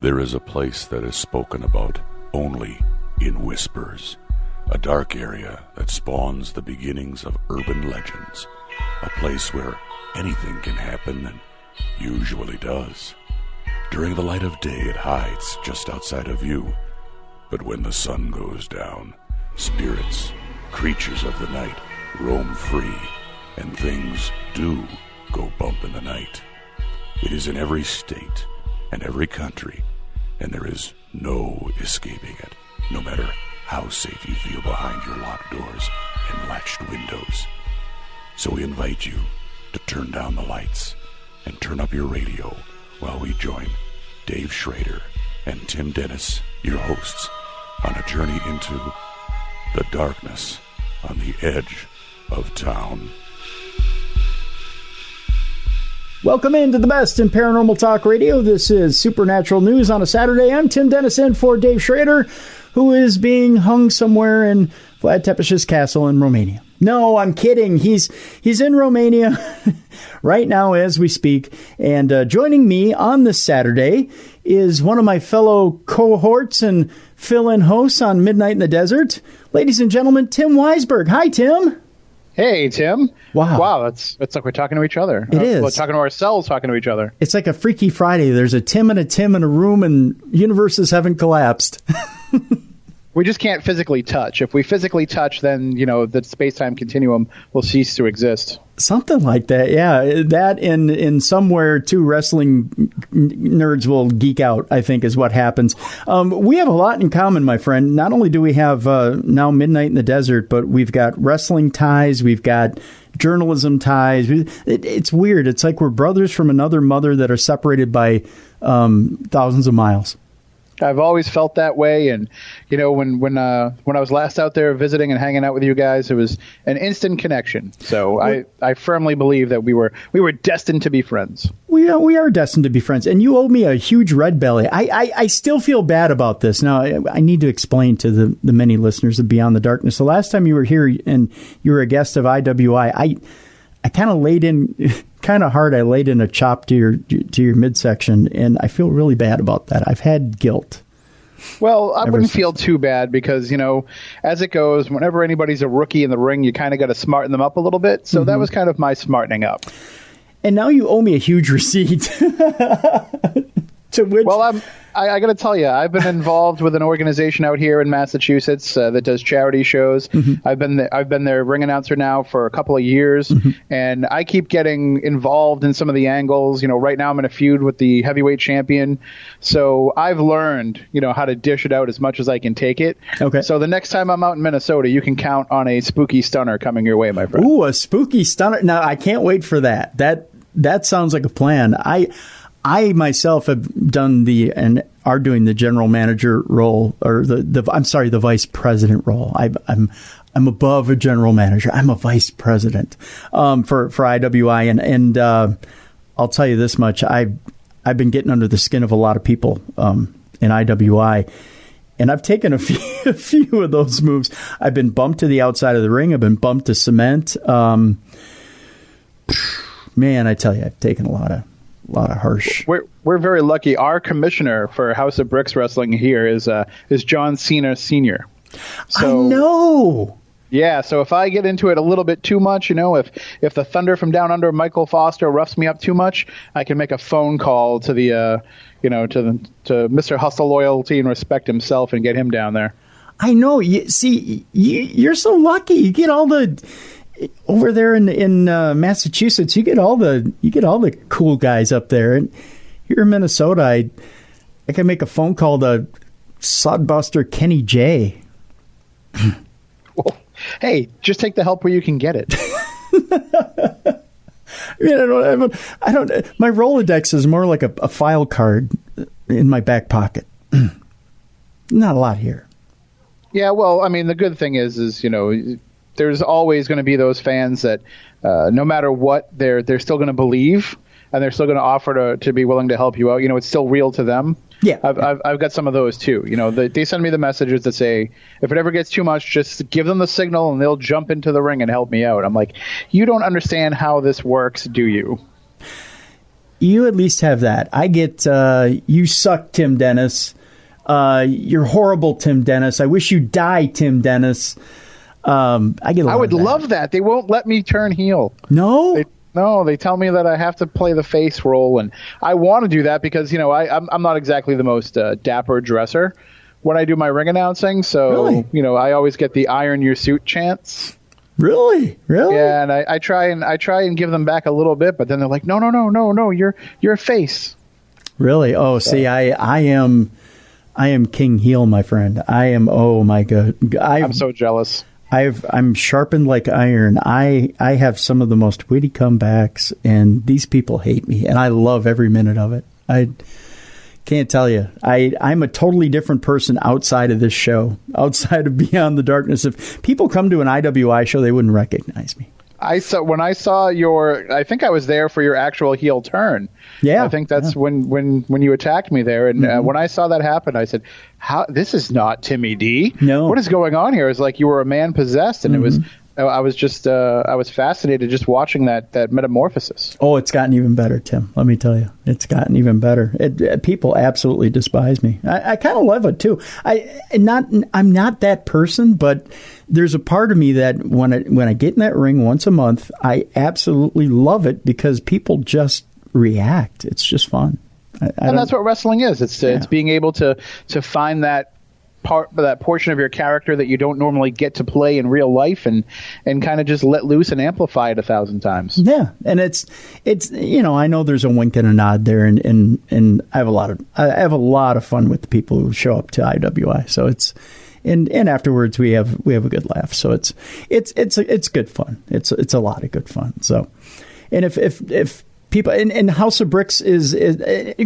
There is a place that is spoken about only in whispers, a dark area that spawns the beginnings of urban legends, a place where anything can happen and usually does. During the light of day, it hides just outside of view, but when the sun goes down, spirits, creatures of the night, roam free, and things do go bump in the night. It is in every state and every country, and there is no escaping it, no matter how safe you feel behind your locked doors and latched windows. So we invite you to turn down the lights and turn up your radio while we join Dave Schrader and Tim Dennis, your hosts, on a journey into the darkness on the edge of town. Welcome into the best in paranormal talk radio. This is Supernatural News on a Saturday. I'm Tim Dennis in for Dave Schrader, who is being hung somewhere in Vlad Tepes's castle in Romania. No, I'm kidding. He's in Romania right now as we speak. And joining me on this Saturday is one of my fellow cohorts and fill-in hosts on Midnight in the Desert. Ladies and gentlemen, Tim Weisberg. Hi, Tim. Hey, Tim. Wow. It's like we're talking to each other. It is. We're talking to ourselves, talking to each other. It's like a Freaky Friday. There's a Tim and a Tim in a room, and universes haven't collapsed. We just can't physically touch. If we physically touch, then, the space-time continuum will cease to exist. Something like that, yeah. That in somewhere two wrestling nerds will geek out, I think, is what happens. We have a lot in common, my friend. Not only do we have now Midnight in the Desert, but we've got wrestling ties, we've got journalism ties. It's weird. It's like we're brothers from another mother that are separated by thousands of miles. I've always felt that way, and when I was last out there visiting and hanging out with you guys, it was an instant connection. So I firmly believe that we were destined to be friends. We are destined to be friends, and you owe me a huge red belly. I still feel bad about this. Now I need to explain to the many listeners of Beyond the Darkness. The last time you were here and you were a guest of IWI, I kind of laid in kind of hard. I laid in a chop to your midsection, and I feel really bad about that. I've had guilt. Well, I wouldn't feel too bad because, as it goes, whenever anybody's a rookie in the ring, you kind of got to smarten them up a little bit. So that was kind of my smartening up. And now you owe me a huge receipt. Well, I got to tell you, I've been involved with an organization out here in Massachusetts that does charity shows. Mm-hmm. I've been their ring announcer now for a couple of years, and I keep getting involved in some of the angles. Right now I'm in a feud with the heavyweight champion, so I've learned, how to dish it out as much as I can take it. Okay. So the next time I'm out in Minnesota, you can count on a spooky stunner coming your way, my friend. Ooh, a spooky stunner! Now I can't wait for that. That sounds like a plan. I myself have done are doing the general manager role, or the vice president role. I'm above a general manager. I'm a vice president for IWI, and I'll tell you this much: I've been getting under the skin of a lot of people in IWI, and I've taken a few of those moves. I've been bumped to the outside of the ring. I've been bumped to cement. Man, I tell you, I've taken a lot of harsh. We're very lucky. Our commissioner for House of Bricks Wrestling here is John Cena Sr. So, I know. Yeah, so if I get into it a little bit too much, if the Thunder from Down Under, Michael Foster, roughs me up too much, I can make a phone call to the to Mr. Hustle Loyalty and Respect himself and get him down there. I know. You're so lucky. You get all the. Over there in Massachusetts, you get all the cool guys up there, and here in Minnesota, I can make a phone call to Sodbuster Kenny J. Well, hey, just take the help where you can get it. I don't. My Rolodex is more like a file card in my back pocket. Not a lot here. Yeah, well, I mean, the good thing is there's always going to be those fans that no matter what, they're still going to believe, and they're still going to offer to be willing to help you out. It's still real to them. Yeah. I've got some of those too. They send me the messages that say, if it ever gets too much, just give them the signal and they'll jump into the ring and help me out. I'm like, you don't understand how this works, do you? You at least have that. I get, you suck, Tim Dennis. You're horrible, Tim Dennis. I wish you die, Tim Dennis. I get. I would love that. They won't let me turn heel. No. They tell me that I have to play the face role, and I want to do that because I'm not exactly the most dapper dresser when I do my ring announcing. So really? I always get the iron your suit chants. Really? Yeah, and I try and give them back a little bit, but then they're like, no, you're a face. Really? Oh, so. See, I am King Heel, my friend. I am. Oh my God, I'm so jealous. I'm sharpened like iron. I have some of the most witty comebacks, and these people hate me, and I love every minute of it. I can't tell you. I'm a totally different person outside of this show, outside of Beyond the Darkness. If people come to an IWI show, they wouldn't recognize me. When I saw I think I was there for your actual heel turn. Yeah, I think that's when you attacked me there, and when I saw that happen, I said, "How? This is not Timmy D. No, what is going on here?" It's like you were a man possessed, and it was. I was fascinated just watching that metamorphosis. Oh, it's gotten even better, Tim. Let me tell you, it's gotten even better. People absolutely despise me. I kind of love it too. I'm not that person, but there's a part of me that when I get in that ring once a month, I absolutely love it because people just react. It's just fun. And that's what wrestling is. It's being able to find that portion of your character that you don't normally get to play in real life and kind of just let loose and amplify it 1,000 times. Yeah. And it's I know there's a wink and a nod there, and I have a lot of fun with the people who show up to IWI. So it's and afterwards we have a good laugh. So it's good fun. It's a lot of good fun. So, and if people and House of Bricks is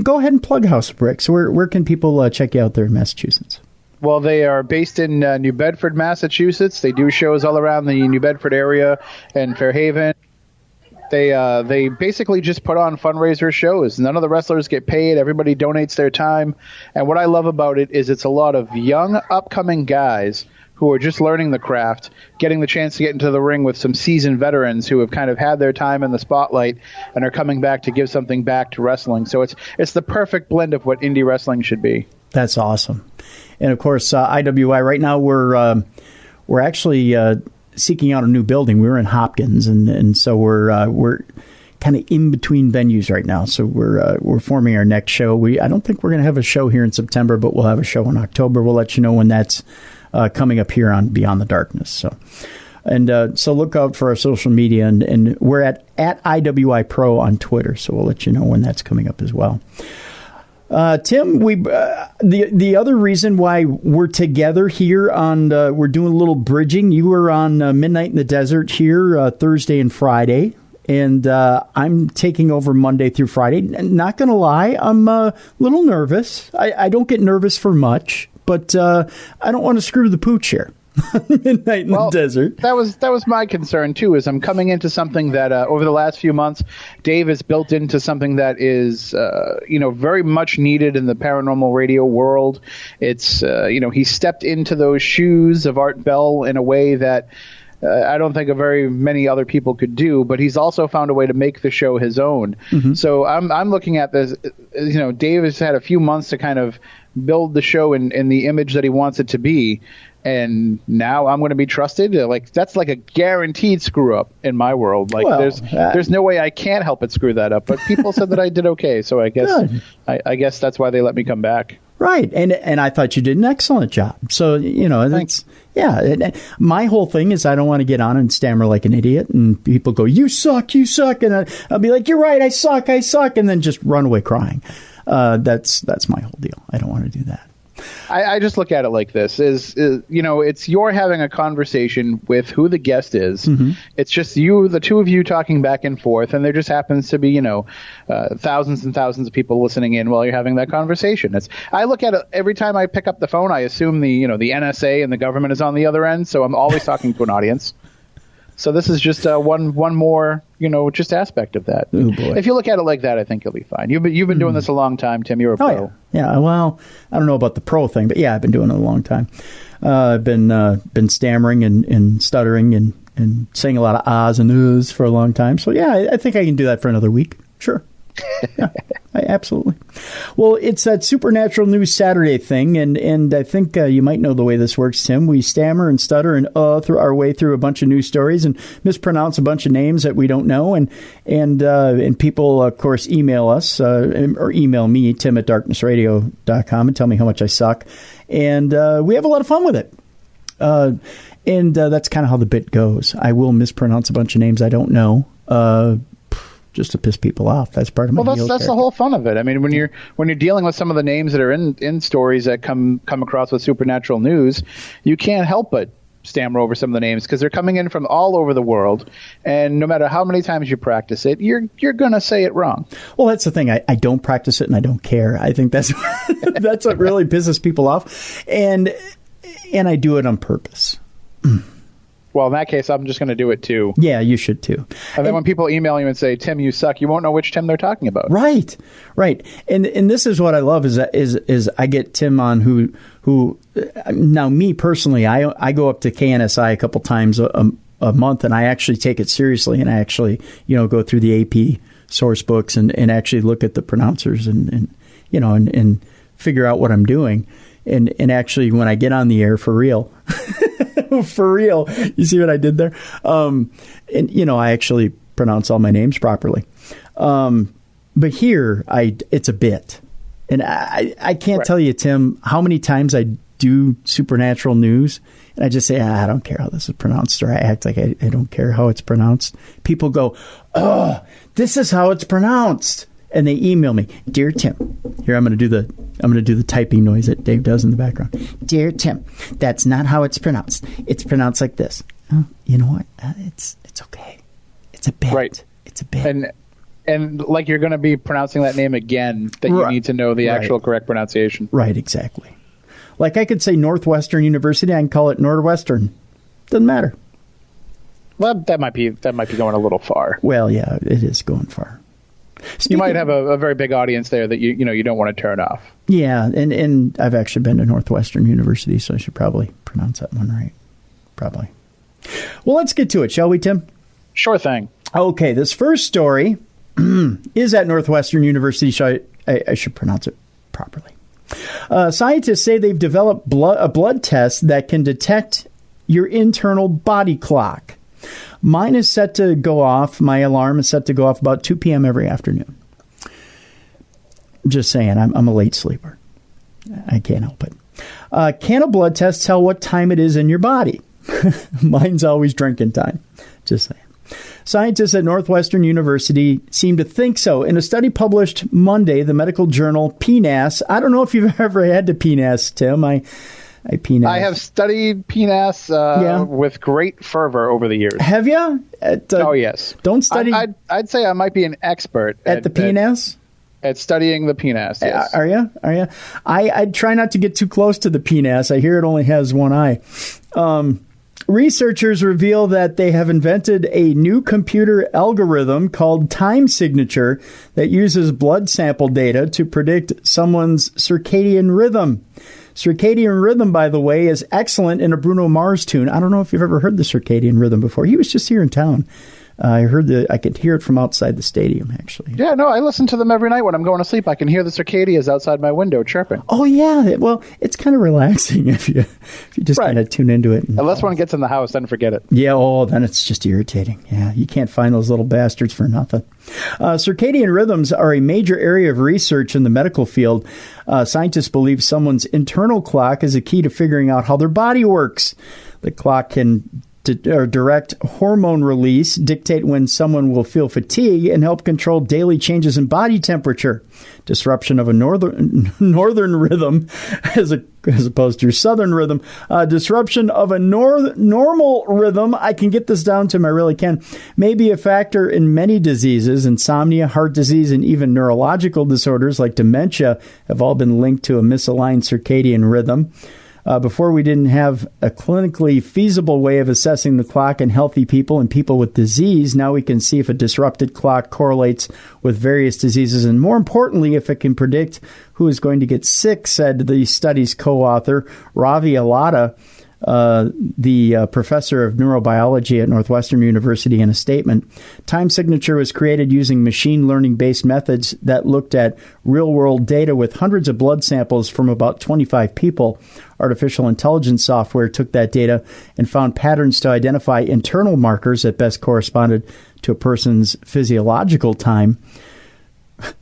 go ahead and plug House of Bricks. Where can people check you out there in Massachusetts? Well, they are based in New Bedford, Massachusetts. They do shows all around the New Bedford area and Fairhaven. They basically just put on fundraiser shows. None of the wrestlers get paid. Everybody donates their time. And what I love about it is it's a lot of young, upcoming guys who are just learning the craft, getting the chance to get into the ring with some seasoned veterans who have kind of had their time in the spotlight and are coming back to give something back to wrestling. So it's the perfect blend of what indie wrestling should be. That's awesome. And of course, IWI right now we're actually seeking out a new building. We were in Hopkins, and so we're kind of in between venues right now. So we're forming our next show. I don't think we're going to have a show here in September, but we'll have a show in October. We'll let you know when that's coming up here on Beyond the Darkness. So look out for our social media, and we're at IWI Pro on Twitter. So we'll let you know when that's coming up as well. Tim, the other reason why we're together here on we're doing a little bridging. You were on Midnight in the Desert here Thursday and Friday, and I'm taking over Monday through Friday. Not going to lie, I'm a little nervous. I don't get nervous for much, but I don't want to screw the pooch here. Midnight in the Desert. That was my concern too. Is I'm coming into something that over the last few months, Dave has built into something that is very much needed in the paranormal radio world. It's he stepped into those shoes of Art Bell in a way that I don't think very many other people could do. But he's also found a way to make the show his own. Mm-hmm. So I'm looking at this. Dave has had a few months to kind of build the show in the image that he wants it to be. And now I'm going to be trusted. That's like a guaranteed screw up in my world. There's no way I can't help but screw that up. But people said that I did okay, so I guess I guess that's why they let me come back. Right, and I thought you did an excellent job. So Thanks. My whole thing is I don't want to get on and stammer like an idiot, and people go, "You suck," and I'll be like, "You're right, I suck," and then just run away crying. That's my whole deal. I don't want to do that. I just look at it like this: it's you're having a conversation with who the guest is. Mm-hmm. It's just the two of you talking back and forth, and there just happens to be thousands and thousands of people listening in while you're having that conversation. I look at it every time I pick up the phone. I assume the NSA and the government is on the other end, so I'm always talking to an audience. So this is just one more, just aspect of that. Oh boy. If you look at it like that, I think you'll be fine. You've been doing this a long time, Tim. You're a pro. Yeah. Well, I don't know about the pro thing, but yeah, I've been doing it a long time. I've been stammering and stuttering and saying a lot of ahs and uhs for a long time. So yeah, I think I can do that for another week. Sure. Yeah, absolutely. Well, it's that Supernatural News Saturday thing, and I think you might know the way this works, Tim. We stammer and stutter and through our way through a bunch of news stories and mispronounce a bunch of names that we don't know, and people, of course, email us or email me, tim@darknessradio.com, and tell me how much I suck, and we have a lot of fun with it. And that's kind of how the bit goes. I will mispronounce a bunch of names I don't know, just to piss people off. That's part of my. Well, that's the whole fun of it. I mean, when you're dealing with some of the names that are in stories that come across with Supernatural News, you can't help but stammer over some of the names because they're coming in from all over the world, and no matter how many times you practice it, you're gonna say it wrong. Well, that's the thing. I don't practice it, and I don't care. I think that's that's what really pisses people off, and I do it on purpose. Well, in that case, I'm just going to do it too. Yeah, you should too. And then when people email you and say, "Tim, you suck," you won't know which Tim they're talking about. Right. And this is what I love is I get Tim on who now me personally, I go up to KNSI a couple times a month, and I actually take it seriously, and I actually go through the AP source books and actually look at the pronouncers and figure out what I'm doing. And actually, when I get on the air for real, for real, you see what I did there? I actually pronounce all my names properly. But here, it's a bit. And I can't tell you, Tim, how many times I do Supernatural News, and I just say, I don't care how this is pronounced, or I act like I don't care how it's pronounced. People go, oh, this is how it's pronounced. And they email me, "Dear Tim," here I'm going to do the typing noise that Dave does in the background. "Dear Tim, that's not how it's pronounced. It's pronounced like this." Oh, you know what? It's okay. It's a bit. Right. It's a bit. And like you're going to be pronouncing that name again, that you need to know the actual correct pronunciation. Right. Exactly. Like I could say Northwestern University, I can call it Northwestern. Doesn't matter. Well, that might be going a little far. Well, yeah, it is going far. You might have a very big audience there that you don't want to turn off. Yeah, and I've actually been to Northwestern University, so I should probably pronounce that one right. Probably. Well, let's get to it, shall we, Tim? Sure thing. Okay, this first story is at Northwestern University, so I should pronounce it properly. Scientists say they've developed a blood test that can detect your internal body clock. Mine is set to go off. My alarm is set to go off about 2 p.m. every afternoon. Just saying, I'm a late sleeper. I can't help it. Can a blood test tell what time it is in your body? Mine's always drinking time. Just saying. Scientists at Northwestern University seem to think so. In a study published Monday, the medical journal PNAS. I don't know if you've ever had to PNAS, Tim. I have studied PNAS with great fervor over the years. Have you? Oh, yes. Don't study. I'd say I might be an expert at the PNAS. At studying the PNAS, yes. Are you? I try not to get too close to the PNAS. I hear it only has one eye. Researchers reveal that they have invented a new computer algorithm called time signature that uses blood sample data to predict someone's circadian rhythm. Circadian rhythm, by the way, is excellent in a Bruno Mars tune. I don't know if you've ever heard the circadian rhythm before. He was just here in town. I could hear it from outside the stadium, actually. Yeah, no, I listen to them every night when I'm going to sleep. I can hear the circadias outside my window chirping. Oh, yeah. Well, it's kind of relaxing if you just kind of tune into it. Unless one gets in the house, then forget it. Yeah, then it's just irritating. Yeah, you can't find those little bastards for nothing. Circadian rhythms are a major area of research in the medical field. Scientists believe someone's internal clock is a key to figuring out how their body works. The clock can direct hormone release, dictate when someone will feel fatigue, and help control daily changes in body temperature. Disruption of a northern rhythm as opposed to southern rhythm. Disruption of a normal rhythm, I can get this down, Tim, I really can, may be a factor in many diseases. Insomnia, heart disease, and even neurological disorders like dementia have all been linked to a misaligned circadian rhythm. Before, we didn't have a clinically feasible way of assessing the clock in healthy people and people with disease. Now we can see if a disrupted clock correlates with various diseases, and more importantly, if it can predict who is going to get sick, said the study's co-author, Ravi Alada. the professor of neurobiology at Northwestern University, in a statement. Time signature was created using machine learning-based methods that looked at real-world data with hundreds of blood samples from about 25 people. Artificial intelligence software took that data and found patterns to identify internal markers that best corresponded to a person's physiological time.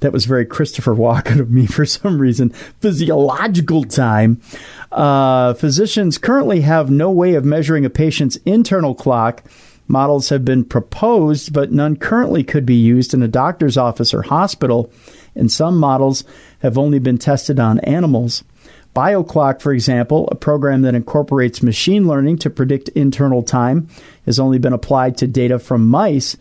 That was very Christopher Walken of me for some reason. Physiological time. Physicians currently have no way of measuring a patient's internal clock. Models have been proposed, but none currently could be used in a doctor's office or hospital, and some models have only been tested on animals. BioClock, for example, a program that incorporates machine learning to predict internal time, has only been applied to data from mice.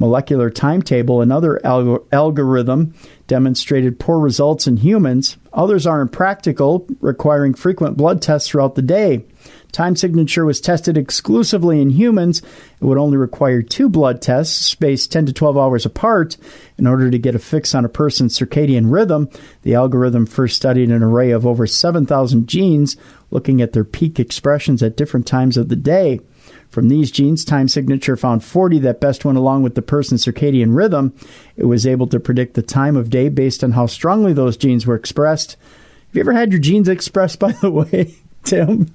Molecular Timetable, another algorithm, demonstrated poor results in humans. Others are impractical, requiring frequent blood tests throughout the day. Time signature was tested exclusively in humans. It would only require 2 blood tests, spaced 10 to 12 hours apart, in order to get a fix on a person's circadian rhythm. The algorithm first studied an array of over 7,000 genes, looking at their peak expressions at different times of the day. From these genes, Time Signature found 40 that best went along with the person's circadian rhythm. It was able to predict the time of day based on how strongly those genes were expressed. Have you ever had your genes expressed, by the way, Tim?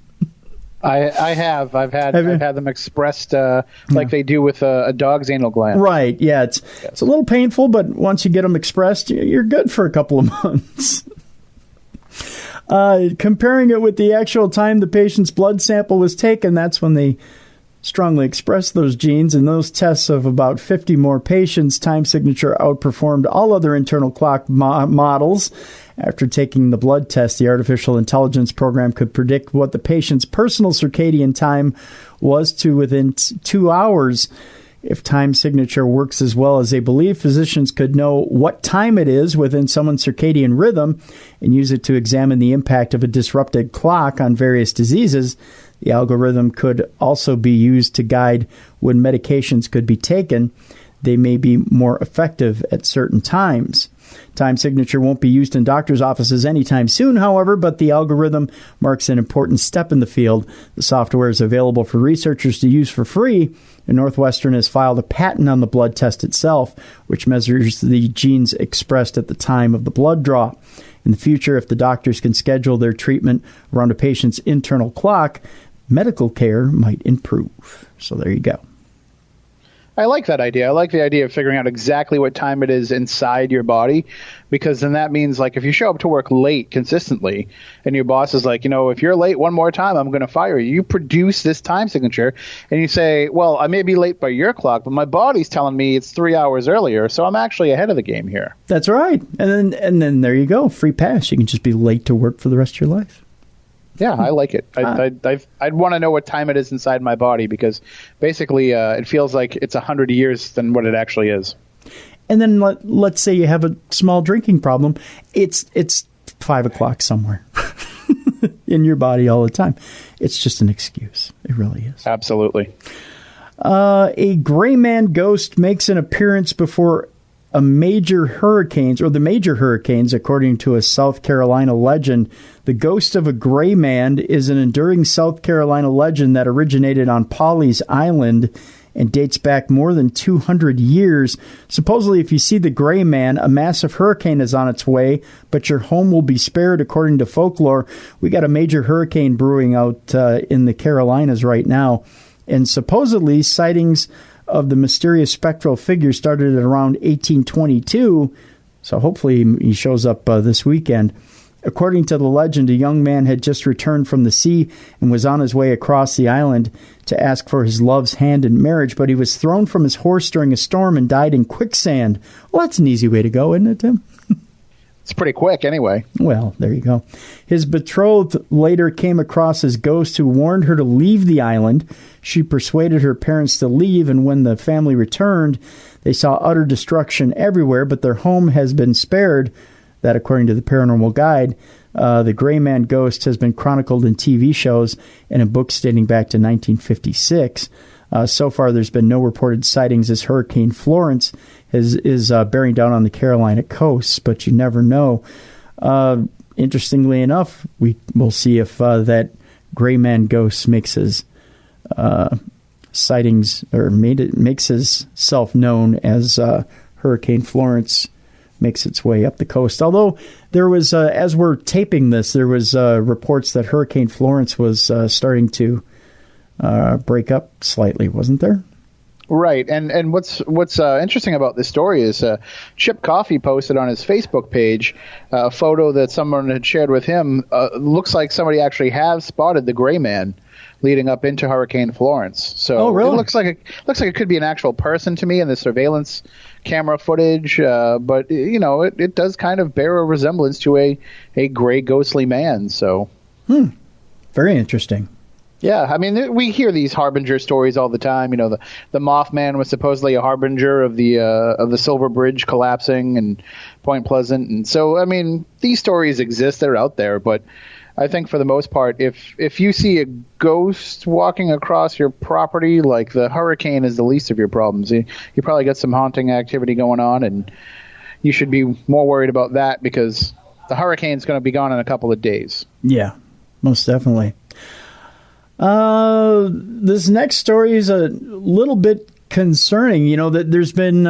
I have. I've had them expressed like they do with a dog's anal gland. Right. Yeah. It's a little painful, but once you get them expressed, you're good for a couple of months. Comparing it with the actual time the patient's blood sample was taken, that's when they strongly expressed those genes. In those tests of about 50 more patients, Time Signature outperformed all other internal clock models. After taking the blood test, the artificial intelligence program could predict what the patient's personal circadian time was to within 2 hours. If Time Signature works as well as they believe, physicians could know what time it is within someone's circadian rhythm and use it to examine the impact of a disrupted clock on various diseases. The algorithm could also be used to guide when medications could be taken. They may be more effective at certain times. Time Signature won't be used in doctors' offices anytime soon, however, but the algorithm marks an important step in the field. The software is available for researchers to use for free, and Northwestern has filed a patent on the blood test itself, which measures the genes expressed at the time of the blood draw. In the future, if the doctors can schedule their treatment around a patient's internal clock, medical care might improve. So there you go. I like that idea. I like the idea of figuring out exactly what time it is inside your body, because then that means, like, if you show up to work late consistently and your boss is like, if you're late one more time, I'm going to fire you. You produce this time signature and you say, well, I may be late by your clock, but my body's telling me it's 3 hours earlier, so I'm actually ahead of the game here. That's right. And then there you go. Free pass. You can just be late to work for the rest of your life. Yeah, I like it. I'd want to know what time it is inside my body, because basically it feels like it's 100 years than what it actually is. And then let's say you have a small drinking problem. It's 5 o'clock somewhere in your body all the time. It's just an excuse. It really is. Absolutely. A gray man ghost makes an appearance before the major hurricanes, according to a South Carolina legend. The ghost of a gray man is an enduring South Carolina legend that originated on Pawleys Island and dates back more than 200 years. Supposedly, if you see the gray man, a massive hurricane is on its way, but your home will be spared, according to folklore. We got a major hurricane brewing out in the Carolinas right now, and supposedly sightings of the mysterious spectral figure started at around 1822, so hopefully he shows up this weekend. According to the legend, a young man had just returned from the sea and was on his way across the island to ask for his love's hand in marriage, but he was thrown from his horse during a storm and died in quicksand. Well, that's an easy way to go, isn't it, Tim? It's pretty quick anyway. Well, there you go. His betrothed later came across his ghost, who warned her to leave the island. She persuaded her parents to leave, and when the family returned, they saw utter destruction everywhere, but their home has been spared. That, according to the Paranormal Guide, the Gray Man ghost has been chronicled in TV shows and in books dating back to 1956. So far, there's been no reported sightings as Hurricane Florence is bearing down on the Carolina coast, but you never know. Interestingly enough, we'll see if that gray man ghost makes his sightings, or makes himself known as Hurricane Florence makes its way up the coast. Although there was, as we're taping this, there was reports that Hurricane Florence was starting to break up slightly, wasn't there? Right, and what's interesting about this story is Chip Coffey posted on his Facebook page a photo that someone had shared with him. Looks like somebody actually has spotted the gray man leading up into Hurricane Florence. So really? It looks like it could be an actual person to me in the surveillance camera footage, but it does kind of bear a resemblance to a gray ghostly man. So, very interesting. Yeah, I mean, we hear these harbinger stories all the time. The Mothman was supposedly a harbinger of the Silver Bridge collapsing and Point Pleasant, and so I mean, these stories exist; they're out there. But I think for the most part, if you see a ghost walking across your property, like the hurricane is the least of your problems. You probably got some haunting activity going on, and you should be more worried about that because the hurricane's going to be gone in a couple of days. Yeah, most definitely. This next story is a little bit concerning. That there's been,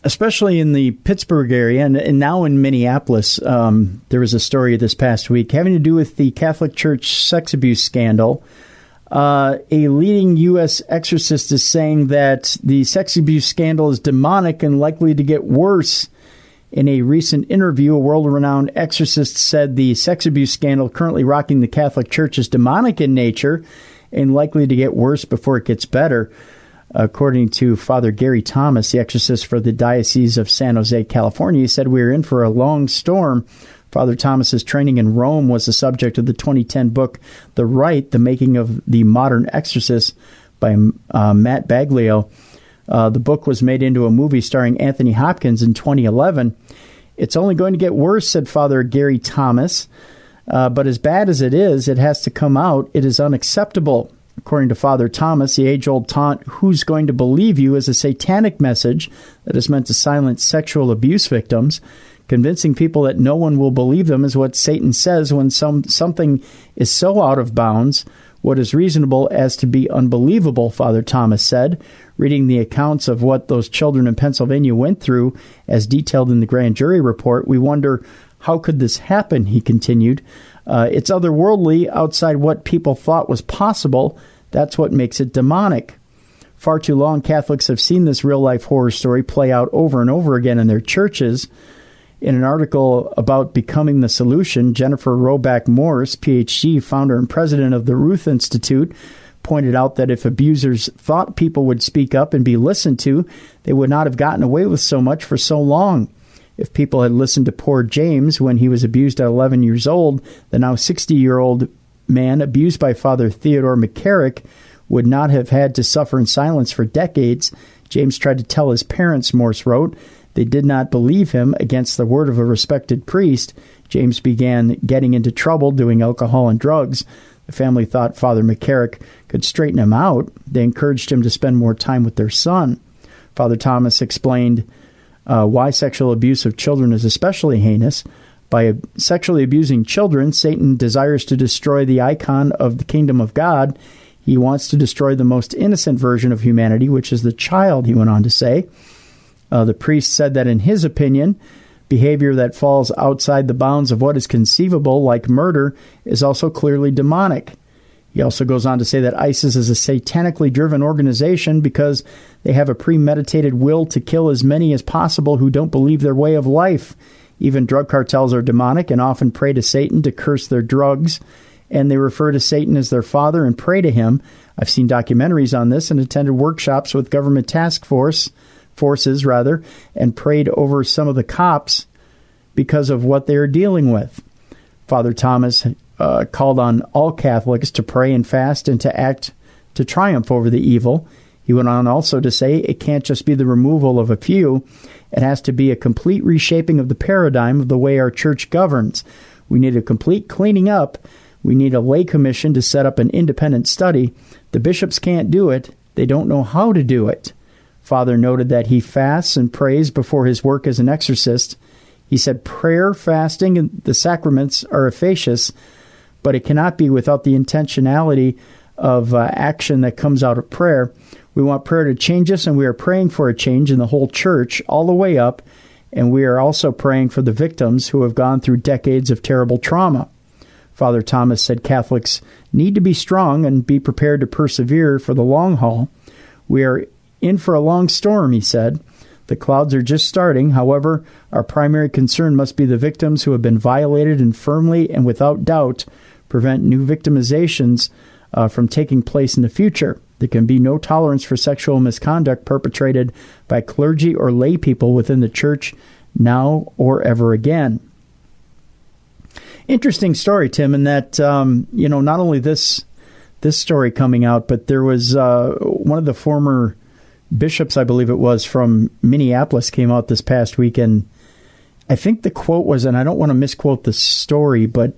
especially in the Pittsburgh area and now in Minneapolis, there was a story this past week having to do with the Catholic Church sex abuse scandal. A leading U.S. exorcist is saying that the sex abuse scandal is demonic and likely to get worse. In a recent interview, a world-renowned exorcist said the sex abuse scandal currently rocking the Catholic Church is demonic in nature and likely to get worse before it gets better. According to Father Gary Thomas, the exorcist for the Diocese of San Jose, California, he said, "We're in for a long storm." Father Thomas's training in Rome was the subject of the 2010 book, The Rite, The Making of the Modern Exorcist by Matt Baglio. The book was made into a movie starring Anthony Hopkins in 2011. It's only going to get worse, said Father Gary Thomas. But as bad as it is, it has to come out. It is unacceptable. According to Father Thomas, the age-old taunt, "Who's going to believe you?" is a satanic message that is meant to silence sexual abuse victims. Convincing people that no one will believe them is what Satan says when something is so out of bounds, what is reasonable as to be unbelievable, Father Thomas said. Reading the accounts of what those children in Pennsylvania went through, as detailed in the grand jury report, we wonder, how could this happen, he continued. It's otherworldly, outside what people thought was possible. That's what makes it demonic. Far too long, Catholics have seen this real-life horror story play out over and over again in their churches. In an article about Becoming the Solution, Jennifer Roback Morris, Ph.D., founder and president of the Ruth Institute, pointed out that if abusers thought people would speak up and be listened to, they would not have gotten away with so much for so long. If people had listened to poor James when he was abused at 11 years old, the now 60-year-old man abused by Father Theodore McCarrick would not have had to suffer in silence for decades. James tried to tell his parents, Morse wrote. They did not believe him. Against the word of a respected priest, James began getting into trouble doing alcohol and drugs. The family thought Father McCarrick could straighten him out. They encouraged him to spend more time with their son. Father Thomas explained why sexual abuse of children is especially heinous. By sexually abusing children, Satan desires to destroy the icon of the kingdom of God. He wants to destroy the most innocent version of humanity, which is the child, he went on to say. The priest said that in his opinion, behavior that falls outside the bounds of what is conceivable, like murder, is also clearly demonic. He also goes on to say that ISIS is a satanically driven organization because they have a premeditated will to kill as many as possible who don't believe their way of life. Even drug cartels are demonic and often pray to Satan to curse their drugs, and they refer to Satan as their father and pray to him. I've seen documentaries on this and attended workshops with government forces, and prayed over some of the cops because of what they are dealing with. Father Thomas called on all Catholics to pray and fast and to act to triumph over the evil. He went on also to say it can't just be the removal of a few. It has to be a complete reshaping of the paradigm of the way our church governs. We need a complete cleaning up. We need a lay commission to set up an independent study. The bishops can't do it. They don't know how to do it. Father noted that he fasts and prays before his work as an exorcist. He said prayer, fasting, and the sacraments are efficacious, but it cannot be without the intentionality of action that comes out of prayer. We want prayer to change us, and we are praying for a change in the whole church all the way up, and we are also praying for the victims who have gone through decades of terrible trauma. Father Thomas said Catholics need to be strong and be prepared to persevere for the long haul. We are in for a long storm, he said. The clouds are just starting. However, our primary concern must be the victims who have been violated, and firmly and without doubt prevent new victimizations from taking place in the future. There can be no tolerance for sexual misconduct perpetrated by clergy or lay people within the church now or ever again. Interesting story, Tim, in that, not only this story coming out, but there was one of the former bishops, I believe it was, from Minneapolis came out this past week, and I think the quote was, and I don't want to misquote the story, but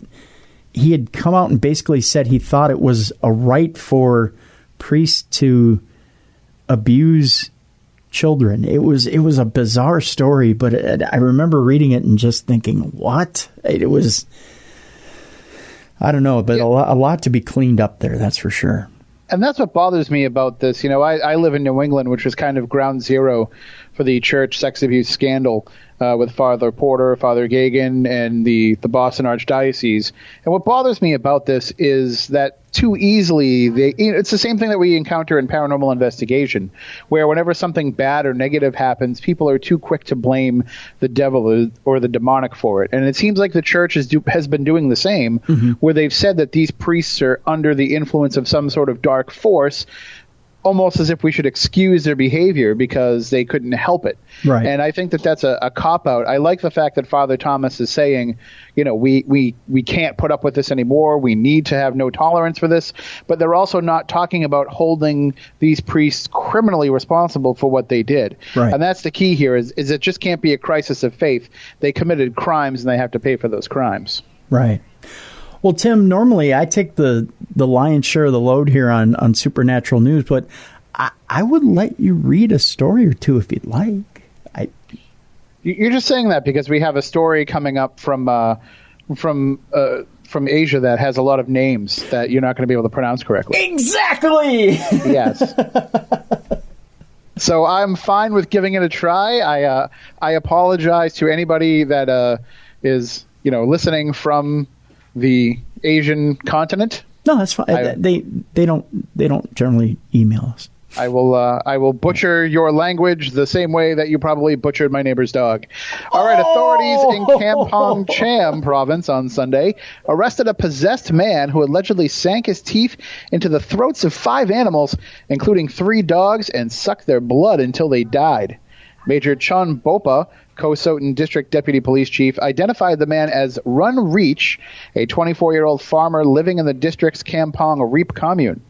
he had come out and basically said he thought it was a right for priests to abuse children. It was a bizarre story, but I remember reading it and just thinking, what? It was, I don't know, but a lot to be cleaned up there, that's for sure. And that's what bothers me about this. I live in New England, which was kind of ground zero for the church sex abuse scandal with Father Porter, Father Gagan, and the Boston Archdiocese. And what bothers me about this is that too easily, it's the same thing that we encounter in paranormal investigation, where whenever something bad or negative happens, people are too quick to blame the devil or the demonic for it. And it seems like the church has been doing the same, where they've said that these priests are under the influence of some sort of dark force, almost as if we should excuse their behavior because they couldn't help it. Right. And I think that that's a cop-out. I like the fact that Father Thomas is saying, we can't put up with this anymore. We need to have no tolerance for this. But they're also not talking about holding these priests criminally responsible for what they did. Right. And that's the key here is it just can't be a crisis of faith. They committed crimes and they have to pay for those crimes. Right. Well, Tim, normally I take the lion's share of the load here on Supernatural News, but I would let you read a story or two if you'd like. You're just saying that because we have a story coming up from Asia that has a lot of names that you're not going to be able to pronounce correctly. Exactly! Yes. So I'm fine with giving it a try. I apologize to anybody that is listening from the Asian continent. No, that's fine. They don't generally email us. I will butcher your language the same way that you probably butchered my neighbor's dog. All right, authorities in Kampong Cham province on Sunday arrested a possessed man who allegedly sank his teeth into the throats of 5 animals, including 3 dogs, and sucked their blood until they died. Major Chun Bopa, Ko-Sotin District Deputy Police Chief, identified the man as Run Reach, a 24-year-old farmer living in the district's Kampong Reap commune.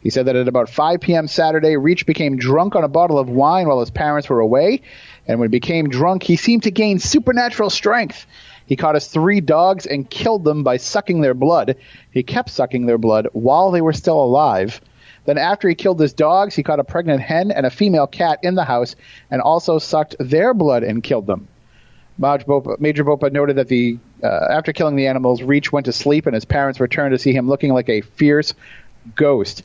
He said that at about 5 p.m. Saturday, Reach became drunk on a bottle of wine while his parents were away, and when he became drunk, he seemed to gain supernatural strength. He caught his 3 dogs and killed them by sucking their blood. He kept sucking their blood while they were still alive. Then after he killed his dogs, he caught a pregnant hen and a female cat in the house and also sucked their blood and killed them. Major Bopa noted that after killing the animals, Reach went to sleep and his parents returned to see him looking like a fierce ghost.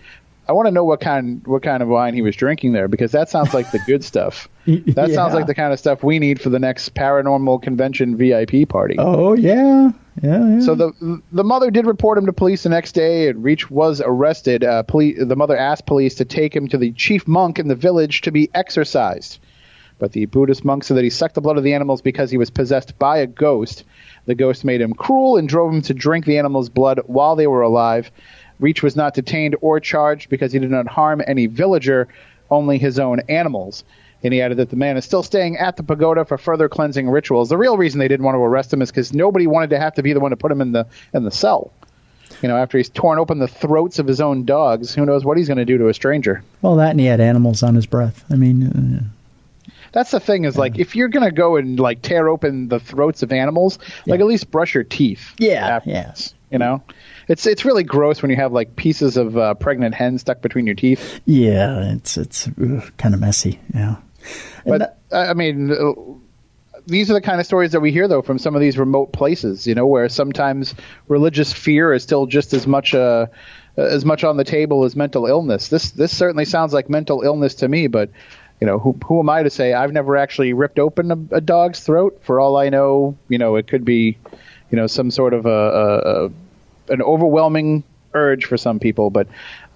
I want to know what kind of wine he was drinking there, because that sounds like the good stuff. That sounds like the kind of stuff we need for the next paranormal convention VIP party. Oh, yeah. Yeah. So the mother did report him to police the next day, and Reach was arrested. The mother asked police to take him to the chief monk in the village to be exorcised. But the Buddhist monk said that he sucked the blood of the animals because he was possessed by a ghost. The ghost made him cruel and drove him to drink the animals' blood while they were alive. Reach was not detained or charged because he did not harm any villager, only his own animals. And he added that the man is still staying at the pagoda for further cleansing rituals. The real reason they didn't want to arrest him is because nobody wanted to have to be the one to put him in the cell. After he's torn open the throats of his own dogs, who knows what he's going to do to a stranger. Well, that and he had animals on his breath. I mean... That's the thing is, if you're going to go and, tear open the throats of animals, at least brush your teeth. Yeah, afterwards, It's really gross when you have, pieces of pregnant hen stuck between your teeth. Yeah, it's kind of messy, yeah. But, these are the kind of stories that we hear, though, from some of these remote places, where sometimes religious fear is still just as much on the table as mental illness. This certainly sounds like mental illness to me, but who am I to say? I've never actually ripped open a dog's throat. For all I know, it could be, some sort of an overwhelming urge for some people, but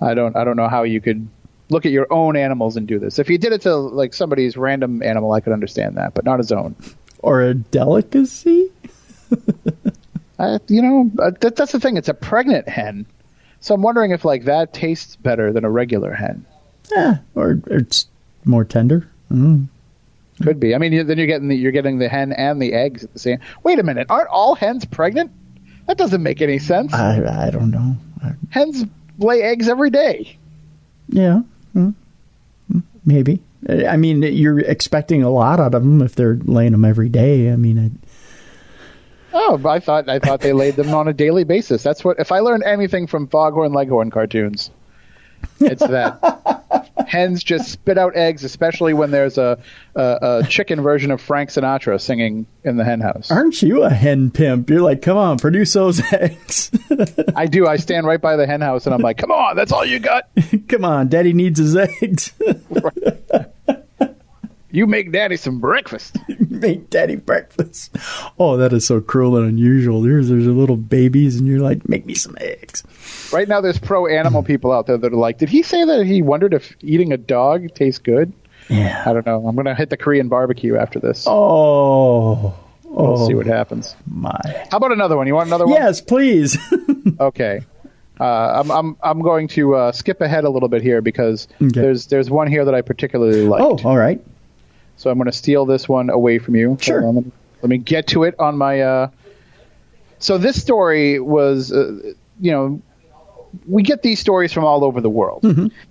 I don't know how you could look at your own animals and do this. If you did it to like somebody's random animal, I could understand that, but not his own. Or a delicacy? That's the thing. It's a pregnant hen. So I'm wondering if like that tastes better than a regular hen. Yeah, or it's more tender. Could be. I mean, then you're getting the hen and the eggs at the same. Wait a minute, aren't all hens pregnant? That doesn't make any sense. I don't know. Hens lay eggs every day. Yeah, maybe. I mean, you're expecting a lot out of them if they're laying them every day. I mean, I thought they laid them on a daily basis. That's what. If I learned anything from Foghorn Leghorn cartoons, it's that hens just spit out eggs, especially when there's a chicken version of Frank Sinatra singing in the hen house. Aren't you a hen pimp? You're like, come on, produce those eggs. I do. I stand right by the hen house, and I'm like, come on, that's all you got? Come on, Daddy needs his eggs. You make Daddy some breakfast. Make Daddy breakfast. Oh, that is so cruel and unusual. There's little babies, and you're like, make me some eggs. Right now, there's pro-animal people out there that are like, did he say that he wondered if eating a dog tastes good? Yeah. I don't know. I'm going to hit the Korean barbecue after this. We'll see what happens. My. How about another one? You want another one? Yes, please. Okay. I'm going to skip ahead a little bit here because there's one here that I particularly liked. Oh, all right. So I'm going to steal this one away from you. Sure. Let me get to it on my. So this story was, we get these stories from all over the world,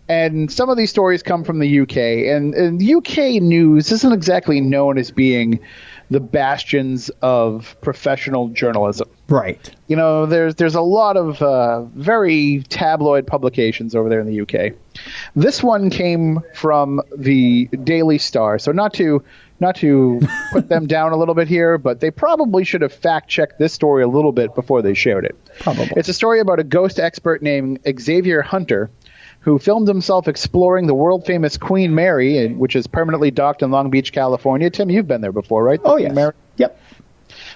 and some of these stories come from the UK, and the UK news isn't exactly known as being the bastions of professional journalism. Right. There's a lot of very tabloid publications over there in the UK. This one came from the Daily Star. So not to put them down a little bit here, but they probably should have fact-checked this story a little bit before they shared it. Probably. It's a story about a ghost expert named Xavier Hunter, who filmed himself exploring the world-famous Queen Mary, which is permanently docked in Long Beach, California. Tim, you've been there before, right? Oh, yes. Queen Mary? Yep.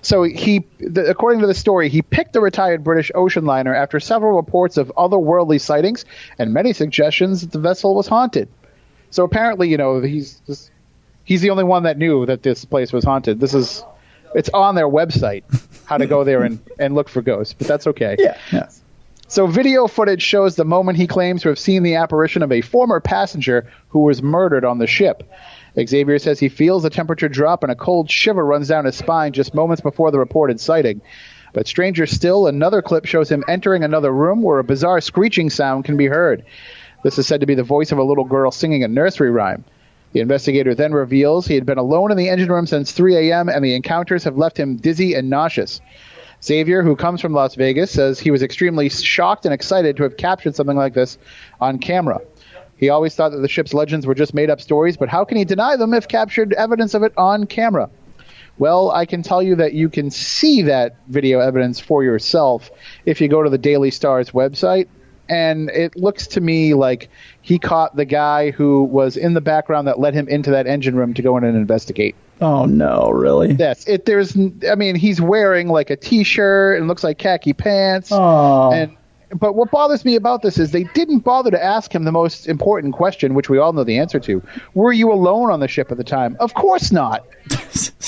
So according to the story, he picked the retired British ocean liner after several reports of otherworldly sightings and many suggestions that the vessel was haunted. So apparently, he's the only one that knew that this place was haunted. It's on their website how to go there and look for ghosts, but that's okay. Yeah. So video footage shows the moment he claims to have seen the apparition of a former passenger who was murdered on the ship. Xavier says he feels the temperature drop and a cold shiver runs down his spine just moments before the reported sighting. But stranger still, another clip shows him entering another room where a bizarre screeching sound can be heard. This is said to be the voice of a little girl singing a nursery rhyme. The investigator then reveals he had been alone in the engine room since 3 a.m. and the encounters have left him dizzy and nauseous. Xavier, who comes from Las Vegas, says he was extremely shocked and excited to have captured something like this on camera. He always thought that the ship's legends were just made-up stories, but how can he deny them if captured evidence of it on camera? Well, I can tell you that you can see that video evidence for yourself if you go to the Daily Star's website, and it looks to me like he caught the guy who was in the background that led him into that engine room to go in and investigate. Oh, no, really? Yes. He's wearing like a T-shirt and looks like khaki pants. Oh. But what bothers me about this is they didn't bother to ask him the most important question, which we all know the answer to. Were you alone on the ship at the time? Of course not.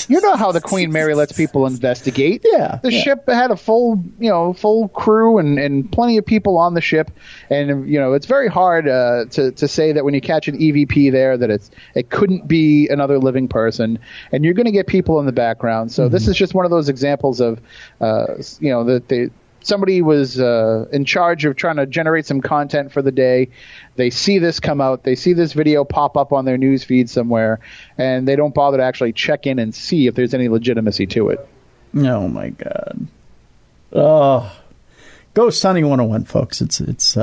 You know how the Queen Mary lets people investigate. Yeah. The ship had a full crew and plenty of people on the ship. And, it's very hard to say that when you catch an EVP there that it couldn't be another living person. And you're going to get people in the background. So this is just one of those examples of, that somebody was in charge of trying to generate some content for the day. They see this come out. They see this video pop up on their news feed somewhere, and they don't bother to actually check in and see if there's any legitimacy to it. Oh, my God. Oh, Ghost Hunting 101, folks. It's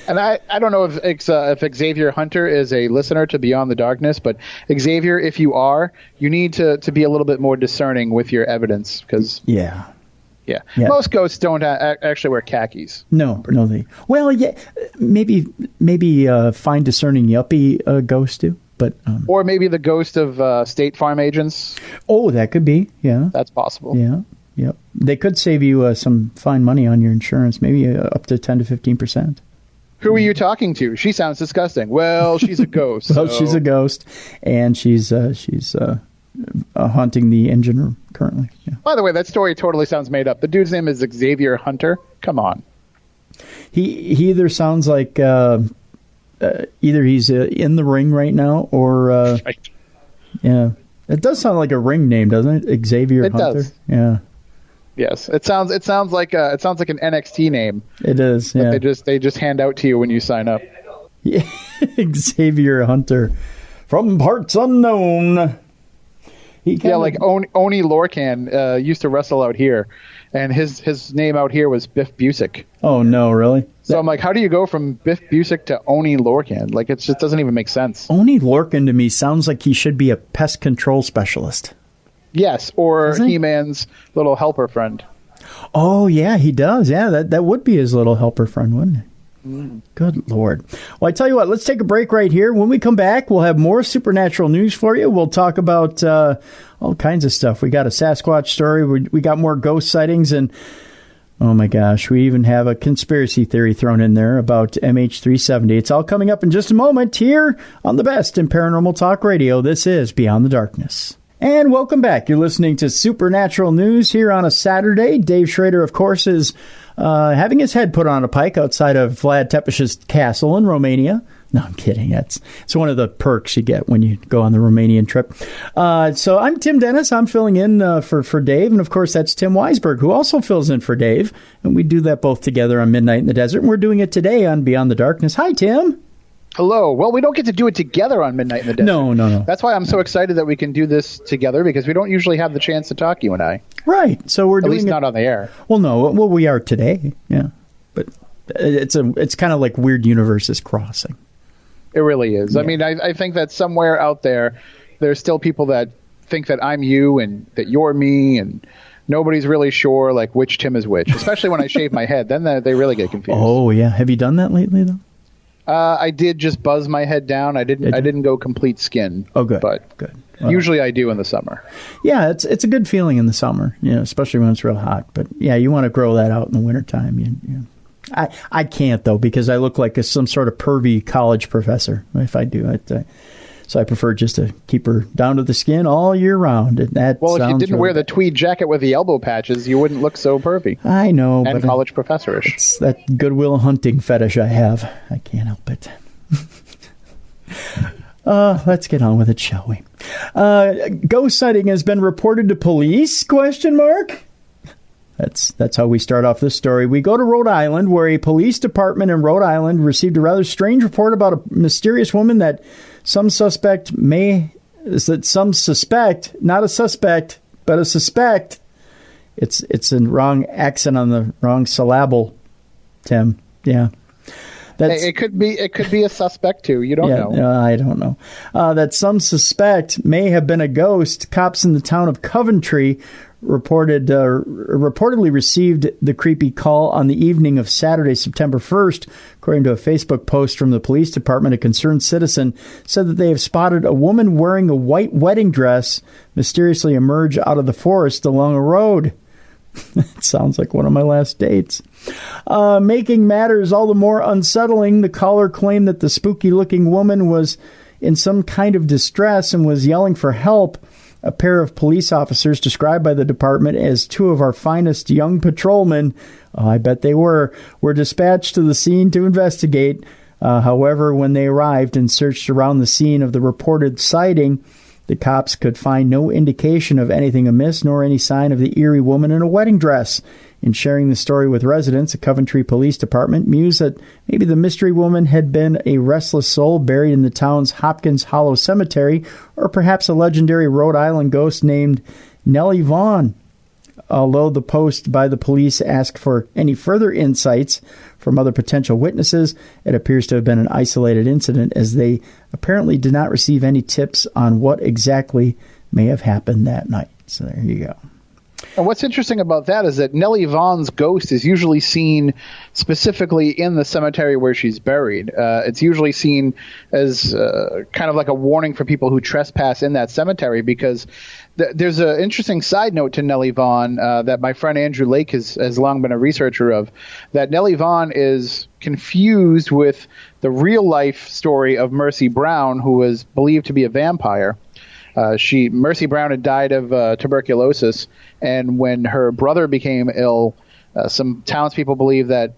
And I don't know if Xavier Hunter is a listener to Beyond the Darkness, but Xavier, if you are, you need to be a little bit more discerning with your evidence, because yeah. Most ghosts don't actually wear khakis. No, maybe fine discerning yuppie ghosts do, but or maybe the ghost of State Farm agents. Oh, that could be. Yeah, that's possible. Yeah, yep. They could save you some fine money on your insurance, maybe up to 10 to 15%. Who are you talking to? She sounds disgusting. Well, she's a ghost. Well, she's a ghost, and she's haunting the engine room currently. Yeah. By the way, that story totally sounds made up. The dude's name is Xavier Hunter. Come on. He either sounds like either he's in the ring right now, or right. Yeah, it does sound like a ring name, doesn't it? Xavier Hunter. It does. Yeah. Yes, it sounds like an NXT name. It is. Yeah. They just hand out to you when you sign up. Yeah. Xavier Hunter from parts unknown. Like Oni Lorcan used to wrestle out here, and his name out here was Biff Busick. Oh no, really? So I'm like, how do you go from Biff Busick to Oni Lorcan? Like, it just doesn't even make sense. Oni Lorcan to me sounds like he should be a pest control specialist. Yes, or He-Man's little helper friend. Oh yeah, he does. Yeah, that would be his little helper friend, wouldn't it? Good Lord. Well, I tell you what, let's take a break right here. When we come back, we'll have more supernatural news for you. We'll talk about all kinds of stuff. We got a Sasquatch story. We got more ghost sightings. And, oh, my gosh, we even have a conspiracy theory thrown in there about MH370. It's all coming up in just a moment here on the best in paranormal talk radio. This is Beyond the Darkness. And welcome back. You're listening to Supernatural News here on a Saturday. Dave Schrader, of course, is having his head put on a pike outside of Vlad Tepes's castle in Romania. No, I'm kidding. It's one of the perks you get when you go on the Romanian trip. So I'm Tim Dennis. I'm filling in for Dave. And, of course, that's Tim Weisberg, who also fills in for Dave. And we do that both together on Midnight in the Desert. And we're doing it today on Beyond the Darkness. Hi, Tim. Hello. Well, we don't get to do it together on Midnight in the Desert. No. That's why I'm so excited that we can do this together, because we don't usually have the chance to talk, you and I. Right. So we're doing at least not on the air. Well, no. Well, we are today. Yeah. But it's kind of like weird universes crossing. It really is. Yeah. I mean, I think that somewhere out there's still people that think that I'm you and that you're me, and nobody's really sure like which Tim is which, especially when I shave my head. Then they really get confused. Oh, yeah. Have you done that lately, though? I did just buzz my head down. I didn't go complete skin. Oh, good. But good. Well, usually I do in the summer. Yeah, it's a good feeling in the summer, especially when it's real hot. But yeah, you want to grow that out in the wintertime. I can't, though, because I look like some sort of pervy college professor if I do it. So I prefer just to keep her down to the skin all year round. If you didn't wear the tweed jacket with the elbow patches, you wouldn't look so pervy. I know. And college professorish. It's that Goodwill Hunting fetish I have. I can't help it. Let's get on with it, shall we? Ghost sighting has been reported to police, ? That's how we start off this story. We go to Rhode Island, where a police department in Rhode Island received a rather strange report about a mysterious woman that some suspect, not a suspect, but a suspect. It's a wrong accent on the wrong syllable, Tim. Yeah. It could be a suspect too. You don't know. I don't know. That some suspect may have been a ghost. Cops in the town of Coventry reportedly received the creepy call on the evening of Saturday, September 1st. According to a Facebook post from the police department, a concerned citizen said that they have spotted a woman wearing a white wedding dress mysteriously emerge out of the forest along a road. It sounds like one of my last dates. Making matters all the more unsettling, the caller claimed that the spooky-looking woman was in some kind of distress and was yelling for help. A pair of police officers, described by the department as two of our finest young patrolmen, I bet they were dispatched to the scene to investigate. However, when they arrived and searched around the scene of the reported sighting, the cops could find no indication of anything amiss, nor any sign of the eerie woman in a wedding dress. In sharing the story with residents, the Coventry Police Department mused that maybe the mystery woman had been a restless soul buried in the town's Hopkins Hollow Cemetery, or perhaps a legendary Rhode Island ghost named Nellie Vaughn. Although the post by the police asked for any further insights from other potential witnesses, it appears to have been an isolated incident, as they apparently did not receive any tips on what exactly may have happened that night. So there you go. And what's interesting about that is that Nellie Vaughn's ghost is usually seen specifically in the cemetery where she's buried. It's usually seen as kind of like a warning for people who trespass in that cemetery, because there's an interesting side note to Nellie Vaughn that my friend Andrew Lake has long been a researcher of, that Nellie Vaughn is confused with the real-life story of Mercy Brown, who was believed to be a vampire. Mercy Brown had died of tuberculosis, and when her brother became ill, some townspeople believed that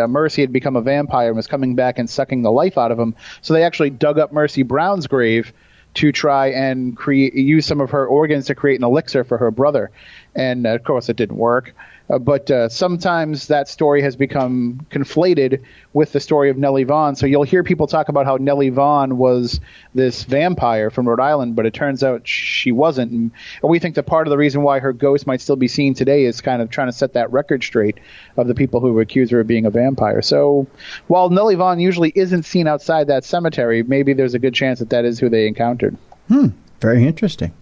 Mercy had become a vampire and was coming back and sucking the life out of him. So they actually dug up Mercy Brown's grave to try and use some of her organs to create an elixir for her brother. And, of course, it didn't work. But sometimes that story has become conflated with the story of Nellie Vaughan. So you'll hear people talk about how Nellie Vaughan was this vampire from Rhode Island, but it turns out she wasn't. And we think that part of the reason why her ghost might still be seen today is kind of trying to set that record straight of the people who accuse her of being a vampire. So while Nellie Vaughan usually isn't seen outside that cemetery, maybe there's a good chance that is who they encountered. Very interesting.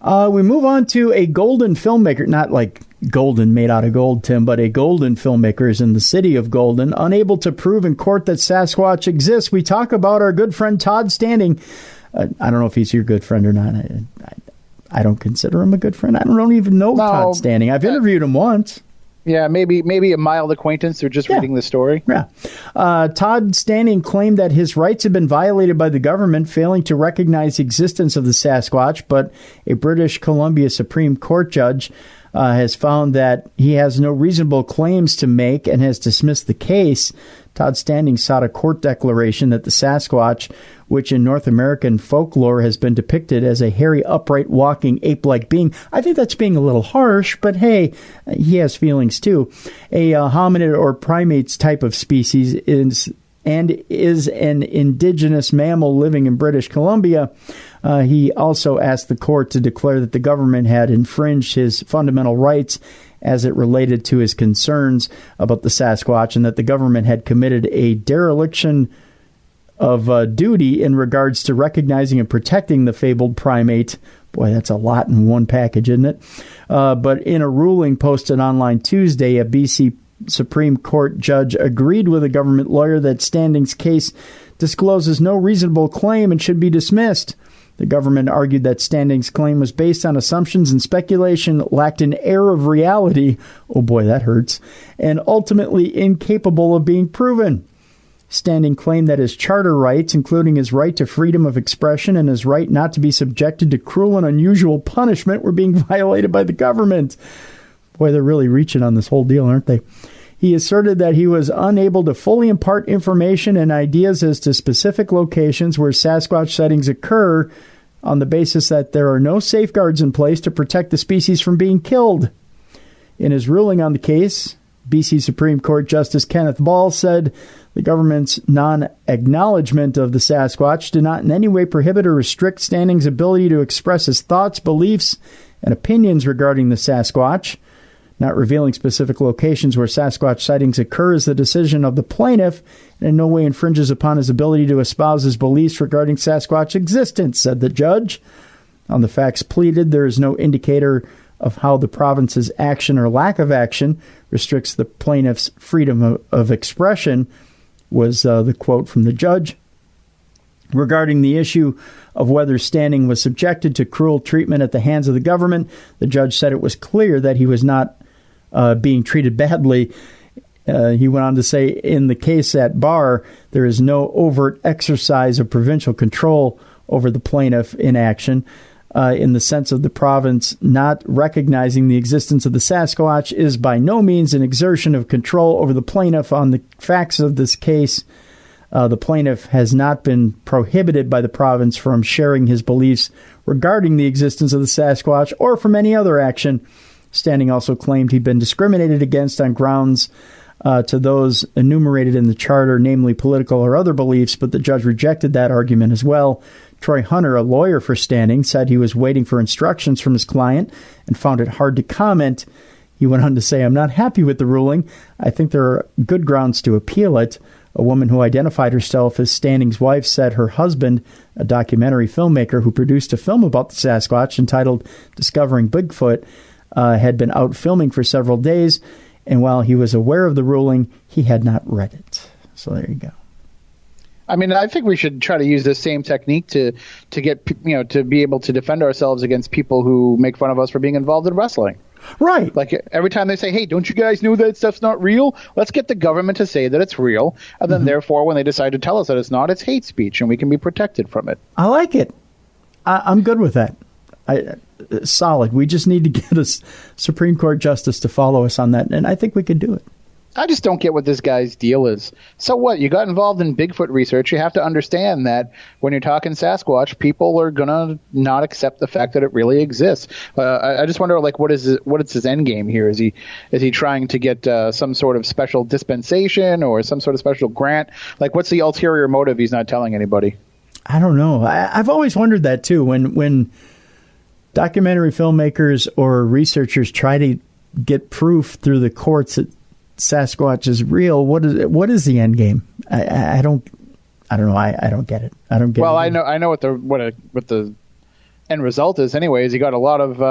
We move on to a Golden filmmaker, not like Golden made out of gold, Tim, but a Golden filmmaker is in the city of Golden, unable to prove in court that Sasquatch exists. We talk about our good friend Todd Standing. I don't know if he's your good friend or not. I don't consider him a good friend. I don't even know Todd Standing. I've interviewed him once. Yeah, maybe a mild acquaintance through just reading the story. Yeah. Todd Standing claimed that his rights have been violated by the government, failing to recognize the existence of the Sasquatch, but a British Columbia Supreme Court judge has found that he has no reasonable claims to make and has dismissed the case. Todd Standing sought a court declaration that the Sasquatch, which in North American folklore has been depicted as a hairy, upright, walking, ape-like being. I think that's being a little harsh, but hey, he has feelings too. A hominid or primates type of species is an indigenous mammal living in British Columbia. He also asked the court to declare that the government had infringed his fundamental rights as it related to his concerns about the Sasquatch, and that the government had committed a dereliction of duty in regards to recognizing and protecting the fabled primate. Boy, that's a lot in one package, isn't it? But in a ruling posted online Tuesday, a BC Supreme Court judge agreed with a government lawyer that Standing's case discloses no reasonable claim and should be dismissed. The government argued that Standing's claim was based on assumptions and speculation, lacked an air of reality, oh boy, that hurts, and ultimately incapable of being proven. Standing claimed that his charter rights, including his right to freedom of expression and his right not to be subjected to cruel and unusual punishment, were being violated by the government. Boy, they're really reaching on this whole deal, aren't they? He asserted that he was unable to fully impart information and ideas as to specific locations where Sasquatch sightings occur on the basis that there are no safeguards in place to protect the species from being killed. In his ruling on the case, BC Supreme Court Justice Kenneth Ball said the government's non-acknowledgement of the Sasquatch did not in any way prohibit or restrict Standing's ability to express his thoughts, beliefs, and opinions regarding the Sasquatch. Not revealing specific locations where Sasquatch sightings occur is the decision of the plaintiff and in no way infringes upon his ability to espouse his beliefs regarding Sasquatch existence, said the judge. On the facts pleaded, there is no indicator of how the province's action or lack of action restricts the plaintiff's freedom of expression, was the quote from the judge. Regarding the issue of whether Standing was subjected to cruel treatment at the hands of the government, the judge said it was clear that he was not being treated badly. He went on to say, in the case at bar, there is no overt exercise of provincial control over the plaintiff in action. In the sense of the province not recognizing the existence of the Sasquatch is by no means an exertion of control over the plaintiff. On the facts of this case, the plaintiff has not been prohibited by the province from sharing his beliefs regarding the existence of the Sasquatch or from any other action. Standing also claimed he'd been discriminated against on grounds to those enumerated in the charter, namely political or other beliefs, but the judge rejected that argument as well. Troy Hunter, a lawyer for Standing, said he was waiting for instructions from his client and found it hard to comment. He went on to say, "I'm not happy with the ruling. I think there are good grounds to appeal it." A woman who identified herself as Standing's wife said her husband, a documentary filmmaker who produced a film about the Sasquatch entitled Discovering Bigfoot, had been out filming for several days, and while he was aware of the ruling, he had not read it. So there you go. I mean, I think we should try to use this same technique to get, to be able to defend ourselves against people who make fun of us for being involved in wrestling. Right. Like every time they say, "Hey, don't you guys know that stuff's not real?" Let's get the government to say that it's real. And then therefore, when they decide to tell us that it's not, it's hate speech and we can be protected from it. I like it. I'm good with that. Solid. We just need to get a Supreme Court justice to follow us on that. And I think we could do it. I just don't get what this guy's deal is. So what? You got involved in Bigfoot research. You have to understand that when you're talking Sasquatch, people are gonna not accept the fact that it really exists. I just wonder, like, what is his end game here? Is he trying to get some sort of special dispensation or some sort of special grant? Like, what's the ulterior motive? He's not telling anybody. I don't know. I've always wondered that too. When documentary filmmakers or researchers try to get proof through the courts that Sasquatch is real, what is the end game? I don't know. I don't get it. I don't get it. Well, I know what the end result is. Anyways, he got a lot of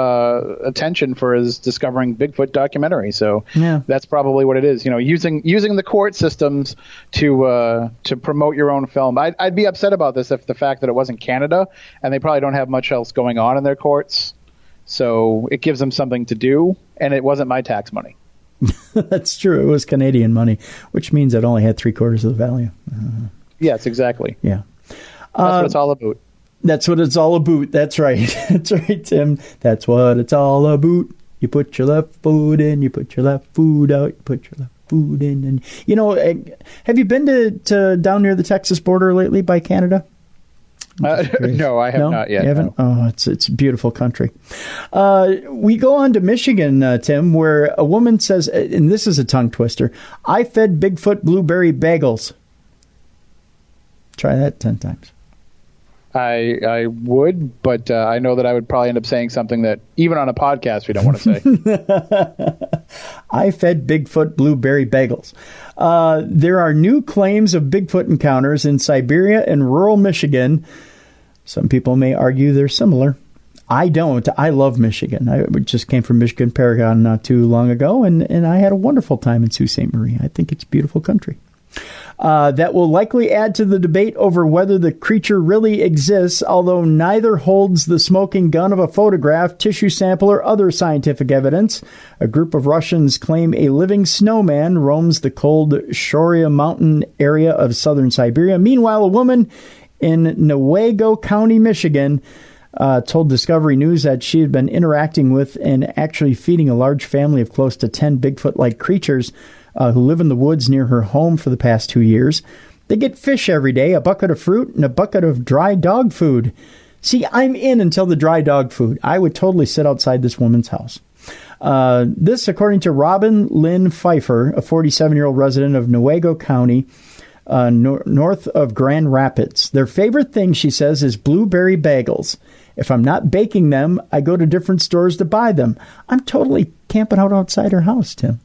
attention for his Discovering Bigfoot documentary. So yeah, that's probably what it is. Using the court systems to promote your own film. I'd be upset about this if the fact that it wasn't Canada and they probably don't have much else going on in their courts. So it gives them something to do, and it wasn't my tax money. That's true. It was Canadian money, which means it only had 3/4 of the value. Yes, exactly. Yeah. That's what it's all about. That's what it's all about. That's right. That's right, Tim. That's what it's all about. You put your left foot in, you put your left foot out, you put your left foot in. And, have you been to down near the Texas border lately by Canada? No, I have not yet. You haven't? No. Oh, it's a beautiful country. We go on to Michigan, Tim, where a woman says, and this is a tongue twister, "I fed Bigfoot blueberry bagels." Try that 10 times. I would, but I know that I would probably end up saying something that even on a podcast we don't want to say. I fed Bigfoot blueberry bagels. There are new claims of Bigfoot encounters in Siberia and rural Michigan. Some people may argue they're similar. I don't. I love Michigan. I just came from Michigan Paragon not too long ago, and I had a wonderful time in Sault Ste. Marie. I think it's a beautiful country. That will likely add to the debate over whether the creature really exists, although neither holds the smoking gun of a photograph, tissue sample, or other scientific evidence. A group of Russians claim a living snowman roams the cold Shoria mountain area of southern Siberia. Meanwhile, a woman in Newaygo County, Michigan, told Discovery News that she had been interacting with and actually feeding a large family of close to 10 Bigfoot-like creatures who live in the woods near her home for the past 2 years. They get fish every day, a bucket of fruit, and a bucket of dry dog food. See, I'm in until the dry dog food. I would totally sit outside this woman's house. This, according to Robin Lynn Pfeiffer, a 47-year-old resident of Newaygo County, north of Grand Rapids. Their favorite thing, she says, is blueberry bagels. If I'm not baking them, I go to different stores to buy them. I'm totally camping out outside her house, Tim.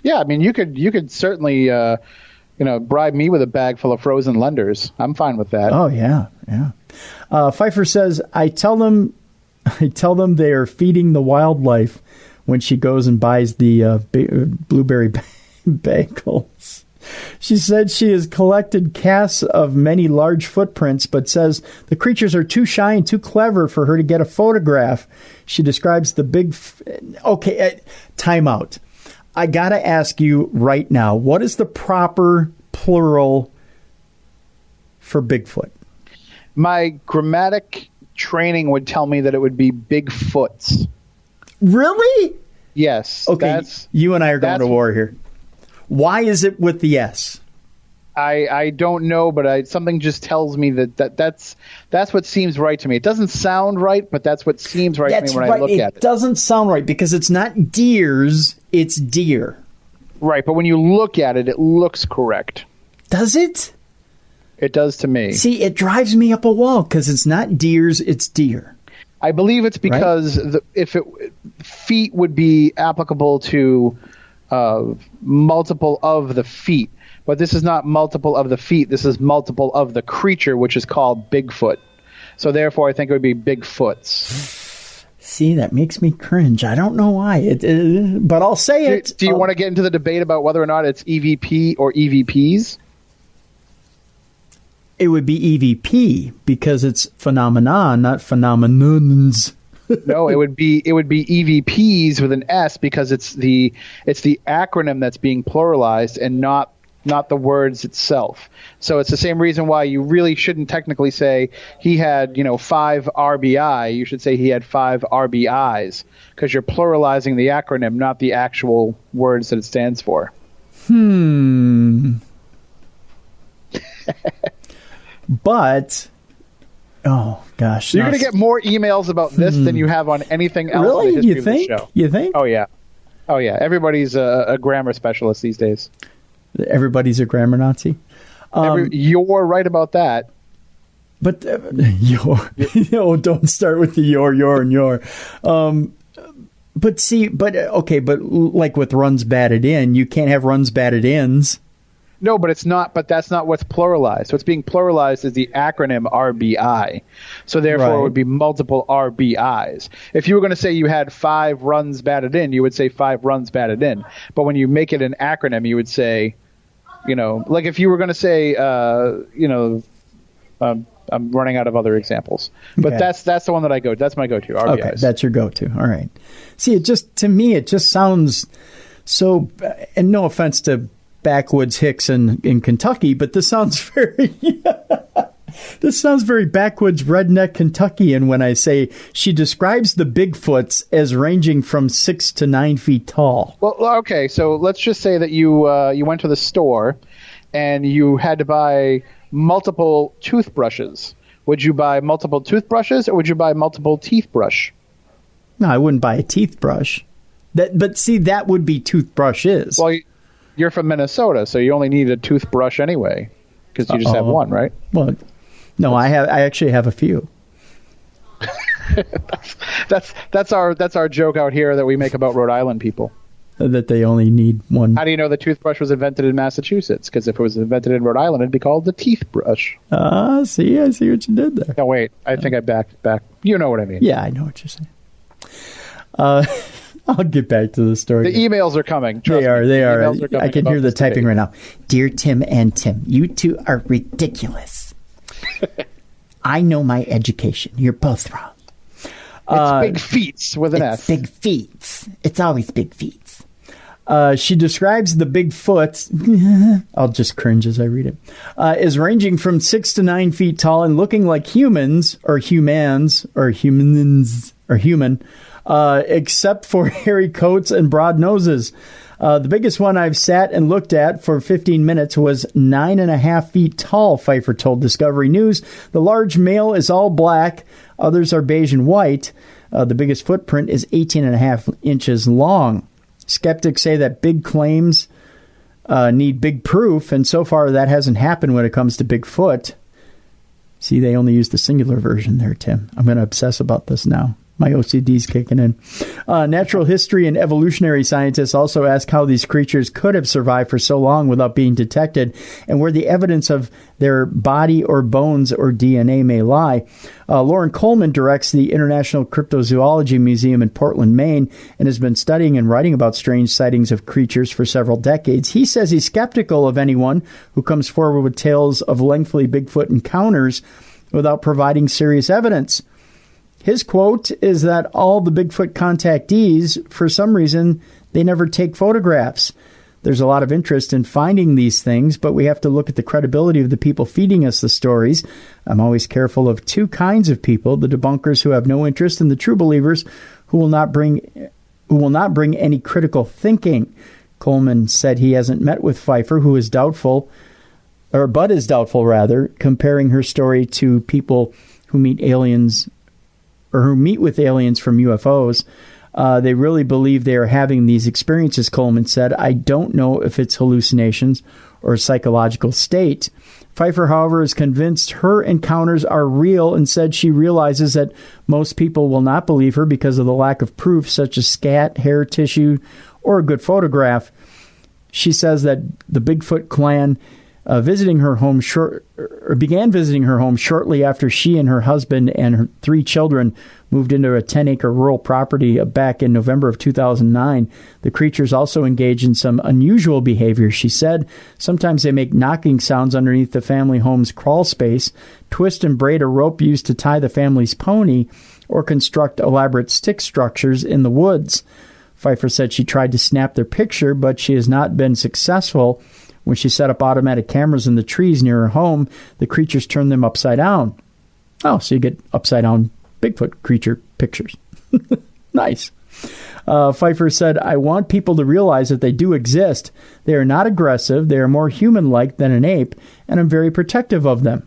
Yeah, I mean, you could certainly, bribe me with a bag full of frozen lenders. I'm fine with that. Oh yeah. Pfeiffer says, I tell them they are feeding the wildlife when she goes and buys the blueberry bagels. She said she has collected casts of many large footprints, but says the creatures are too shy and too clever for her to get a photograph. She describes the big... time out. I got to ask you right now, what is the proper plural for Bigfoot? My grammatic training would tell me that it would be Bigfoots. Really? Yes. Okay, you and I are going to war here. Why is it with the S? I don't know, but something just tells me that's what seems right to me. It doesn't sound right, but that's what seems right to me when I look at it. It doesn't sound right because it's not deers, it's deer. Right, but when you look at it, it looks correct. Does it? It does to me. See, it drives me up a wall because it's not deers, it's deer. I believe it's because feet would be applicable to multiple of the feet. But this is not multiple of the feet. This is multiple of the creature, which is called Bigfoot. So therefore, I think it would be Bigfoots. See, that makes me cringe. I don't know why. But I'll say it. Do you want to get into the debate about whether or not it's EVP or EVPs? It would be EVP because it's phenomenon, not phenomenons. No, it would be EVPs with an S because it's the acronym that's being pluralized and not the words itself. So it's the same reason why you really shouldn't technically say he had 5 RBI. You should say he had 5 RBIs because you're pluralizing the acronym, not the actual words that it stands for. But, oh gosh, you're going to get more emails about this than you have on anything else really? in the history You think? of the show. You think? Oh yeah. Everybody's a grammar specialist these days. Everybody's a grammar Nazi. You're right about that. But don't start with the your, and your. But like with runs batted in, you can't have runs batted ins. No, but it's not. But that's not what's pluralized. What's being pluralized is the acronym RBI. So therefore, it would be multiple RBIs. If you were going to say you had 5 runs batted in, you would say 5 runs batted in. But when you make it an acronym, you would say, like if you were going to say, I'm running out of other examples. But that's the one that I go. That's my go-to. RBIs. Okay, that's your go-to. All right. See, it just sounds so. And no offense to backwoods hicks in Kentucky, but this sounds very backwoods redneck Kentuckian when I say she describes the Bigfoots as ranging from 6 to 9 feet tall. Well, okay, so let's just say that you went to the store and you had to buy multiple toothbrushes. Would you buy multiple toothbrushes or would you buy multiple teeth brush? No, I wouldn't buy a teeth brush. But see, that would be toothbrushes. Well, you're from Minnesota, so you only need a toothbrush anyway, because you just have one, right? Well, no, I actually have a few. that's our joke out here that we make about Rhode Island people. That they only need one. How do you know the toothbrush was invented in Massachusetts? Because if it was invented in Rhode Island, it'd be called the teeth brush. I see what you did there. No, wait, I think I back. You know what I mean? Yeah, I know what you're saying. I'll get back to the story. The emails are coming. They are. I can hear the typing right now. Dear Tim and Tim, you two are ridiculous. I know my education. You're both wrong. It's big feets with an S. Big feets. It's always big feets. She describes the Bigfoot, I'll just cringe as I read it, as ranging from 6 to 9 feet tall and looking like humans, or humans, or human, except for hairy coats and broad noses. The biggest one I've sat and looked at for 15 minutes was 9.5 feet tall, Pfeiffer told Discovery News. The large male is all black. Others are beige and white. The biggest footprint is 18.5 inches long. Skeptics say that big claims need big proof, and so far that hasn't happened when it comes to Bigfoot. See, they only use the singular version there, Tim. I'm going to obsess about this now. My OCD's kicking in. Natural history and evolutionary scientists also ask how these creatures could have survived for so long without being detected, and where the evidence of their body or bones or DNA may lie. Lauren Coleman directs the International Cryptozoology Museum in Portland, Maine, and has been studying and writing about strange sightings of creatures for several decades. He says he's skeptical of anyone who comes forward with tales of lengthy Bigfoot encounters without providing serious evidence. His quote is that all the Bigfoot contactees, for some reason, they never take photographs. There's a lot of interest in finding these things, but we have to look at the credibility of the people feeding us the stories. I'm always careful of two kinds of people: the debunkers who have no interest, and the true believers who will not bring any critical thinking. Coleman said he hasn't met with Pfeiffer, who is doubtful, comparing her story to people who meet aliens or who meet with aliens from UFOs. They really believe they are having these experiences, Coleman said. I don't know if it's hallucinations or a psychological state. Pfeiffer, however, is convinced her encounters are real and said she realizes that most people will not believe her because of the lack of proof, such as scat, hair tissue, or a good photograph. She says that the Bigfoot clan began visiting her home shortly after she and her husband and her 3 children moved into a 10-acre rural property back in November of 2009. The creatures also engage in some unusual behavior, she said. Sometimes they make knocking sounds underneath the family home's crawl space, twist and braid a rope used to tie the family's pony, or construct elaborate stick structures in the woods. Pfeiffer said she tried to snap their picture, but she has not been successful. When she set up automatic cameras in the trees near her home, the creatures turned them upside down. Oh, so you get upside-down Bigfoot creature pictures. Nice. Pfeiffer said, I want people to realize that they do exist. They are not aggressive. They are more human-like than an ape, and I'm very protective of them.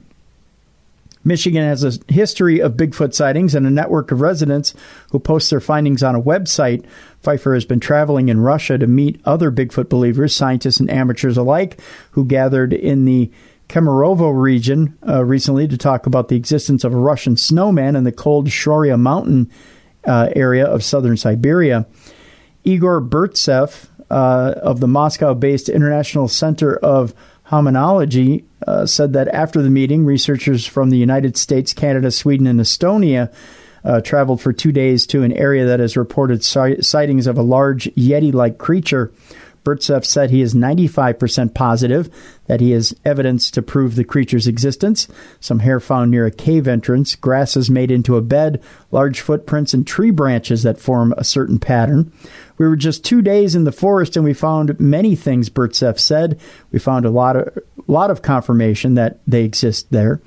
Michigan has a history of Bigfoot sightings and a network of residents who post their findings on a website. Pfeiffer has been traveling in Russia to meet other Bigfoot believers, scientists and amateurs alike, who gathered in the Kemerovo region recently to talk about the existence of a Russian snowman in the cold Shoria mountain area of southern Siberia. Igor Burtsev of the Moscow-based International Center of Hominology said that after the meeting, researchers from the United States, Canada, Sweden, and Estonia traveled for 2 days to an area that has reported sightings of a large Yeti-like creature. Burtsev said he is 95% positive that he has evidence to prove the creature's existence. Some hair found near a cave entrance, grasses made into a bed, large footprints, and tree branches that form a certain pattern. We were just 2 days in the forest and we found many things, Burtsev said. We found a lot of confirmation that they exist there.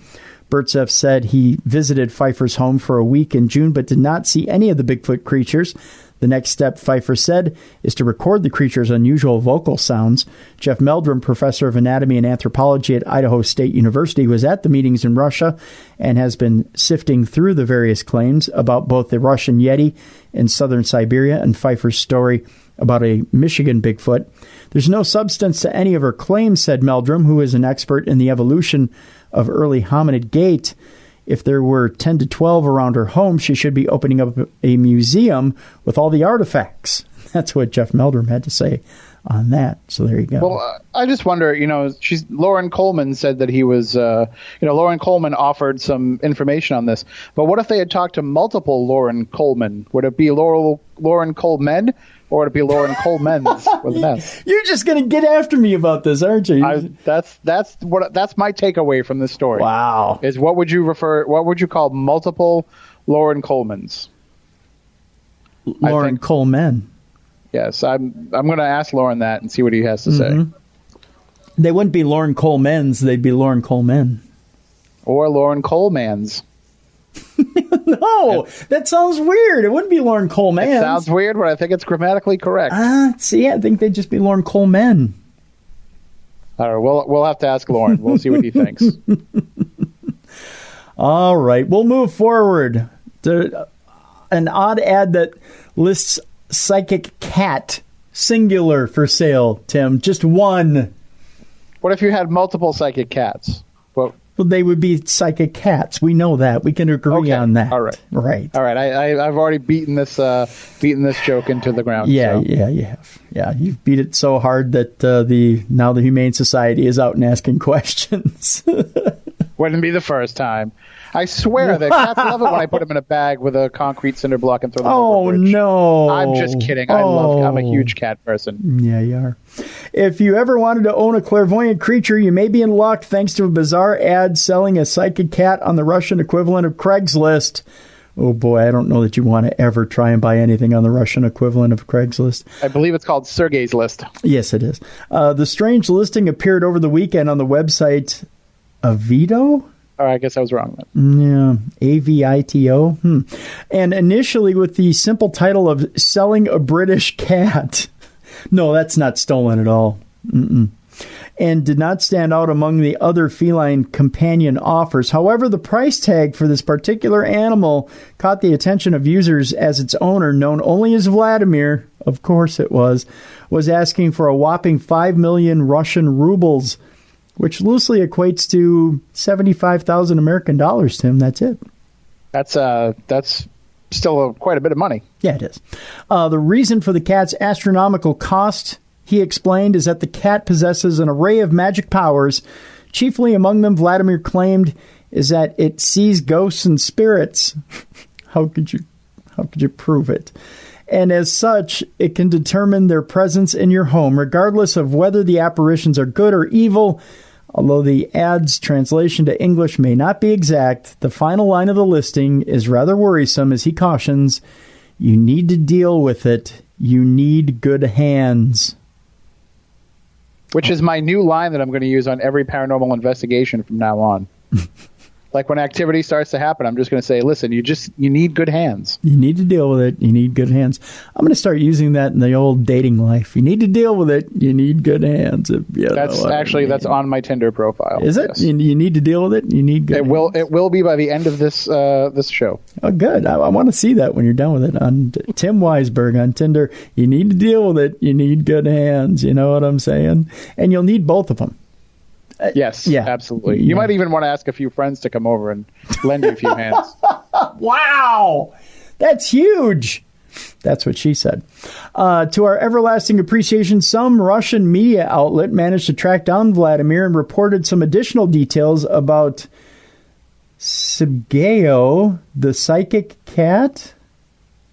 Burtsev said he visited Pfeiffer's home for a week in June but did not see any of the Bigfoot creatures. The next step, Pfeiffer said, is to record the creature's unusual vocal sounds. Jeff Meldrum, professor of anatomy and anthropology at Idaho State University, was at the meetings in Russia and has been sifting through the various claims about both the Russian Yeti in southern Siberia and Pfeiffer's story about a Michigan Bigfoot. There's no substance to any of her claims, said Meldrum, who is an expert in the evolution of early hominid gait. If there were 10 to 12 around her home, she should be opening up a museum with all the artifacts. That's what Jeff Meldrum had to say on that. So there you go. Well, I just wonder, Lauren Coleman said that he was, Lauren Coleman offered some information on this. But what if they had talked to multiple Lauren Coleman? Would it be Lauren Coleman? Or would it be Lauren Coleman's with an S? You're just going to get after me about this, aren't you? That's my takeaway from this story. Wow. Is what would you call multiple Lauren Colemans? Lauren Coleman. Yes, I'm going to ask Lauren that and see what he has to say. They wouldn't be Lauren Coleman's, they'd be Lauren Coleman. Or Lauren Coleman's. No, that sounds weird. It wouldn't be Lauren Coleman. It sounds weird, but I think it's grammatically correct. See, I think they'd just be Lauren Coleman. All right, we'll have to ask Lauren. We'll see what he thinks. All right, we'll move forward. An odd ad that lists psychic cat, singular, for sale, Tim. Just one. What if you had multiple psychic cats? Well, they would be psychic cats. We know that. We can agree on that. All right. Right. All right. I've already beaten this joke into the ground. Yeah, you have. Yeah, you've beat it so hard that the Humane Society is out and asking questions. Wouldn't be the first time. I swear that cats love it when I put them in a bag with a concrete cinder block and throw them over a bridge. No. I'm just kidding. I'm a huge cat person. Yeah, you are. If you ever wanted to own a clairvoyant creature, you may be in luck thanks to a bizarre ad selling a psychic cat on the Russian equivalent of Craigslist. Oh, boy, I don't know that you want to ever try and buy anything on the Russian equivalent of Craigslist. I believe it's called Sergei's List. Yes, it is. The strange listing appeared over the weekend on the website Avito? Oh, I guess I was wrong then. Yeah, Avito. And initially with the simple title of Selling a British Cat. No, that's not stolen at all. and did not stand out among the other feline companion offers. However, the price tag for this particular animal caught the attention of users as its owner, known only as Vladimir, of course it was asking for a whopping 5 million Russian rubles, which loosely equates to 75,000 American dollars, Tim. That's it. That's still quite a bit of money. Yeah, it is. The reason for the cat's astronomical cost, he explained, is that the cat possesses an array of magic powers. Chiefly among them, Vladimir claimed, is that it sees ghosts and spirits. How could you prove it? And as such, it can determine their presence in your home, regardless of whether the apparitions are good or evil. Although the ad's translation to English may not be exact, the final line of the listing is rather worrisome as he cautions, you need to deal with it. You need good hands. Which is my new line that I'm going to use on every paranormal investigation from now on. Like when activity starts to happen, I'm just going to say, listen, you need good hands. You need to deal with it. You need good hands. I'm going to start using that in the old dating life. You need to deal with it. You need good hands. That's on my Tinder profile. Is it? Yes. You need to deal with it. You need good hands. It will be by the end of this show. Oh, good. I want to see that when you're done with it. On Tim Weisberg on Tinder, you need to deal with it. You need good hands. You know what I'm saying? And you'll need both of them. Yes, yeah, absolutely. You might even want to ask a few friends to come over and lend you a few hands. Wow, that's huge. That's what she said. To our everlasting appreciation, some Russian media outlet managed to track down Vladimir and reported some additional details about Sibgeo, the psychic cat.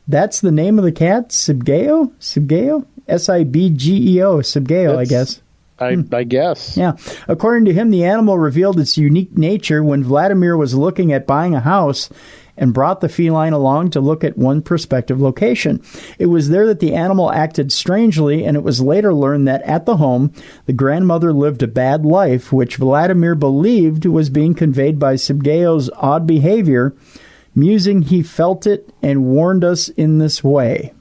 That's the name of the cat? Sibgeo? Sibgeo? S-I-B-G-E-O. Sibgeo, I guess. I guess. Yeah. According to him, the animal revealed its unique nature when Vladimir was looking at buying a house and brought the feline along to look at one prospective location. It was there that the animal acted strangely, and it was later learned that at the home, the grandmother lived a bad life, which Vladimir believed was being conveyed by Sibgeo's odd behavior. Musing, he felt it and warned us in this way.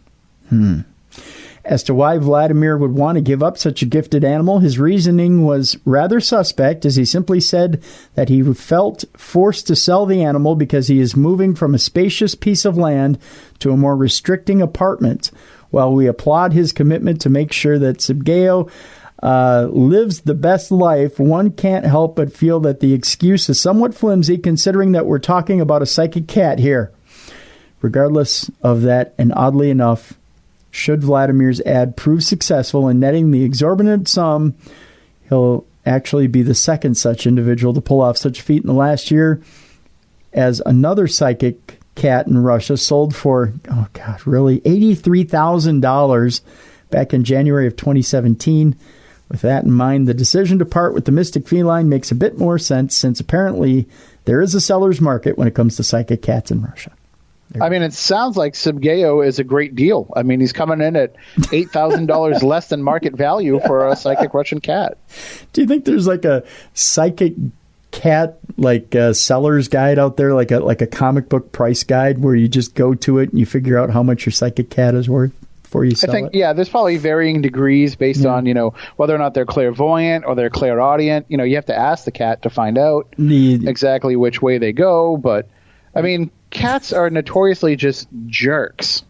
As to why Vladimir would want to give up such a gifted animal, his reasoning was rather suspect, as he simply said that he felt forced to sell the animal because he is moving from a spacious piece of land to a more restricting apartment. While we applaud his commitment to make sure that Sibgeo lives the best life, one can't help but feel that the excuse is somewhat flimsy, considering that we're talking about a psychic cat here. Regardless of that, and oddly enough, should Vladimir's ad prove successful in netting the exorbitant sum, he'll actually be the second such individual to pull off such a feat in the last year, as another psychic cat in Russia sold for, $83,000 back in January of 2017. With that in mind, the decision to part with the mystic feline makes a bit more sense, since apparently there is a seller's market when it comes to psychic cats in Russia. I mean, it sounds like Sibgeo is a great deal. I mean, he's coming in at $8,000 less than market value for a psychic Russian cat. Do you think there's like a psychic cat seller's guide out there, like a comic book price guide, where you just go to it and you figure out how much your psychic cat is worth before you sell it? Yeah, there's probably varying degrees based on, whether or not they're clairvoyant or they're clairaudient. You have to ask the cat to find out exactly which way they go. But, I mean, cats are notoriously just jerks.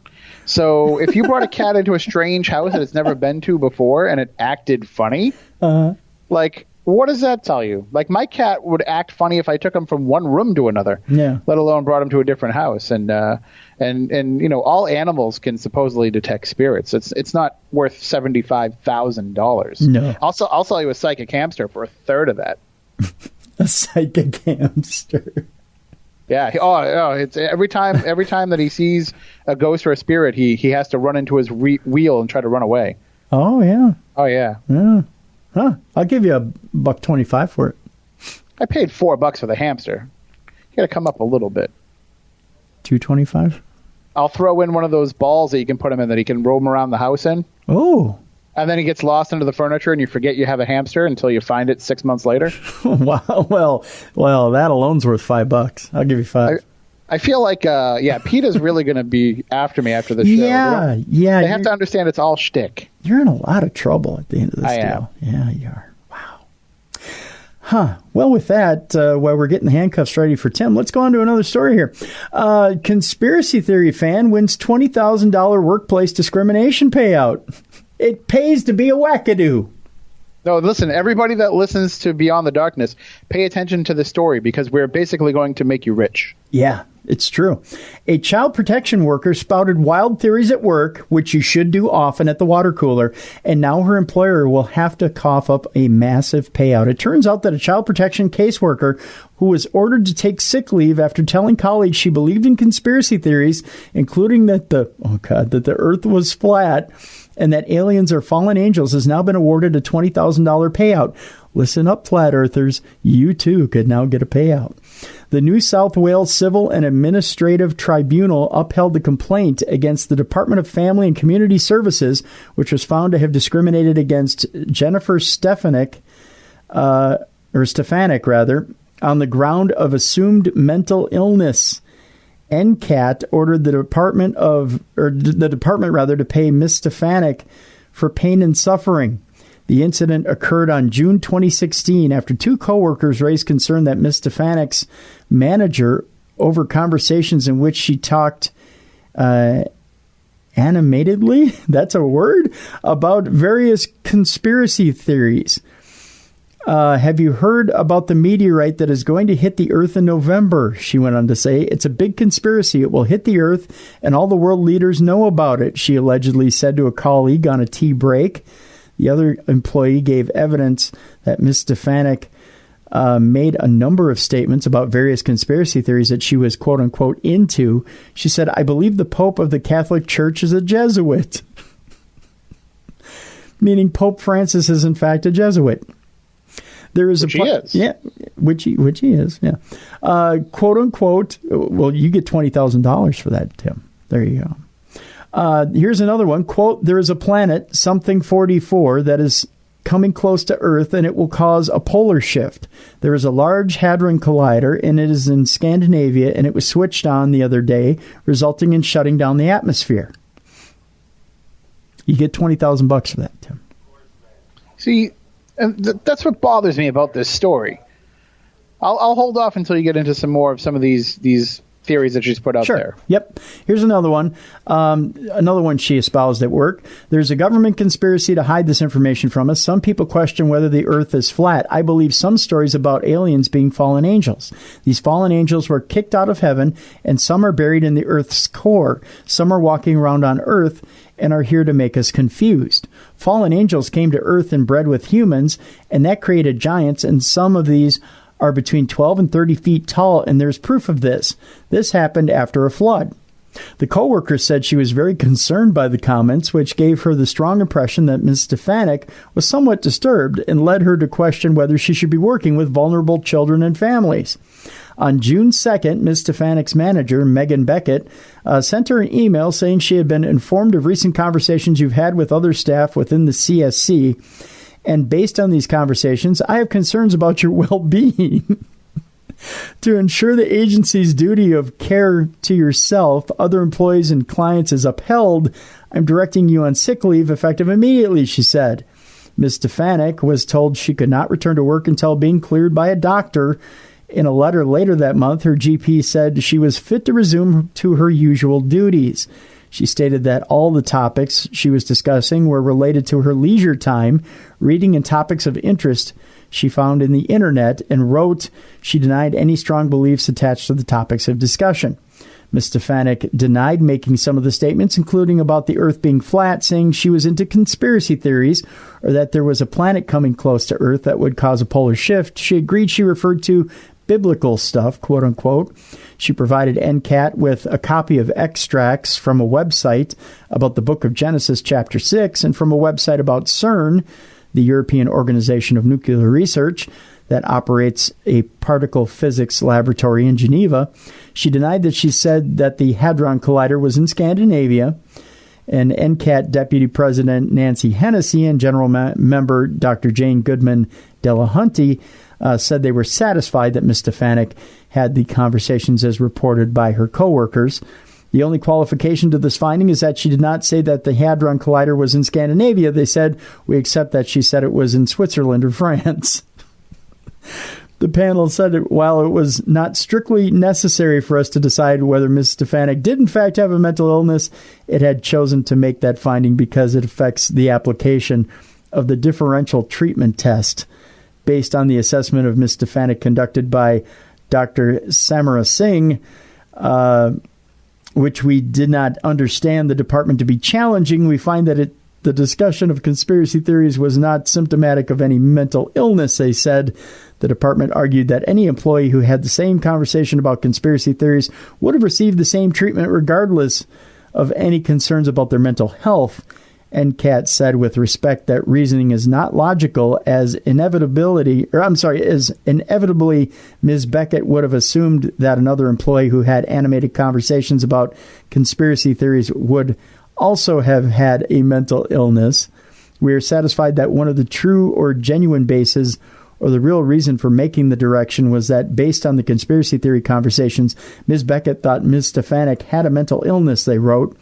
So if you brought a cat into a strange house that it's never been to before and it acted funny, what does that tell you? Like, my cat would act funny if I took him from one room to another, let alone brought him to a different house. And all animals can supposedly detect spirits. It's not worth $75,000. No. Also, I'll sell you a psychic hamster for a third of that. A psychic hamster. Yeah. It's every time that he sees a ghost or a spirit, he has to run into his wheel and try to run away. Oh yeah. Oh yeah. Yeah. Huh. I'll give you $125 for it. I paid $4 for the hamster. You got to come up a little bit. $225. I'll throw in one of those balls that you can put him in that he can roam around the house in. Oh. And then he gets lost under the furniture, and you forget you have a hamster until you find it 6 months later. Wow. Well, that alone's worth $5. I'll give you $5. I feel like, PETA's really going to be after me after the show. Yeah. They have to understand it's all shtick. You're in a lot of trouble at the end of this deal. Am. Yeah, you are. Wow. Well, with that, while we're getting the handcuffs ready for Tim, let's go on to another story here. Conspiracy theory fan wins $20,000 workplace discrimination payout. It pays to be a wackadoo. No, listen, everybody that listens to Beyond the Darkness, pay attention to the story because we're basically going to make you rich. Yeah, it's true. A child protection worker spouted wild theories at work, which you should do often at the water cooler, and now her employer will have to cough up a massive payout. It turns out that a child protection caseworker who was ordered to take sick leave after telling colleagues she believed in conspiracy theories, including that the earth was flat and that aliens are fallen angels, has now been awarded a $20,000 payout. Listen up, flat earthers. You too could now get a payout. The New South Wales Civil and Administrative Tribunal upheld the complaint against the Department of Family and Community Services, which was found to have discriminated against Jennifer Stefanik, on the ground of assumed mental illness. NCAT ordered the department to pay Ms. Stefanik for pain and suffering. The incident occurred on June 2016 after two coworkers raised concern that Ms. Stefanik's manager over conversations in which she talked animatedly, that's a word, about various conspiracy theories. Have you heard about the meteorite that is going to hit the Earth in November? She went on to say, it's a big conspiracy. It will hit the Earth, and all the world leaders know about it, she allegedly said to a colleague on a tea break. The other employee gave evidence that Ms. Stefanik made a number of statements about various conspiracy theories that she was, quote unquote, into. She said, I believe the Pope of the Catholic Church is a Jesuit. Meaning Pope Francis is, in fact, a Jesuit. There is which he is. Yeah, which he is, yeah. Quote unquote, well, you get $20,000 for that, Tim. There you go. Here's another one. Quote, there is a planet, something 44, that is coming close to Earth, and it will cause a polar shift. There is a large hadron collider, and it is in Scandinavia, and it was switched on the other day, resulting in shutting down the atmosphere. You get $20,000 for that, Tim. See, that's what bothers me about this story. I'll hold off until you get into some of these theories that she's put out there. Yep. Here's another one. Another one she espoused at work. There's a government conspiracy to hide this information from us. Some people question whether the earth is flat. I believe some stories about aliens being fallen angels. These fallen angels were kicked out of heaven, and some are buried in the earth's core. Some are walking around on earth and are here to make us confused. Fallen angels came to earth and bred with humans, and that created giants, and some of these are between 12 and 30 feet tall, and there's proof of this. This happened after a flood. The coworker said she was very concerned by the comments, which gave her the strong impression that Ms. Stefanik was somewhat disturbed and led her to question whether she should be working with vulnerable children and families. On June 2nd, Ms. Stefanik's manager, Megan Beckett, sent her an email saying she had been informed of recent conversations you've had with other staff within the CSC, and based on these conversations, I have concerns about your well-being. To ensure the agency's duty of care to yourself, other employees, and clients is upheld, I'm directing you on sick leave effective immediately, she said. Ms. Stefanik was told she could not return to work until being cleared by a doctor. In a letter later that month, her GP said she was fit to resume to her usual duties. She stated that all the topics she was discussing were related to her leisure time, reading, and topics of interest she found in the internet, and wrote she denied any strong beliefs attached to the topics of discussion. Ms. Stefanik denied making some of the statements, including about the Earth being flat, saying she was into conspiracy theories or that there was a planet coming close to Earth that would cause a polar shift. She agreed she referred to biblical stuff, quote unquote. She provided NCAT with a copy of extracts from a website about the book of Genesis, chapter 6, and from a website about CERN, the European Organization of Nuclear Research that operates a particle physics laboratory in Geneva. She denied that she said that the Hadron Collider was in Scandinavia. And NCAT Deputy President Nancy Hennessy and General Member Dr. Jane Goodman Delahunty said they were satisfied that Ms. Stefanik had the conversations as reported by her coworkers. The only qualification to this finding is that she did not say that the Hadron Collider was in Scandinavia. They said, we accept that she said it was in Switzerland or France. The panel said that while it was not strictly necessary for us to decide whether Ms. Stefanik did in fact have a mental illness, it had chosen to make that finding because it affects the application of the differential treatment test based on the assessment of Ms. Stefanik conducted by Dr. Samara Singh, which we did not understand the department to be challenging. We find that the discussion of conspiracy theories was not symptomatic of any mental illness, they said. The department argued that any employee who had the same conversation about conspiracy theories would have received the same treatment regardless of any concerns about their mental health. NCAT said with respect that reasoning is not logical as inevitably Ms. Beckett would have assumed that another employee who had animated conversations about conspiracy theories would also have had a mental illness. We are satisfied that one of the true or genuine bases or the real reason for making the direction was that based on the conspiracy theory conversations, Ms. Beckett thought Ms. Stefanik had a mental illness, they wrote.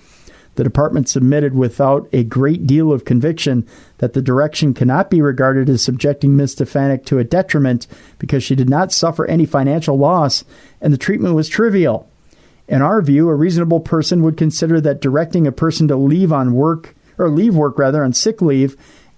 The department submitted without a great deal of conviction that the direction cannot be regarded as subjecting Ms. Stefanik to a detriment because she did not suffer any financial loss and the treatment was trivial. In our view, a reasonable person would consider that directing a person to leave work on sick leave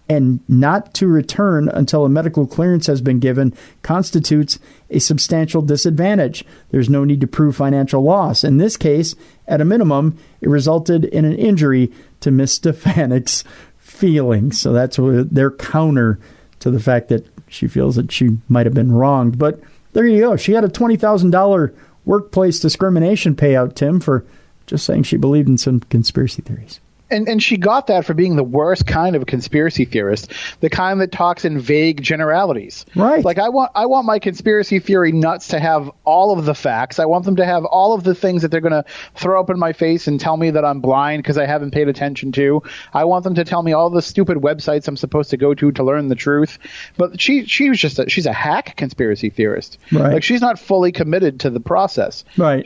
and not to return until a medical clearance has been given constitutes a substantial disadvantage. There's no need to prove financial loss. In this case, at a minimum, it resulted in an injury to Ms. Stefanik's feelings. So that's their counter to the fact that she feels that she might have been wronged. But there you go. She had a $20,000 workplace discrimination payout, Tim, for just saying she believed in some conspiracy theories. And she got that for being the worst kind of conspiracy theorist, the kind that talks in vague generalities. Right. Like I want my conspiracy theory nuts to have all of the facts. I want them to have all of the things that they're going to throw up in my face and tell me that I'm blind because I haven't paid attention to. I want them to tell me all the stupid websites I'm supposed to go to learn the truth. But she's a hack conspiracy theorist. Right. Like she's not fully committed to the process. Right.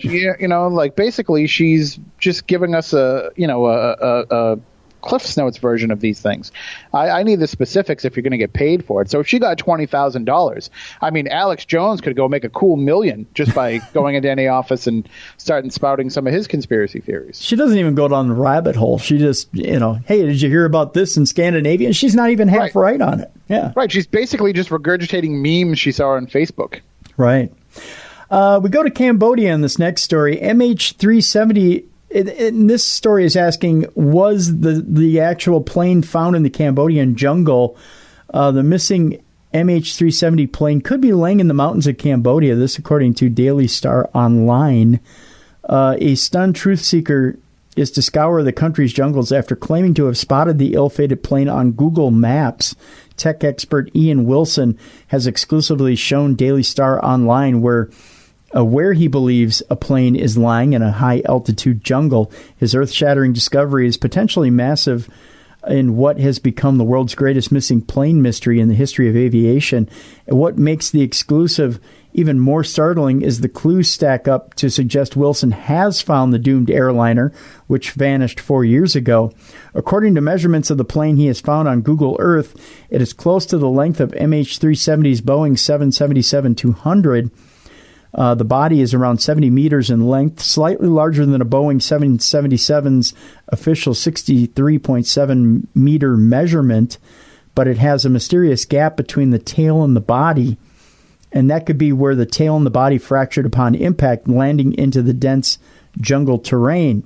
Basically she's just giving us a Cliff's Notes version of these things. I need the specifics if you're going to get paid for it. So if she got $20,000, I mean, Alex Jones could go make a cool $1 million just by going into any office and starting spouting some of his conspiracy theories. She doesn't even go down the rabbit hole. She just, hey, did you hear about this in Scandinavia? And she's not even half right on it. Yeah. Right. She's basically just regurgitating memes she saw on Facebook. Right. We go to Cambodia in this next story. MH370. And this story is asking, was the actual plane found in the Cambodian jungle? The missing MH370 plane could be laying in the mountains of Cambodia. This, according to Daily Star Online. A stunned truth seeker is to scour the country's jungles after claiming to have spotted the ill-fated plane on Google Maps. Tech expert Ian Wilson has exclusively shown Daily Star Online where he believes a plane is lying in a high-altitude jungle. His earth-shattering discovery is potentially massive in what has become the world's greatest missing plane mystery in the history of aviation. And what makes the exclusive even more startling is the clues stack up to suggest Wilson has found the doomed airliner, which vanished 4 years ago. According to measurements of the plane he has found on Google Earth, it is close to the length of MH370's Boeing 777-200. The body is around 70 meters in length, slightly larger than a Boeing 777's official 63.7 meter measurement, but it has a mysterious gap between the tail and the body, and that could be where the tail and the body fractured upon impact, landing into the dense jungle terrain.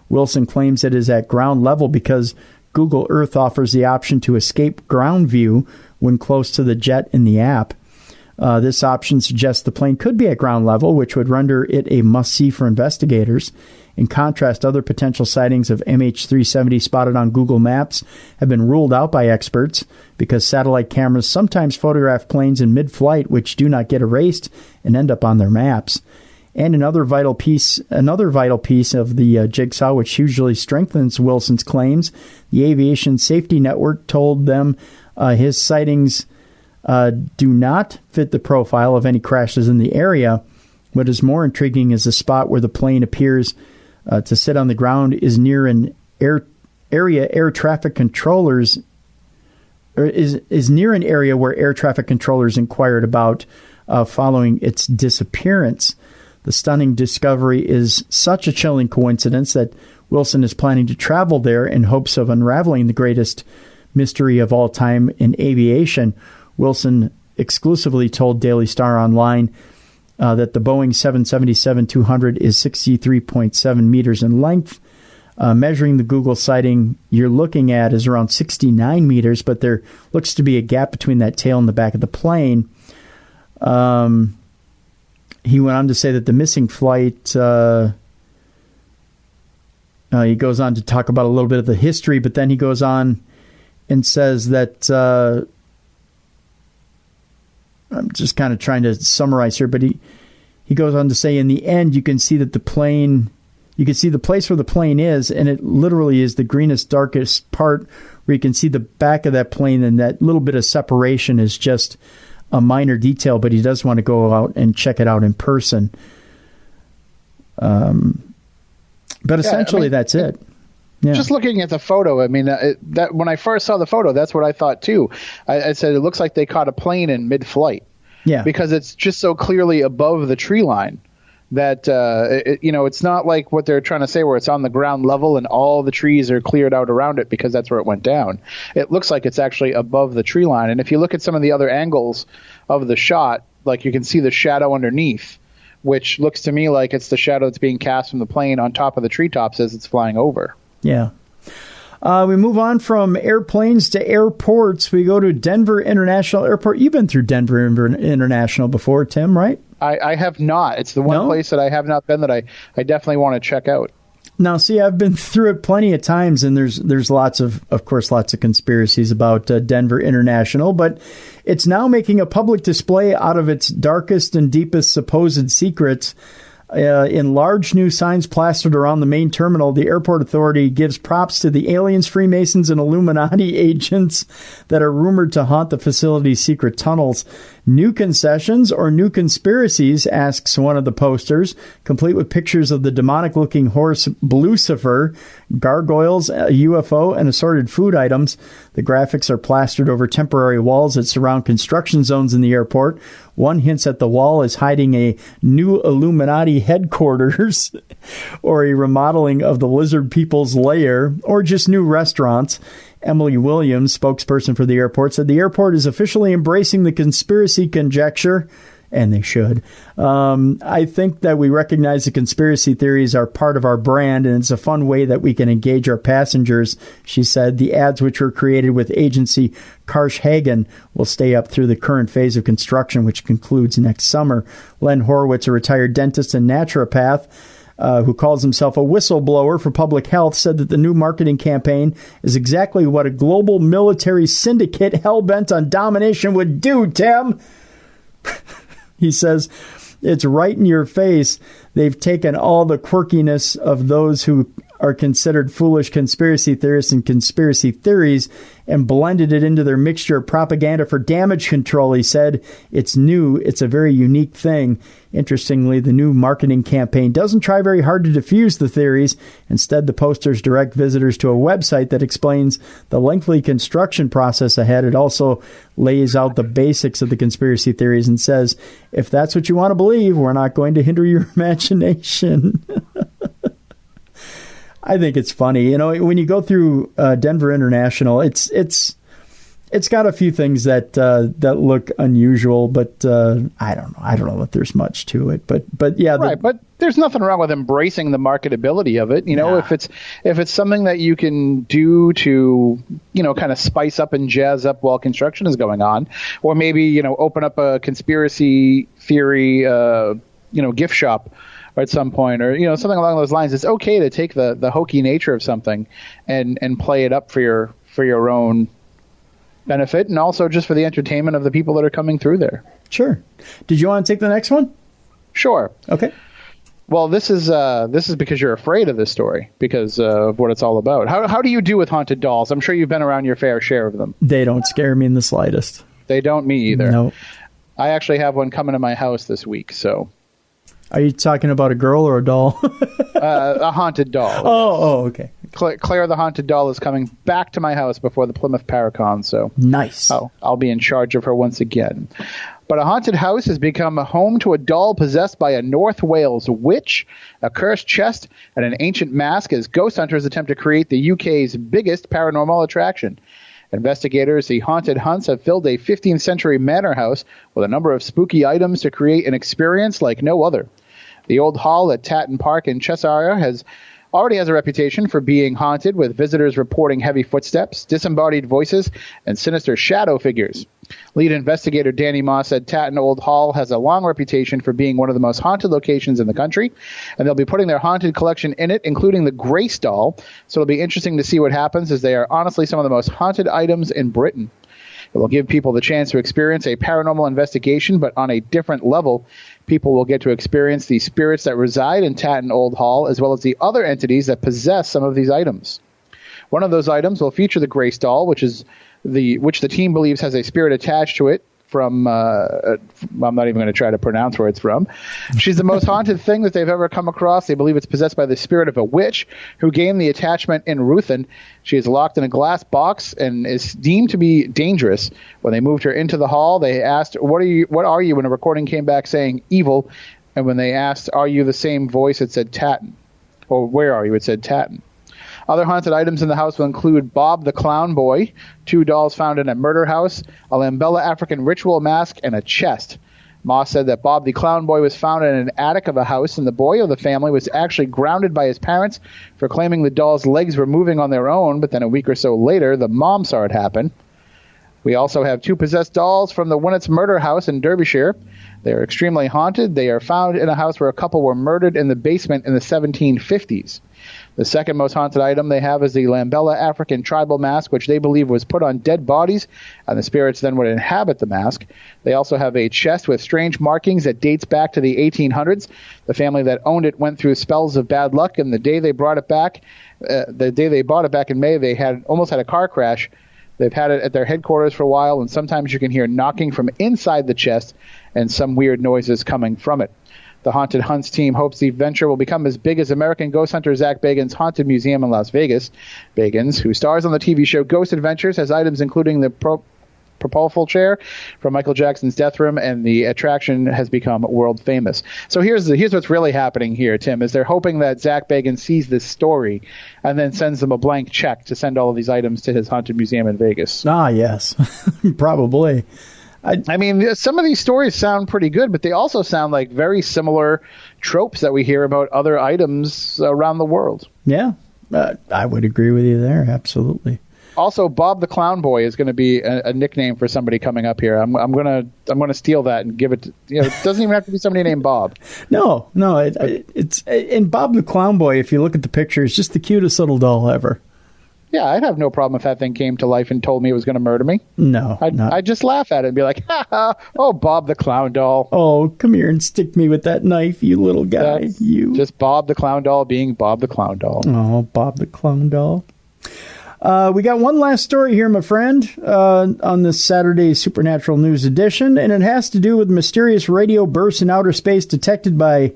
Wilson claims it is at ground level because Google Earth offers the option to escape ground view when close to the jet in the app. This option suggests the plane could be at ground level, which would render it a must-see for investigators. In contrast, other potential sightings of MH370 spotted on Google Maps have been ruled out by experts because satellite cameras sometimes photograph planes in mid-flight which do not get erased and end up on their maps. And another vital piece of the jigsaw, which hugely strengthens Wilson's claims, the Aviation Safety Network told them his sightings do not fit the profile of any crashes in the area. What is more intriguing is the spot where the plane appears to sit on the ground is near an air traffic controllers is near an area where air traffic controllers inquired about following its disappearance. The stunning discovery is such a chilling coincidence that Wilson is planning to travel there in hopes of unraveling the greatest mystery of all time in aviation. Wilson exclusively told Daily Star Online that the Boeing 777-200 is 63.7 meters in length. Measuring the Google sighting you're looking at is around 69 meters, but there looks to be a gap between that tail and the back of the plane. He went on to say that the missing flight, he goes on to talk about a little bit of the history, but then he goes on and says that, I'm just kind of trying to summarize here, but he goes on to say in the end, you can see that the plane, you can see the place where the plane is, and it literally is the greenest, darkest part where you can see the back of that plane, and that little bit of separation is just a minor detail, but he does want to go out and check it out in person. But essentially, that's it. Yeah. Just looking at the photo, I mean, that when I first saw the photo, that's what I thought too. I said it looks like they caught a plane in mid-flight. Yeah, because it's just so clearly above the tree line that it's not like what they're trying to say where it's on the ground level and all the trees are cleared out around it because that's where it went down. It looks like it's actually above the tree line, and if you look at some of the other angles of the shot, like you can see the shadow underneath, which looks to me like it's the shadow that's being cast from the plane on top of the treetops as it's flying over. Yeah. We move on from airplanes to airports. We go to Denver International Airport. You've been through Denver International before, Tim, right? I have not. It's the one place that I have not been that I definitely want to check out. Now, see, I've been through it plenty of times, and there's lots of conspiracies about Denver International, but it's now making a public display out of its darkest and deepest supposed secrets. In large new signs plastered around the main terminal, the airport authority gives props to the aliens, Freemasons, and Illuminati agents that are rumored to haunt the facility's secret tunnels. New concessions or new conspiracies, asks one of the posters, complete with pictures of the demonic-looking horse Lucifer, gargoyles, a UFO, and assorted food items. The graphics are plastered over temporary walls that surround construction zones in the airport. One hints at the wall is hiding a new Illuminati headquarters or a remodeling of the lizard people's lair or just new restaurants. Emily Williams, spokesperson for the airport, said the airport is officially embracing the conspiracy conjecture, and they should. I think that we recognize the conspiracy theories are part of our brand, and it's a fun way that we can engage our passengers, she said. The ads, which were created with agency Karsh Hagen, will stay up through the current phase of construction, which concludes next summer. Len Horowitz, a retired dentist and naturopath, who calls himself a whistleblower for public health, said that the new marketing campaign is exactly what a global military syndicate hell-bent on domination would do, Tim. He says, it's right in your face. They've taken all the quirkiness of those who are considered foolish conspiracy theorists and conspiracy theories and blended it into their mixture of propaganda for damage control, he said. It's new. It's a very unique thing. Interestingly, the new marketing campaign doesn't try very hard to diffuse the theories. Instead, the posters direct visitors to a website that explains the lengthy construction process ahead. It also lays out the basics of the conspiracy theories and says, if that's what you want to believe, we're not going to hinder your imagination. I think it's funny. You know, when you go through Denver International, it's got a few things that look unusual, but I don't know. I don't know that there's much to it. But yeah, right. But there's nothing wrong with embracing the marketability of it. You know, if it's something that you can do to, you know, kind of spice up and jazz up while construction is going on, or maybe, you know, open up a conspiracy theory, gift shop at some point, or, you know, something along those lines. It's okay to take the hokey nature of something and play it up for your own benefit, and also just for the entertainment of the people that are coming through there. Sure. Did you want to take the next one? Sure. Okay. Well, this is because you're afraid of this story because of what it's all about. How do you do with haunted dolls? I'm sure you've been around your fair share of them. They don't scare me in the slightest. They don't me either. No. I actually have one coming to my house this week, so. Are you talking about a girl or a doll? A haunted doll. Oh, okay. Claire the Haunted Doll is coming back to my house before the Plymouth Paracon, so nice. I'll be in charge of her once again. But a haunted house has become a home to a doll possessed by a North Wales witch, a cursed chest, and an ancient mask as ghost hunters attempt to create the UK's biggest paranormal attraction. Investigators, the Haunted Hunts, have filled a 15th century manor house with a number of spooky items to create an experience like no other. The old hall at Tatton Park in Cheshire already has a reputation for being haunted, with visitors reporting heavy footsteps, disembodied voices, and sinister shadow figures. Lead investigator Danny Moss said Tatton Old Hall has a long reputation for being one of the most haunted locations in the country, and they'll be putting their haunted collection in it, including the Grace doll. So it'll be interesting to see what happens, as they are honestly some of the most haunted items in Britain. It will give people the chance to experience a paranormal investigation, but on a different level. People will get to experience the spirits that reside in Tatton Old Hall, as well as the other entities that possess some of these items. One of those items will feature the Grace doll, which the team believes has a spirit attached to it from, I'm not even going to try to pronounce where it's from. She's the most haunted thing that they've ever come across. They believe it's possessed by the spirit of a witch who gained the attachment in Ruthin. She is locked in a glass box and is deemed to be dangerous. When they moved her into the hall, they asked, what are you, when a recording came back saying evil. And when they asked, are you the same voice, it said Tatton. Or where are you? It said Tatton. Other haunted items in the house will include Bob the Clown Boy, 2 dolls found in a murder house, a Lambella African ritual mask, and a chest. Moss said that Bob the Clown Boy was found in an attic of a house, and the boy of the family was actually grounded by his parents for claiming the doll's legs were moving on their own, but then a week or so later, the mom saw it happen. We also have 2 possessed dolls from the Winnets murder house in Derbyshire. They are extremely haunted. They are found in a house where a couple were murdered in the basement in the 1750s. The second most haunted item they have is the Lambella African tribal mask, which they believe was put on dead bodies, and the spirits then would inhabit the mask. They also have a chest with strange markings that dates back to the 1800s. The family that owned it went through spells of bad luck, and the day they brought it back, in May, they almost had a car crash. They've had it at their headquarters for a while, and sometimes you can hear knocking from inside the chest and some weird noises coming from it. The Haunted Hunts team hopes the venture will become as big as American ghost hunter Zach Bagans' Haunted Museum in Las Vegas. Bagans, who stars on the TV show Ghost Adventures, has items including the propulsive chair from Michael Jackson's Death Room, and the attraction has become world famous. So here's what's really happening here, Tim, is they're hoping that Zach Bagans sees this story and then sends them a blank check to send all of these items to his Haunted Museum in Vegas. Ah, yes, probably. I mean, some of these stories sound pretty good, but they also sound like very similar tropes that we hear about other items around the world. Yeah, I would agree with you there. Absolutely. Also, Bob the Clown Boy is going to be a nickname for somebody coming up here. I'm gonna steal that and give it to, it doesn't even have to be somebody named Bob. No, it's and Bob the Clown Boy, if you look at the picture, is just the cutest little doll ever. Yeah, I'd have no problem if that thing came to life and told me it was going to murder me. No, I'd just laugh at it and be like, ha ha, oh, Bob the Clown Doll. Oh, come here and stick me with that knife, you little guy. That's you. Just Bob the Clown Doll being Bob the Clown Doll. Oh, Bob the Clown Doll. We got one last story here, my friend, on this Saturday Supernatural News edition, and it has to do with mysterious radio bursts in outer space detected by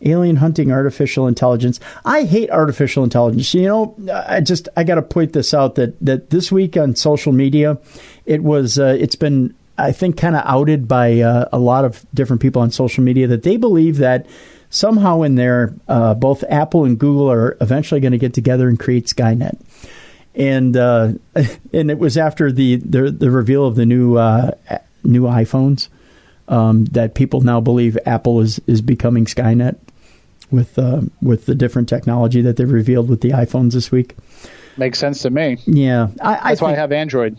alien hunting artificial intelligence. I hate artificial intelligence. I got to point this out that this week on social media, it's been, I think, kind of outed by a lot of different people on social media that they believe that somehow in there, both Apple and Google are eventually going to get together and create Skynet. And it was after the reveal of the new iPhones that people now believe Apple is becoming Skynet with the different technology that they've revealed with the iPhones this week. Makes sense to me. Yeah, that's why I have Android.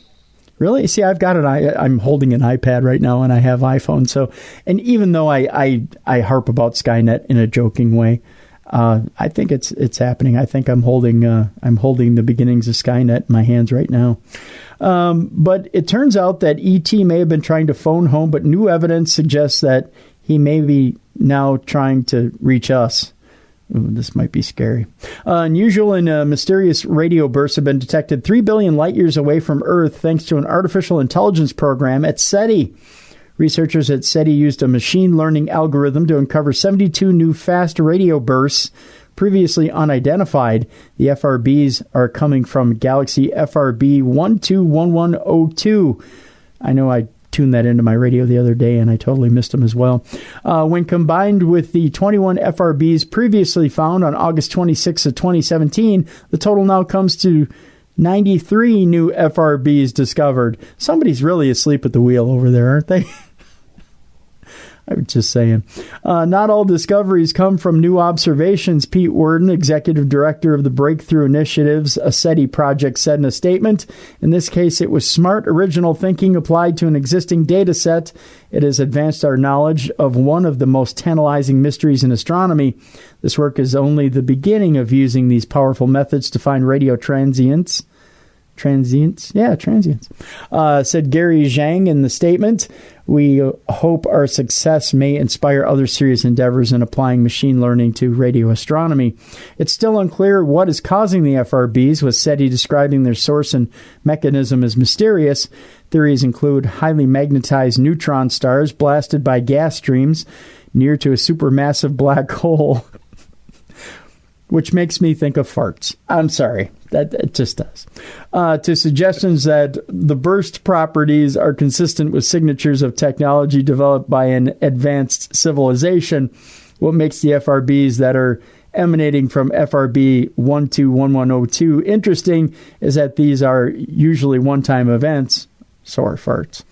Really? See, I've got I'm holding an iPad right now, and I have iPhone. So, and even though I harp about Skynet in a joking way, I think it's happening. I think I'm holding the beginnings of Skynet in my hands right now. But it turns out that E.T. may have been trying to phone home, but new evidence suggests that he may be now trying to reach us. Ooh, this might be scary. Unusual and mysterious radio bursts have been detected 3 billion light years away from Earth thanks to an artificial intelligence program at SETI. Researchers at SETI used a machine learning algorithm to uncover 72 new fast radio bursts previously unidentified. The FRBs are coming from Galaxy FRB 121102. I know I tuned that into my radio the other day, and I totally missed them as well. When combined with the 21 FRBs previously found on August 26th of 2017, the total now comes to 93 new FRBs discovered. Somebody's really asleep at the wheel over there, aren't they? I was just saying. Not all discoveries come from new observations, Pete Worden, executive director of the Breakthrough Initiatives SETI project, said in a statement. In this case, it was smart, original thinking applied to an existing data set. It has advanced our knowledge of one of the most tantalizing mysteries in astronomy. This work is only the beginning of using these powerful methods to find radio transients. Transients, said Gary Zhang in the statement. We hope our success may inspire other serious endeavors in applying machine learning to radio astronomy. It's still unclear what is causing the FRBs, with SETI describing their source and mechanism as mysterious. Theories include highly magnetized neutron stars blasted by gas streams near to a supermassive black hole, which makes me think of farts. I'm sorry. That just does. To suggestions that the burst properties are consistent with signatures of technology developed by an advanced civilization. What makes the FRBs that are emanating from FRB 121102 interesting is that these are usually one-time events. Sorry, farts.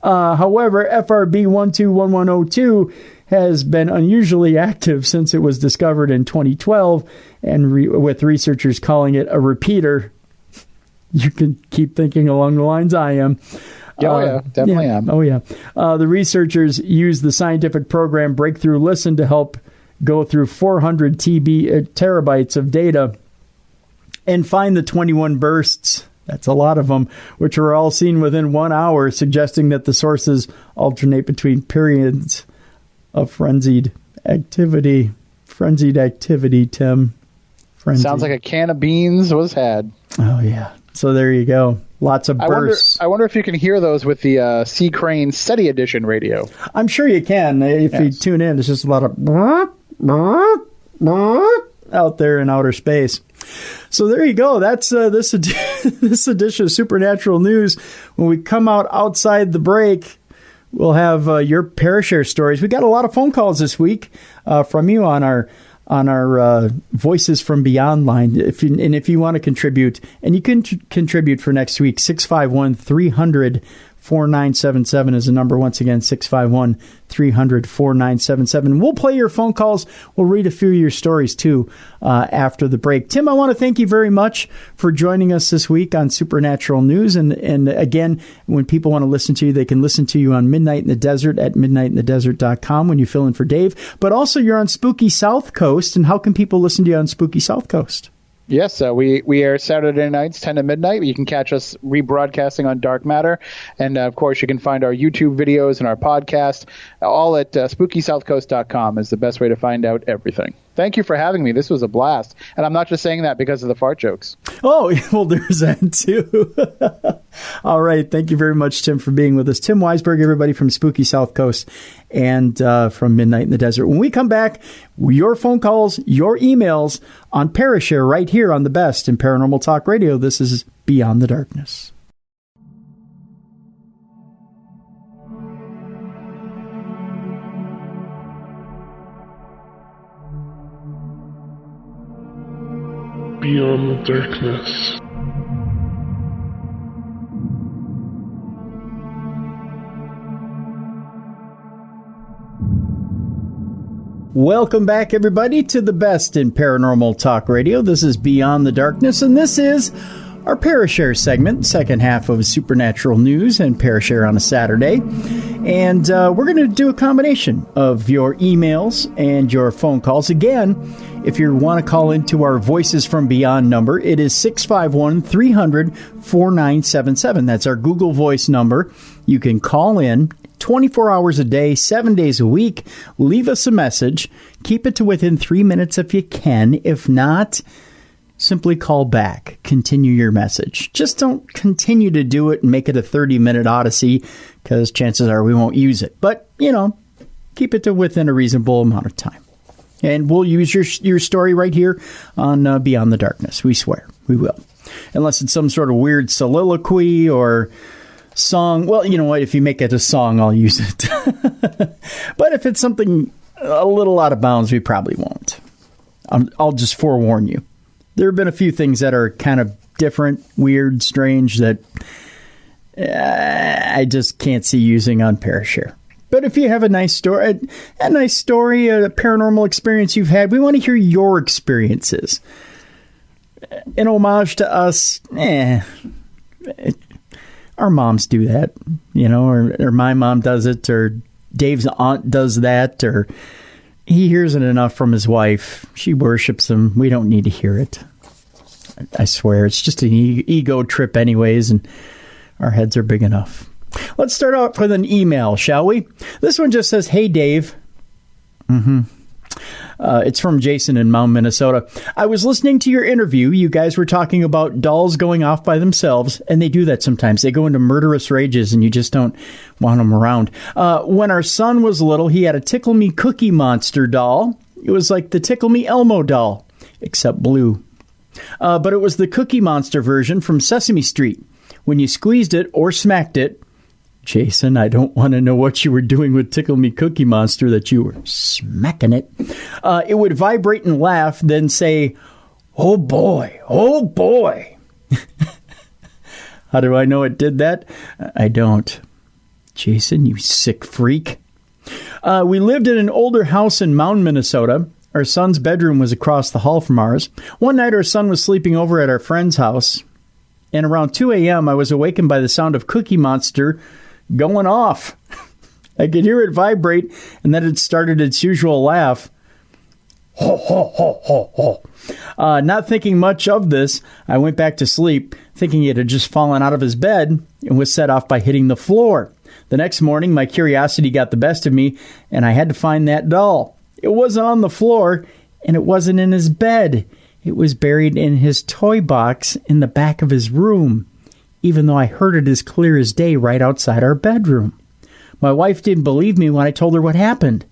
However, FRB 121102 has been unusually active since it was discovered in 2012, and with researchers calling it a repeater. You can keep thinking along the lines I am. Definitely am. Oh, yeah. The researchers used the scientific program Breakthrough Listen to help go through 400 terabytes of data and find the 21 bursts. That's a lot of them, which were all seen within 1 hour, suggesting that the sources alternate between periods of frenzied activity. Frenzied activity, Tim. Frenzied. Sounds like a can of beans was had. Oh, yeah. So there you go. Lots of bursts. I wonder if you can hear those with the Sea Crane SETI Edition radio. I'm sure you can. If you tune in, it's just a lot of out there in outer space. So there you go. That's this edition of Supernatural News. When we come out outside the break, we'll have your Parashare stories. We got a lot of phone calls this week from you on our Voices from Beyond line. If you want to contribute, and you can contribute for next week, 651-300-4977 is the number. Once again, 651-300-4977. We'll play your phone calls. We'll read a few of your stories, too, after the break. Tim, I want to thank you very much for joining us this week on Supernatural News. And again, when people want to listen to you, they can listen to you on Midnight in the Desert at midnightinthedesert.com when you fill in for Dave. But also, you're on Spooky South Coast. And how can people listen to you on Spooky South Coast? Yes, we air Saturday nights, 10 to midnight. You can catch us rebroadcasting on Dark Matter. And, of course, you can find our YouTube videos and our podcast all at SpookySouthCoast.com is the best way to find out everything. Thank you for having me. This was a blast. And I'm not just saying that because of the fart jokes. Oh, well, there's that, too. All right. Thank you very much, Tim, for being with us. Tim Weisberg, everybody from Spooky South Coast and from Midnight in the Desert. When we come back, your phone calls, your emails on Parashare right here on the best in Paranormal Talk Radio. This is Beyond the Darkness. Beyond the Darkness. Welcome back, everybody, to the best in Paranormal Talk Radio. This is Beyond the Darkness, and this is our Parashare segment, second half of Supernatural News and Parashare on a Saturday. And we're going to do a combination of your emails and your phone calls. Again, if you want to call into our Voices from Beyond number, it is 651-300-4977. That's our Google Voice number. You can call in 24 hours a day, 7 days a week. Leave us a message. Keep it to within 3 minutes if you can. If not, simply call back. Continue your message. Just don't continue to do it and make it a 30-minute odyssey, because chances are we won't use it. But, keep it to within a reasonable amount of time. And we'll use your story right here on Beyond the Darkness. We swear. We will. Unless it's some sort of weird soliloquy or song. Well, you know what? If you make it a song, I'll use it. But if it's something a little out of bounds, we probably won't. I'll just forewarn you. There have been a few things that are kind of different, weird, strange that I just can't see using on Parashare. But if you have a nice story, a paranormal experience you've had, we want to hear your experiences. In homage to us, our moms do that, or my mom does it, or Dave's aunt does that, or he hears it enough from his wife. She worships him. We don't need to hear it. I swear, it's just an ego trip anyways, and our heads are big enough. Let's start off with an email, shall we? This one just says, "Hey, Dave." It's from Jason in Mound, Minnesota. "I was listening to your interview. You guys were talking about dolls going off by themselves, and they do that sometimes. They go into murderous rages, and you just don't want them around. When our son was little, he had a Tickle Me Cookie Monster doll. It was like the Tickle Me Elmo doll, except blue. But it was the Cookie Monster version from Sesame Street. When you squeezed it or smacked it," Jason, I don't want to know what you were doing with Tickle Me Cookie Monster that you were smacking it. "It would vibrate and laugh, then say, 'Oh boy, oh boy.'" How do I know it did that? I don't. Jason, you sick freak. "We lived in an older house in Mound, Minnesota. Our son's bedroom was across the hall from ours. One night our son was sleeping over at our friend's house, and around 2 a.m. I was awakened by the sound of Cookie Monster going off. I could hear it vibrate, and then it started its usual laugh. Ho, ho, ho, ho, ho. Not thinking much of this, I went back to sleep, thinking it had just fallen out of his bed and was set off by hitting the floor. The next morning, my curiosity got the best of me, and I had to find that doll. It wasn't on the floor, and it wasn't in his bed. It was buried in his toy box in the back of his room, even though I heard it as clear as day right outside our bedroom. My wife didn't believe me when I told her what happened.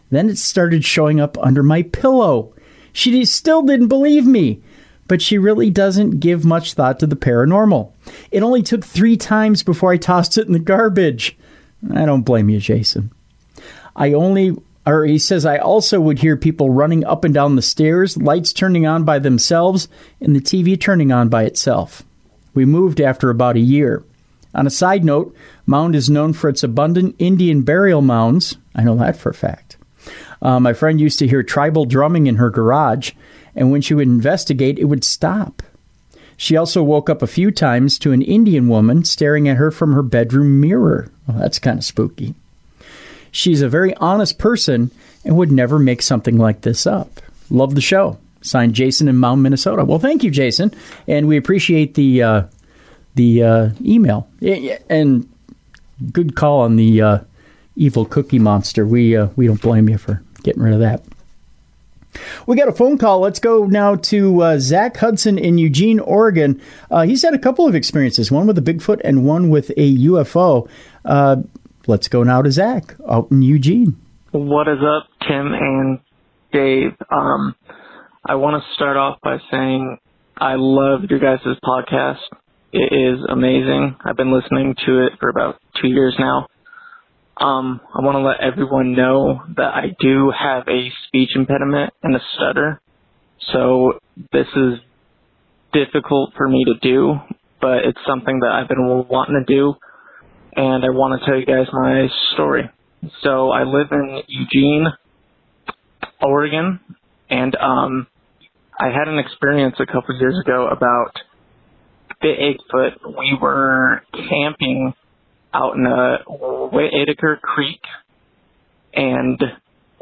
Then it started showing up under my pillow. She still didn't believe me, but she really doesn't give much thought to the paranormal. It only took 3 times before I tossed it in the garbage. I don't blame you, Jason. He says, I also would hear people running up and down the stairs, lights turning on by themselves, and the TV turning on by itself. We moved after about a year. On a side note, Mound is known for its abundant Indian burial mounds. I know that for a fact. My friend used to hear tribal drumming in her garage, and when she would investigate, it would stop. She also woke up a few times to an Indian woman staring at her from her bedroom mirror. Well, that's kind of spooky. She's a very honest person and would never make something like this up. Love the show. Signed, Jason in Mound, Minnesota. Well, thank you, Jason, and we appreciate the email. And good call on the evil Cookie Monster. We don't blame you for getting rid of that. We got a phone call. Let's go now to Zach Hudson in Eugene, Oregon. He's had a couple of experiences, one with a Bigfoot and one with a UFO. Let's go now to Zach out in Eugene. What is up, Tim and Dave? I want to start off by saying I love your guys' podcast. It is amazing. I've been listening to it for about 2 years now. I want to let everyone know that I do have a speech impediment and a stutter. So this is difficult for me to do, but it's something that I've been wanting to do. And I want to tell you guys my story. So I live in Eugene, Oregon, and I had an experience a couple years ago about Bigfoot. We were camping out in Whitaker Creek, and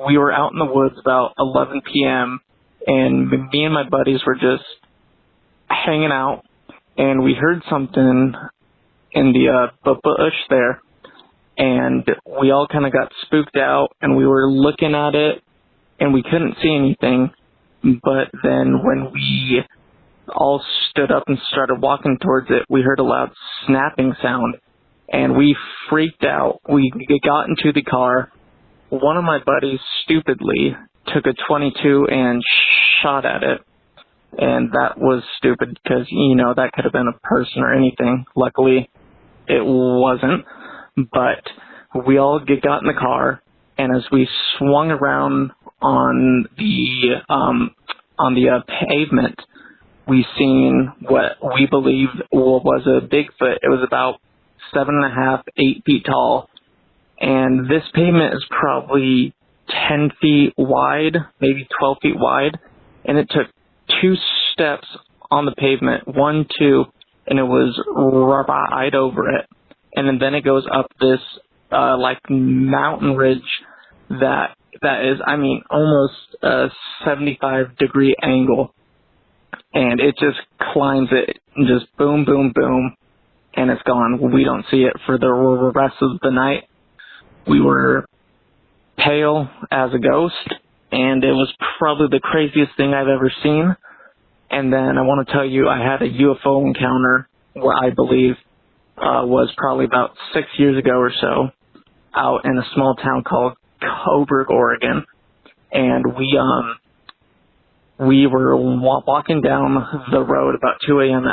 we were out in the woods about 11 p.m., and me and my buddies were just hanging out, and we heard something in the bush there, and we all kind of got spooked out, and we were looking at it, and we couldn't see anything. But then when we all stood up and started walking towards it, we heard a loud snapping sound, and we freaked out. We got into the car. One of my buddies stupidly took a 22 and shot at it. And that was stupid because, that could have been a person or anything. Luckily, it wasn't. But we all got in the car, and as we swung around on the pavement, we seen what we believed was a Bigfoot. It was about 7.5, 8 feet tall. And this pavement is probably 10 feet wide, maybe 12 feet wide. And it took 2 steps on the pavement, 1, 2, and it was right over it. And then it goes up this, mountain ridge that is, almost a 75-degree angle. And it just climbs it, and just boom, boom, boom, and it's gone. We don't see it for the rest of the night. We were pale as a ghost, and it was probably the craziest thing I've ever seen. And then I want to tell you, I had a UFO encounter where I believe was probably about 6 years ago or so out in a small town called Coburg, Oregon. And we were walking down the road about 2 a.m.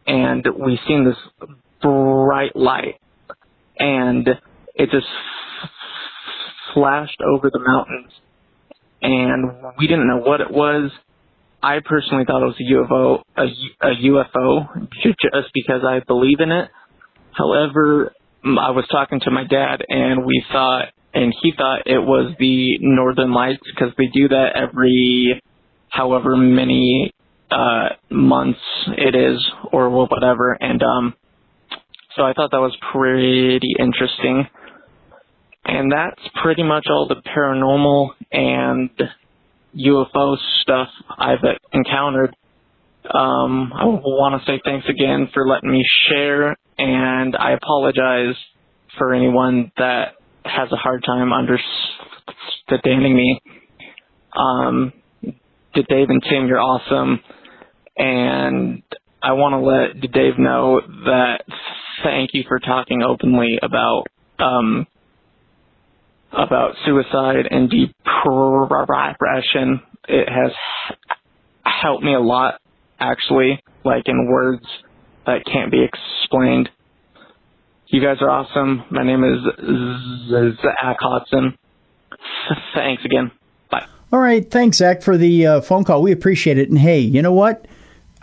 and we seen this bright light, and it just flashed over the mountains, and we didn't know what it was. I personally thought it was a UFO, just because I believe in it. However, I was talking to my dad, and he thought it was the Northern Lights, because they do that every however many months it is, or whatever. And so I thought that was pretty interesting. And that's pretty much all the paranormal and UFO stuff I've encountered. I want to say thanks again for letting me share, and I apologize for anyone that has a hard time understanding me. Dave and Tim, you're awesome, and I want to let Dave know that thank you for talking openly about suicide and depression. It has helped me a lot, actually, in words that can't be explained. You guys are awesome. My name is Zach Hodson. Thanks again. Bye. All right. Thanks, Zach, for the phone call. We appreciate it. And hey, you know what?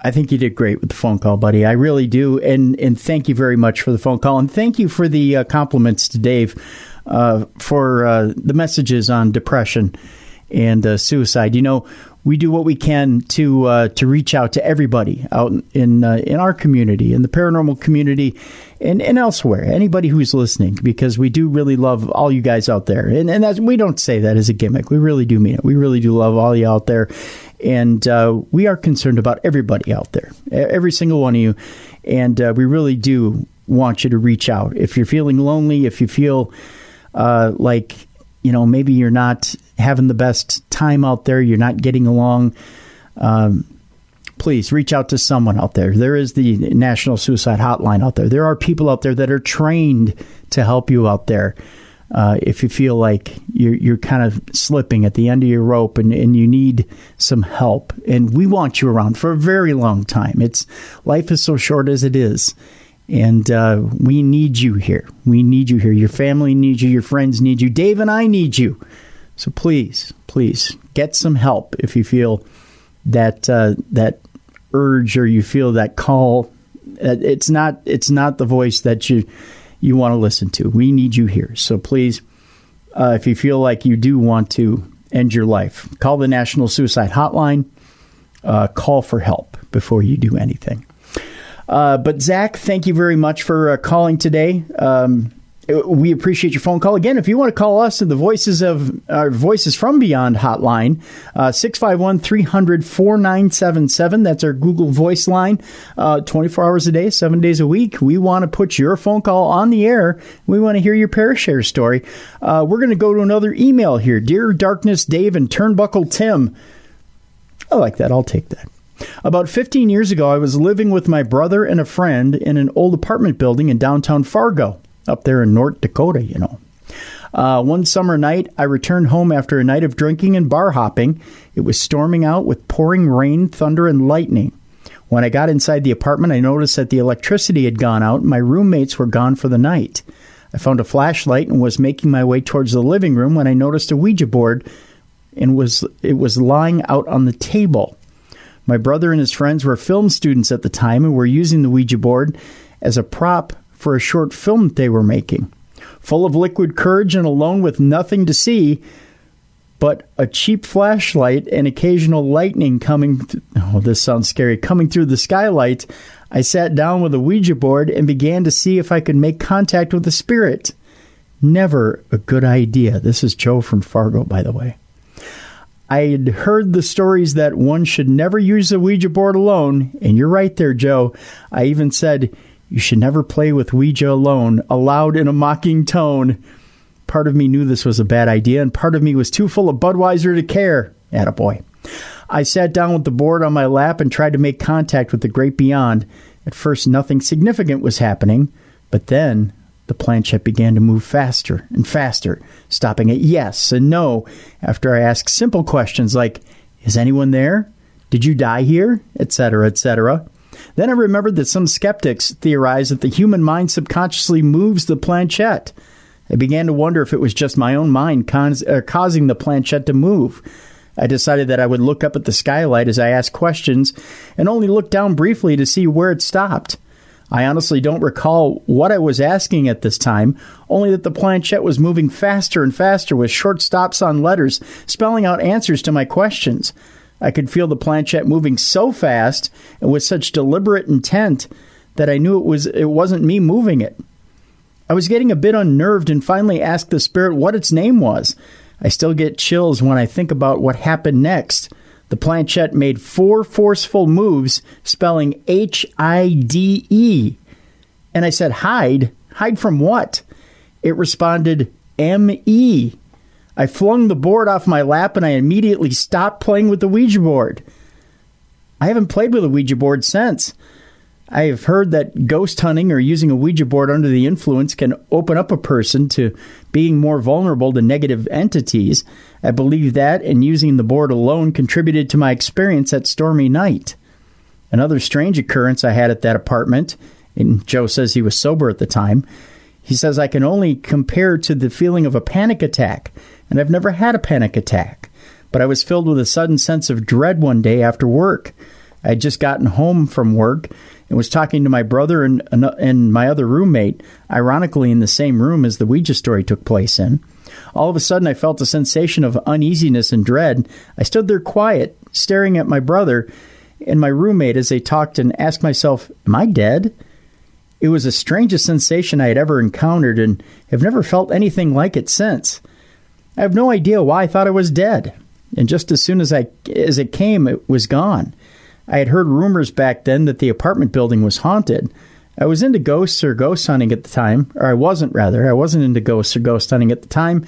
I think you did great with the phone call, buddy. I really do. And thank you very much for the phone call. And thank you for the compliments to Dave for the messages on depression and suicide. We do what we can to reach out to everybody out in our community, in the paranormal community, and elsewhere. Anybody who's listening, because we do really love all you guys out there. And that's, we don't say that as a gimmick. We really do mean it. We really do love all you out there. And we are concerned about everybody out there, every single one of you. And we really do want you to reach out. If you're feeling lonely, if you feel maybe you're not having the best time out there, you're not getting along, please reach out to someone out there. There is the National Suicide Hotline out there. There are people out there that are trained to help you out there. If you feel like you're kind of slipping at the end of your rope and you need some help. And we want you around for a very long time. Life is so short as it is. And we need you here. We need you here. Your family needs you. Your friends need you. Dave and I need you. So please get some help if you feel that urge, or you feel that call. It's not the voice that you want to listen to. We need you here. So please, if you feel like you do want to end your life, call the National Suicide Hotline. Call for help before you do anything. But Zach, thank you very much for calling today. We appreciate your phone call. Again, if you want to call us in the Voices from Beyond hotline, 651-300-4977. That's our Google Voice line, 24 hours a day, 7 days a week. We want to put your phone call on the air. We want to hear your Parashare story. We're going to go to another email here. Dear Darkness Dave and Turnbuckle Tim. I like that. I'll take that. About 15 years ago, I was living with my brother and a friend in an old apartment building in downtown Fargo, up there in North Dakota, One summer night, I returned home after a night of drinking and bar hopping. It was storming out with pouring rain, thunder, and lightning. When I got inside the apartment, I noticed that the electricity had gone out and my roommates were gone for the night. I found a flashlight and was making my way towards the living room when I noticed a Ouija board and it was lying out on the table. My brother and his friends were film students at the time and were using the Ouija board as a prop for a short film that they were making. Full of liquid courage and alone with nothing to see but a cheap flashlight and occasional lightning coming this sounds scary, coming through the skylight, I sat down with a Ouija board and began to see if I could make contact with the spirit. Never a good idea. This is Joe from Fargo, by the way. I had heard the stories that one should never use a Ouija board alone, and you're right there, Joe. I even said, you should never play with Ouija alone, aloud in a mocking tone. Part of me knew this was a bad idea, and part of me was too full of Budweiser to care. Attaboy. I sat down with the board on my lap and tried to make contact with the great beyond. At first, nothing significant was happening, but then the planchette began to move faster and faster, stopping at yes and no after I asked simple questions like, is anyone there? Did you die here? Etc., etc. Then I remembered that some skeptics theorize that the human mind subconsciously moves the planchette. I began to wonder if it was just my own mind causing the planchette to move. I decided that I would look up at the skylight as I asked questions and only look down briefly to see where it stopped. I honestly don't recall what I was asking at this time, only that the planchette was moving faster and faster with short stops on letters, spelling out answers to my questions. I could feel the planchette moving so fast and with such deliberate intent that I knew it wasn't me moving it. I was getting a bit unnerved and finally asked the spirit what its name was. I still get chills when I think about what happened next. The planchette made 4 forceful moves, spelling H-I-D-E. And I said, hide? Hide from what? It responded, M-E. I flung the board off my lap and I immediately stopped playing with the Ouija board. I haven't played with a Ouija board since. I have heard that ghost hunting or using a Ouija board under the influence can open up a person to being more vulnerable to negative entities. I believe that, and using the board alone contributed to my experience that stormy night. Another strange occurrence I had at that apartment, and Joe says he was sober at the time, he says I can only compare to the feeling of a panic attack, and I've never had a panic attack, but I was filled with a sudden sense of dread one day after work. I had just gotten home from work and was talking to my brother and my other roommate, ironically in the same room as the Ouija story took place in. All of a sudden, I felt a sensation of uneasiness and dread. I stood there quiet, staring at my brother and my roommate as they talked and asked myself, am I dead? It was the strangest sensation I had ever encountered and have never felt anything like it since. I have no idea why I thought I was dead. And just as soon as it came, it was gone. I had heard rumors back then that the apartment building was haunted. I was into ghosts or ghost hunting at the time, or I wasn't into ghosts or ghost hunting at the time,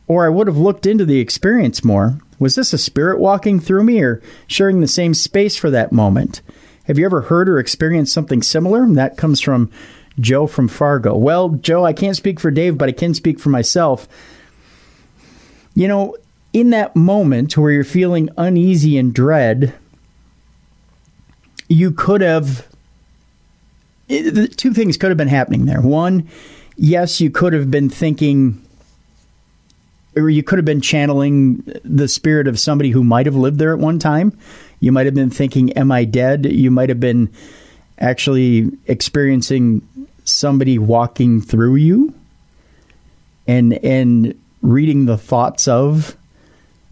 or I would have looked into the experience more. Was this a spirit walking through me or sharing the same space for that moment? Have you ever heard or experienced something similar? And that comes from Joe from Fargo. Well, Joe, I can't speak for Dave, but I can speak for myself. You know, in that moment where you're feeling uneasy and dread, you could have, two things could have been happening there. One, yes, you could have been thinking, or you could have been channeling the spirit of somebody who might have lived there at one time. You might have been thinking, am I dead? You might have been actually experiencing somebody walking through you and reading the thoughts of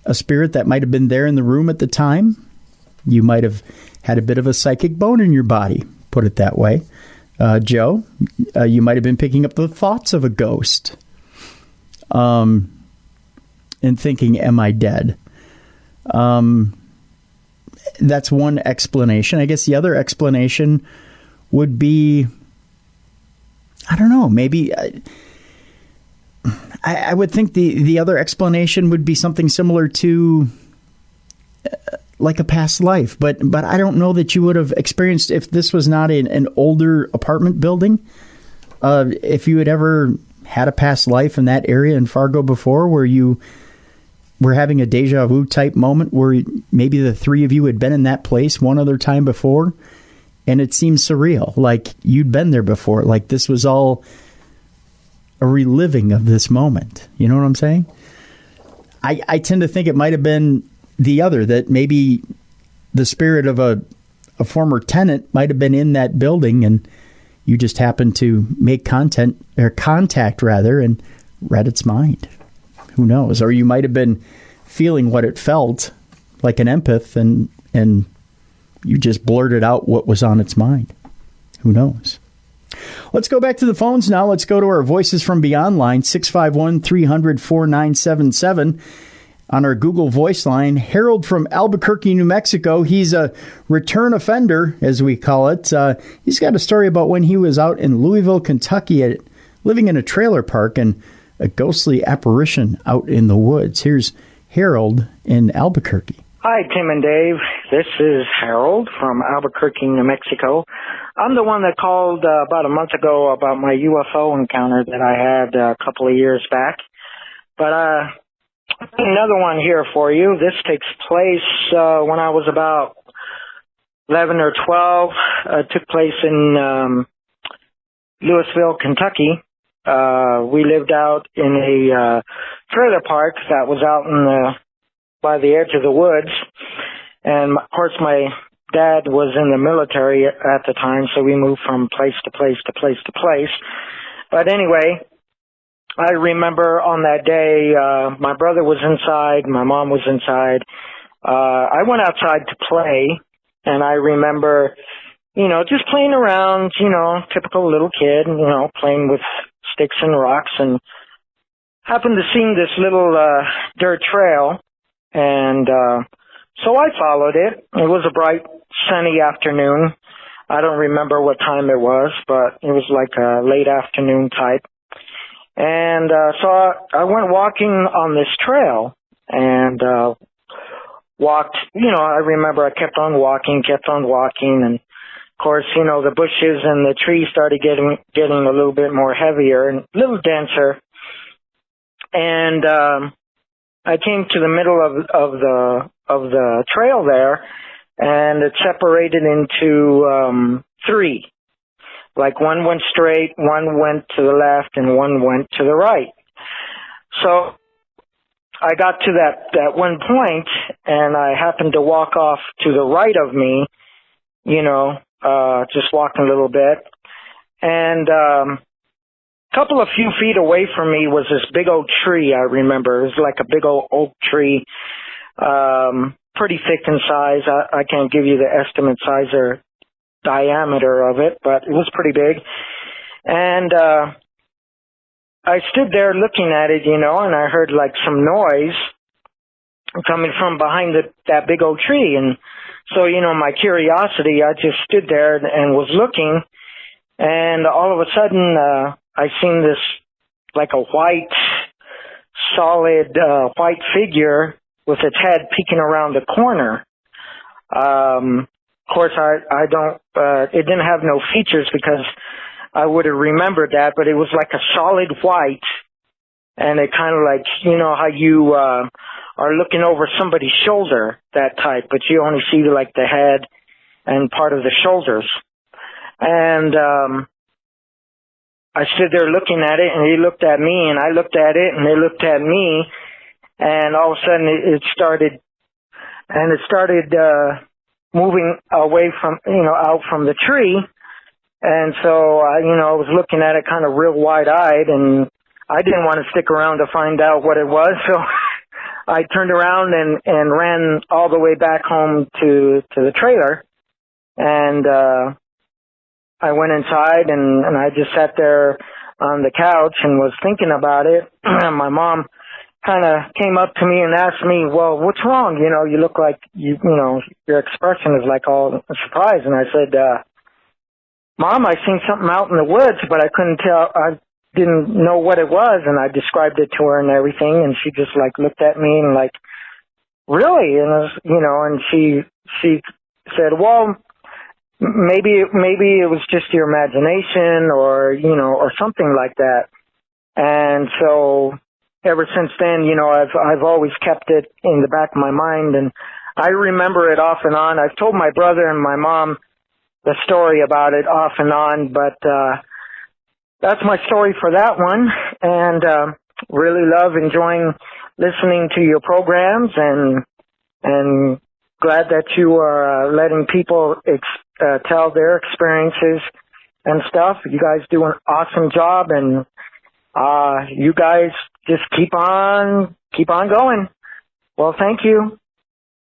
a spirit that might have been there in the room at the time. You might have had a bit of a psychic bone in your body, put it that way. Joe, you might have been picking up the thoughts of a ghost and thinking, am I dead? That's one explanation. I guess the other explanation would be, I don't know, maybe I would think the other explanation would be something similar to like a past life, but I don't know that you would have experienced, if this was not an older apartment building, if you had ever had a past life in that area in Fargo before where you were having a deja vu type moment where maybe the three of you had been in that place one other time before and it seemed surreal, like you'd been there before, like this was all a reliving of this moment. You know what I'm saying? I tend to think it might have been the other, that maybe the spirit of a former tenant might have been in that building and you just happened to make contact and read its mind. Who knows? Or you might have been feeling what it felt, like an empath, and you just blurted out what was on its mind. Who knows? Let's go back to the phones now. Let's go to our Voices from Beyond line, 651-300-4977. On our Google Voice line, Harold from Albuquerque, New Mexico. He's a return offender, as we call it. He's got a story about when he was out in Louisville, Kentucky, living in a trailer park and a ghostly apparition out in the woods. Here's Harold in Albuquerque. Hi, Tim and Dave. This is Harold from Albuquerque, New Mexico. I'm the one that called about a month ago about my UFO encounter that I had a couple of years back. But another one here for you. This takes place when I was about 11 or 12. It took place in Louisville, Kentucky. We lived out in a trailer park that was out by the edge of the woods. And, of course, my dad was in the military at the time, so we moved from place to place to place to place. But anyway, I remember on that day, my brother was inside, my mom was inside. I went outside to play, and I remember, just playing around, typical little kid, playing with sticks and rocks, and happened to see this little dirt trail, and so I followed it. It was a bright, sunny afternoon. I don't remember what time it was, but it was like a late afternoon type. And so I went walking on this trail and walked, I remember I kept on walking, and of course, the bushes and the trees started getting a little bit more heavier and a little denser. And I came to the middle of the trail there, and it separated into three. Like one went straight, one went to the left, and one went to the right. So I got to that one point, and I happened to walk off to the right of me, just walking a little bit. And a few feet away from me was this big old tree, I remember. It was like a big old oak tree, pretty thick in size. I can't give you the estimate size or diameter of it, but it was pretty big. And I stood there looking at it, and I heard like some noise coming from behind that big old tree. And so, my curiosity, I just stood there and was looking, and all of a sudden I seen this like a white, solid white figure with its head peeking around the corner. Of course, I don't, it didn't have no features because I would have remembered that, but it was like a solid white, and it kind of like, how you are looking over somebody's shoulder, that type, but you only see like the head and part of the shoulders. And I stood there looking at it, and he looked at me, and I looked at it, and they looked at me, and all of a sudden it started moving away from, out from the tree. And so, I was looking at it kind of real wide-eyed, and I didn't want to stick around to find out what it was. So I turned around and ran all the way back home to the trailer. And I went inside, and I just sat there on the couch and was thinking about it. My mom kind of came up to me and asked me, well, what's wrong? You look like, your expression is like all surprised. And I said, Mom, I seen something out in the woods, but I couldn't tell, I didn't know what it was. And I described it to her and everything. And she just like looked at me and like, really? And I was, and she said, well, maybe it was just your imagination or, or something like that. And so ever since then, I've always kept it in the back of my mind, and I remember it off and on. I've told my brother and my mom the story about it off and on, but that's my story for that one. And really love enjoying listening to your programs, and glad that you are letting people tell their experiences and stuff. You guys do an awesome job, and you guys just keep on going. Well, thank you.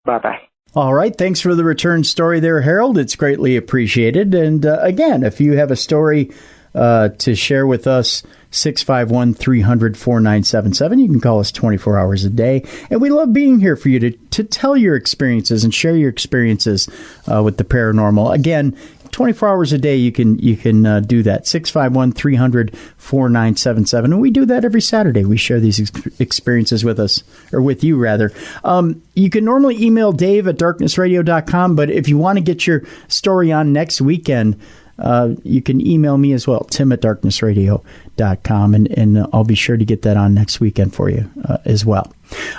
Bye-bye. All right. Thanks for the return story there, Harold. It's greatly appreciated. And again, if you have a story to share with us, 651-300-4977. You can call us 24 hours a day. And we love being here for you to tell your experiences and share your experiences with the paranormal. Again, 24 hours a day, you can do that. 651-300-4977. And we do that every Saturday. We share these experiences with us, or with you, rather. You can normally email Dave at darknessradio.com, but if you want to get your story on next weekend, you can email me as well, Tim at darknessradio.com, and I'll be sure to get that on next weekend for you as well.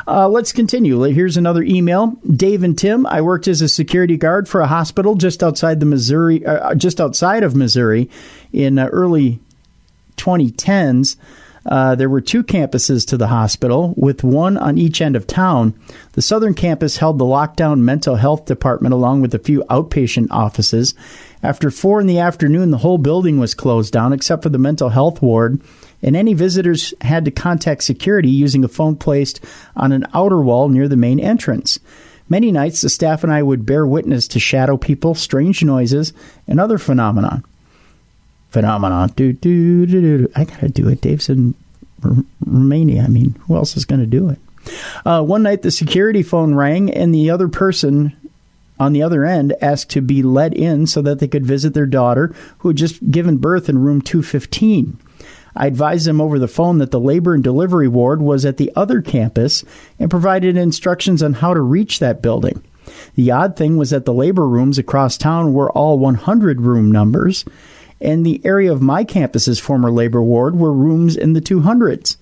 Let's continue. Here's another email. Dave and Tim, I worked as a security guard for a hospital just outside of Missouri in early 2010s. There were two campuses to the hospital, with one on each end of town. The southern campus held the lockdown mental health department along with a few outpatient offices. After 4 p.m, the whole building was closed down except for the mental health ward, and any visitors had to contact security using a phone placed on an outer wall near the main entrance. Many nights, the staff and I would bear witness to shadow people, strange noises, and other phenomena. I gotta do it. Dave's in Romania. I mean, who else is going to do it? One night, the security phone rang, and the other person on the other end asked to be let in so that they could visit their daughter, who had just given birth in room 215. I advised them over the phone that the labor and delivery ward was at the other campus and provided instructions on how to reach that building. The odd thing was that the labor rooms across town were all 100 room numbers, and the area of my campus's former labor ward were rooms in the 200s.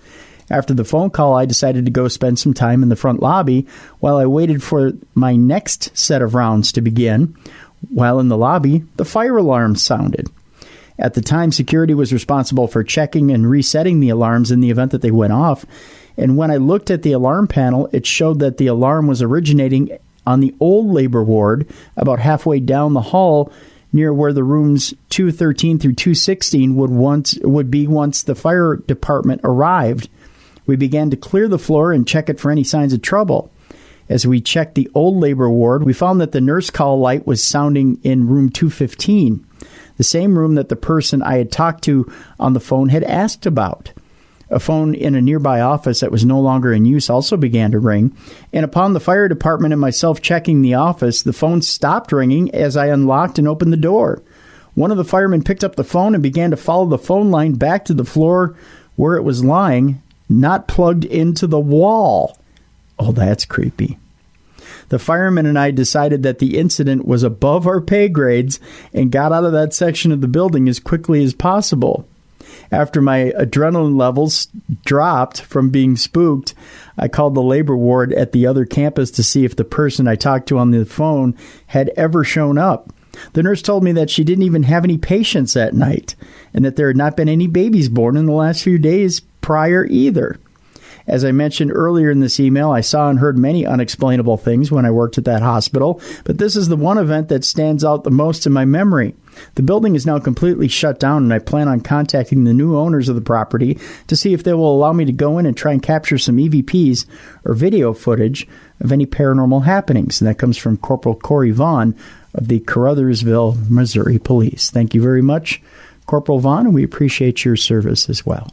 After the phone call, I decided to go spend some time in the front lobby while I waited for my next set of rounds to begin. While in the lobby, the fire alarm sounded. At the time, security was responsible for checking and resetting the alarms in the event that they went off. And when I looked at the alarm panel, it showed that the alarm was originating on the old labor ward about halfway down the hall near where the rooms 213 through 216 would be once the fire department arrived. We began to clear the floor and check it for any signs of trouble. As we checked the old labor ward, we found that the nurse call light was sounding in room 215, the same room that the person I had talked to on the phone had asked about. A phone in a nearby office that was no longer in use also began to ring, and upon the fire department and myself checking the office, the phone stopped ringing as I unlocked and opened the door. One of the firemen picked up the phone and began to follow the phone line back to the floor where it was lying, not plugged into the wall. Oh, that's creepy. The fireman and I decided that the incident was above our pay grades and got out of that section of the building as quickly as possible. After my adrenaline levels dropped from being spooked, I called the labor ward at the other campus to see if the person I talked to on the phone had ever shown up. The nurse told me that she didn't even have any patients that night, and that there had not been any babies born in the last few days prior either. As I mentioned earlier in this email, I saw and heard many unexplainable things when I worked at that hospital, but this is the one event that stands out the most in my memory. The building is now completely shut down, and I plan on contacting the new owners of the property to see if they will allow me to go in and try and capture some EVPs or video footage of any paranormal happenings. And that comes from Corporal Corey Vaughn of the Caruthersville, Missouri Police. Thank you very much, Corporal Vaughn, and we appreciate your service as well.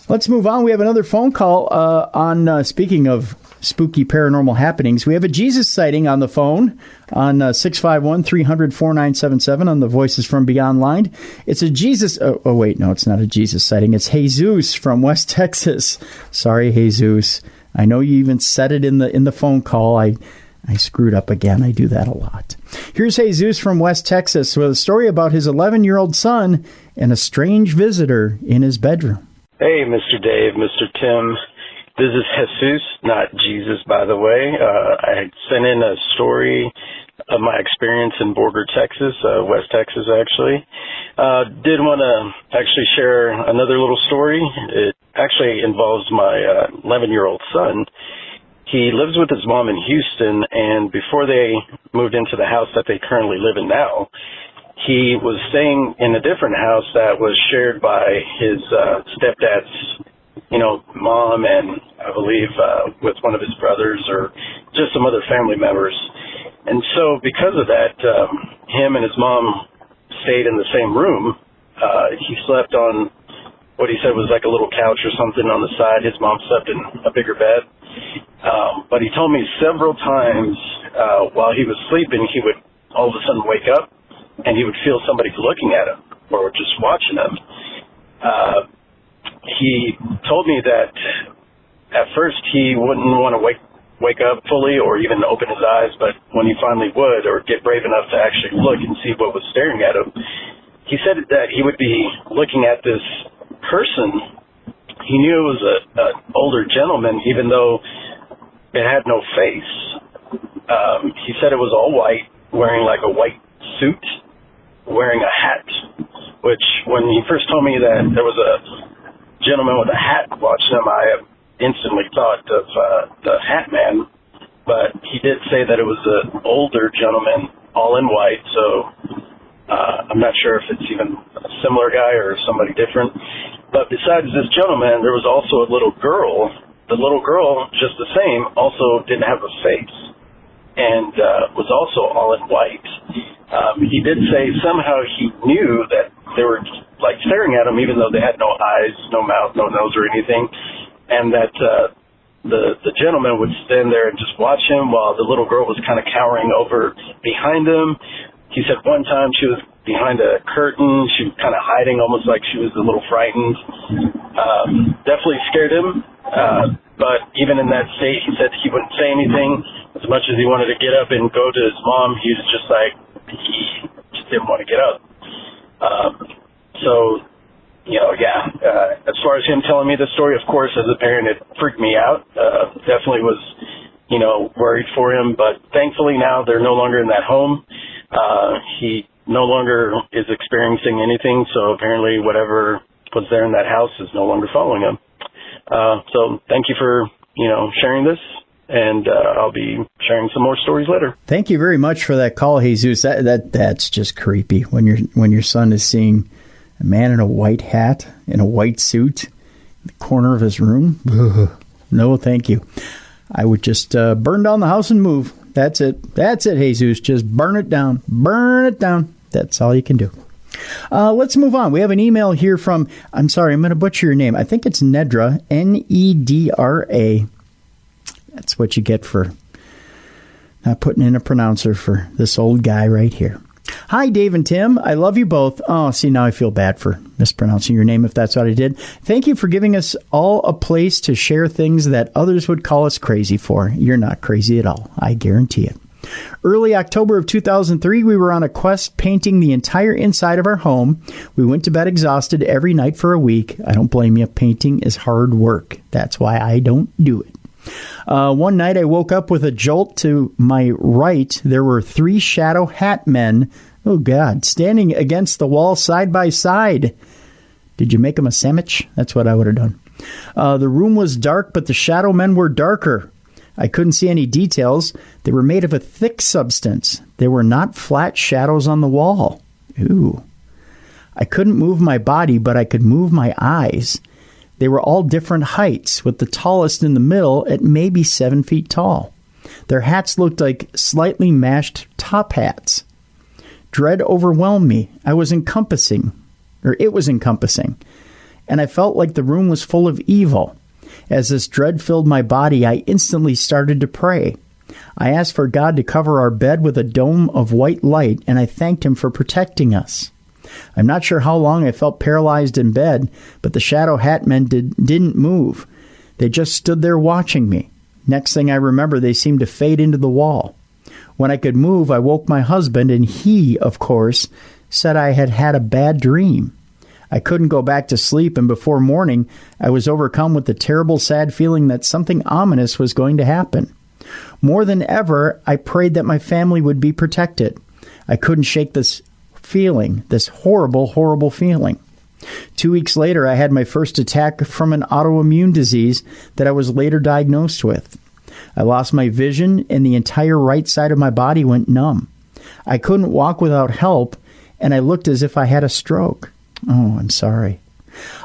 Let's move on. We have another phone call on speaking of spooky paranormal happenings. We have a Jesus sighting on the phone on 651-300-4977 on the Voices from Beyond line. It's a Jesus... Oh, wait, no, it's not a Jesus sighting. It's Jesus from West Texas. Sorry, Jesus. I know you even said it in the phone call. I screwed up again. I do that a lot. Here's Jesus from West Texas with a story about his 11-year-old son and a strange visitor in his bedroom. Hey, Mr. Dave, Mr. Tim. This is Jesus, not Jesus, by the way. I had sent in a story of my experience in Borger, Texas, West Texas, actually. Did want to actually share another little story. It actually involves my 11-year-old son. He lives with his mom in Houston, and before they moved into the house that they currently live in now, he was staying in a different house that was shared by his stepdad's, mom and I believe with one of his brothers or just some other family members. And so because of that, him and his mom stayed in the same room. He slept on what he said was like a little couch or something on the side. His mom slept in a bigger bed. But he told me several times while he was sleeping, he would all of a sudden wake up and he would feel somebody looking at him or just watching him. He told me that at first he wouldn't want to wake up fully or even open his eyes, but when he finally would or get brave enough to actually look and see what was staring at him, he said that he would be looking at this person. He knew it was an older gentleman, even though it had no face. He said it was all white, wearing like a white suit, wearing a hat, which when he first told me that there was a gentleman with a hat watching him, I instantly thought of the Hat Man, but he did say that it was an older gentleman, all in white, so I'm not sure if it's even a similar guy or somebody different. But besides this gentleman, there was also a little girl. The little girl, just the same, also didn't have a face and was also all in white. He did say somehow he knew that they were like staring at him even though they had no eyes, no mouth, no nose or anything, and that the gentleman would stand there and just watch him while the little girl was kind of cowering over behind him. He said one time she was behind a curtain. She was kind of hiding, almost like she was a little frightened. Definitely scared him. But even in that state, he said he wouldn't say anything. As much as he wanted to get up and go to his mom, he was just like, he just didn't want to get up. As far as him telling me the story, of course, as a parent, it freaked me out. Definitely was, worried for him. But thankfully now they're no longer in that home. He no longer is experiencing anything, so apparently whatever was there in that house is no longer following him. So thank you for, sharing this, and I'll be sharing some more stories later. Thank you very much for that call, Jesus. That's just creepy when your son is seeing a man in a white hat, in a white suit, in the corner of his room. Ugh. No, thank you. I would just burn down the house and move. That's it, Jesus. Just burn it down. Burn it down. That's all you can do. Let's move on. We have an email here from, I'm sorry, I'm going to butcher your name. I think it's Nedra, Nedra. That's what you get for not putting in a pronouncer for this old guy right here. Hi, Dave and Tim. I love you both. Oh, see, now I feel bad for mispronouncing your name if that's what I did. Thank you for giving us all a place to share things that others would call us crazy for. You're not crazy at all. I guarantee it. Early October of 2003, we were on a quest painting the entire inside of our home. We went to bed exhausted every night for a week. I don't blame you. Painting is hard work. That's why I don't do it. One night I woke up with a jolt. To my right, there were 3 shadow hat men, oh God, standing against the wall side by side. Did you make them a sandwich? That's what I would have done. The room was dark, but the shadow men were darker. I couldn't see any details. They were made of a thick substance. They were not flat shadows on the wall. Ooh. I couldn't move my body, but I could move my eyes. They were all different heights, with the tallest in the middle at maybe 7 feet tall. Their hats looked like slightly mashed top hats. Dread overwhelmed me. It was encompassing, and I felt like the room was full of evil. As this dread filled my body, I instantly started to pray. I asked for God to cover our bed with a dome of white light, and I thanked him for protecting us. I'm not sure how long I felt paralyzed in bed, but the shadow hat men didn't move. They just stood there watching me. Next thing I remember, they seemed to fade into the wall. When I could move, I woke my husband, and he, of course, said I had had a bad dream. I couldn't go back to sleep, and before morning, I was overcome with the terrible, sad feeling that something ominous was going to happen. More than ever, I prayed that my family would be protected. I couldn't shake this feeling, this horrible, horrible feeling. 2 weeks later, I had my first attack from an autoimmune disease that I was later diagnosed with. I lost my vision, and the entire right side of my body went numb. I couldn't walk without help, and I looked as if I had a stroke. Oh, I'm sorry.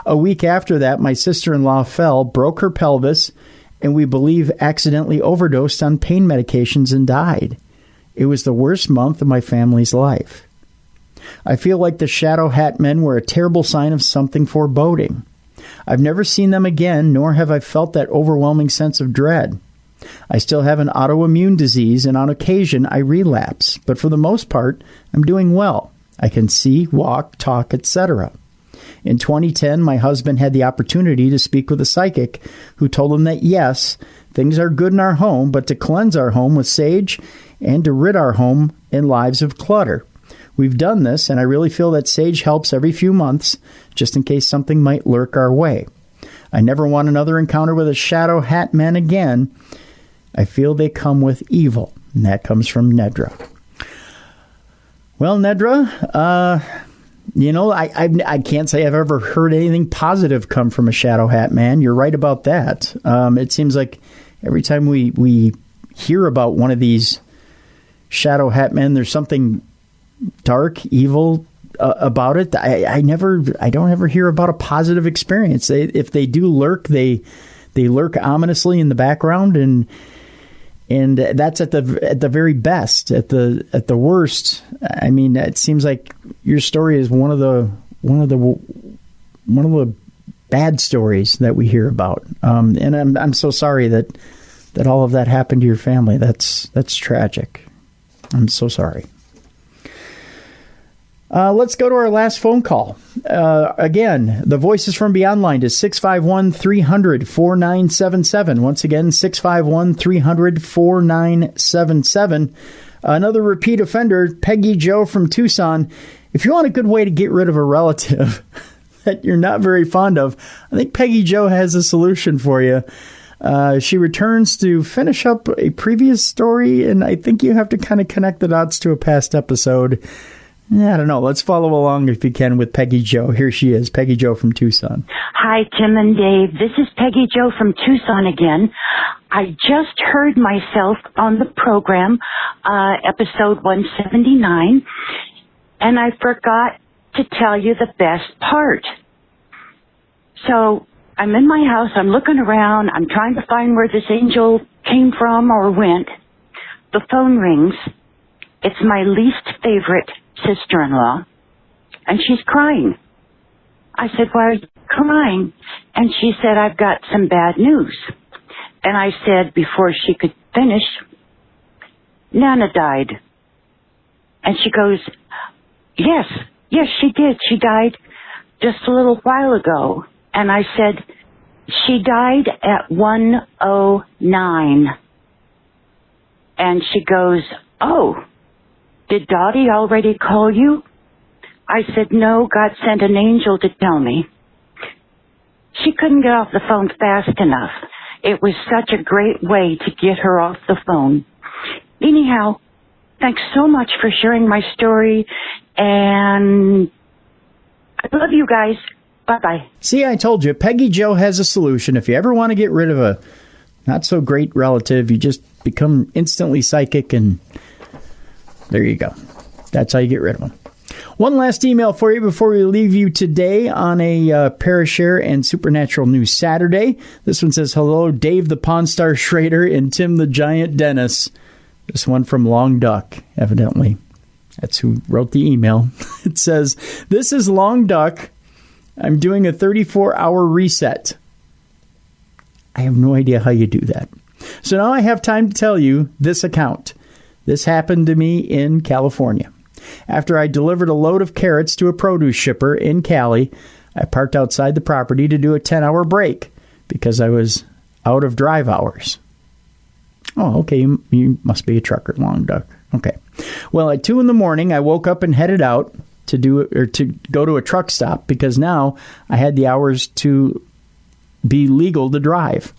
A week after that, my sister-in-law fell, broke her pelvis, and we believe accidentally overdosed on pain medications and died. It was the worst month of my family's life. I feel like the Shadow Hat Men were a terrible sign of something foreboding. I've never seen them again, nor have I felt that overwhelming sense of dread. I still have an autoimmune disease, and on occasion I relapse, but for the most part, I'm doing well. I can see, walk, talk, etc. In 2010, my husband had the opportunity to speak with a psychic who told him that yes, things are good in our home, but to cleanse our home with sage and to rid our home and lives of clutter. We've done this, and I really feel that sage helps every few months, just in case something might lurk our way. I never want another encounter with a Shadow Hat Man again. I feel they come with evil, and that comes from Nedra. Well, Nedra, I can't say I've ever heard anything positive come from a Shadow Hat Man. You're right about that. It seems like every time we hear about one of these Shadow Hat Men, there's something dark, evil about it. I don't ever hear about a positive experience. If they do lurk, they lurk ominously in the background, and that's at the very best. At the worst, I mean, it seems like your story is one of the bad stories that we hear about. And I'm so sorry that all of that happened to your family. That's tragic. I'm so sorry. Let's go to our last phone call. Again, the Voices from Beyond line is 651-300-4977. Once again, 651-300-4977. Another repeat offender, Peggy Joe from Tucson. If you want a good way to get rid of a relative that you're not very fond of, I think Peggy Joe has a solution for you. She returns to finish up a previous story, and I think you have to kind of connect the dots to a past episode. I don't know. Let's follow along if you can with Peggy Joe. Here she is, Peggy Joe from Tucson. Hi, Tim and Dave. This is Peggy Joe from Tucson again. I just heard myself on the program, episode 179, and I forgot to tell you the best part. So I'm in my house. I'm looking around. I'm trying to find where this angel came from or went. The phone rings. It's my least favorite sister-in-law, and she's crying. I said, "Why are you crying?" And she said, "I've got some bad news." And I said, before she could finish, "Nana died." And she goes, yes, she did. She died just a little while ago." And I said, "She died at 1:09. And she goes, "Oh, did Dottie already call you?" I said, "No, God sent an angel to tell me." She couldn't get off the phone fast enough. It was such a great way to get her off the phone. Anyhow, thanks so much for sharing my story, and I love you guys. Bye-bye. See, I told you, Peggy Joe has a solution. If you ever want to get rid of a not-so-great relative, you just become instantly psychic, and there you go. That's how you get rid of them. One last email for you before we leave you today on a Parashare and Supernatural News Saturday. This one says, "Hello, Dave the Pawn Star Schrader and Tim the Giant Dennis." This one from Long Duck, evidently. That's who wrote the email. It says, "This is Long Duck. I'm doing a 34-hour reset." I have no idea how you do that. So now I have time to tell you this account. This happened to me in California. After I delivered a load of carrots to a produce shipper in Cali, I parked outside the property to do a 10-hour break because I was out of drive hours. Oh, okay, you must be a trucker, Long Duck. Okay. Well, at 2 in the morning, I woke up and headed out. to go to a truck stop because now I had the hours to be legal to drive.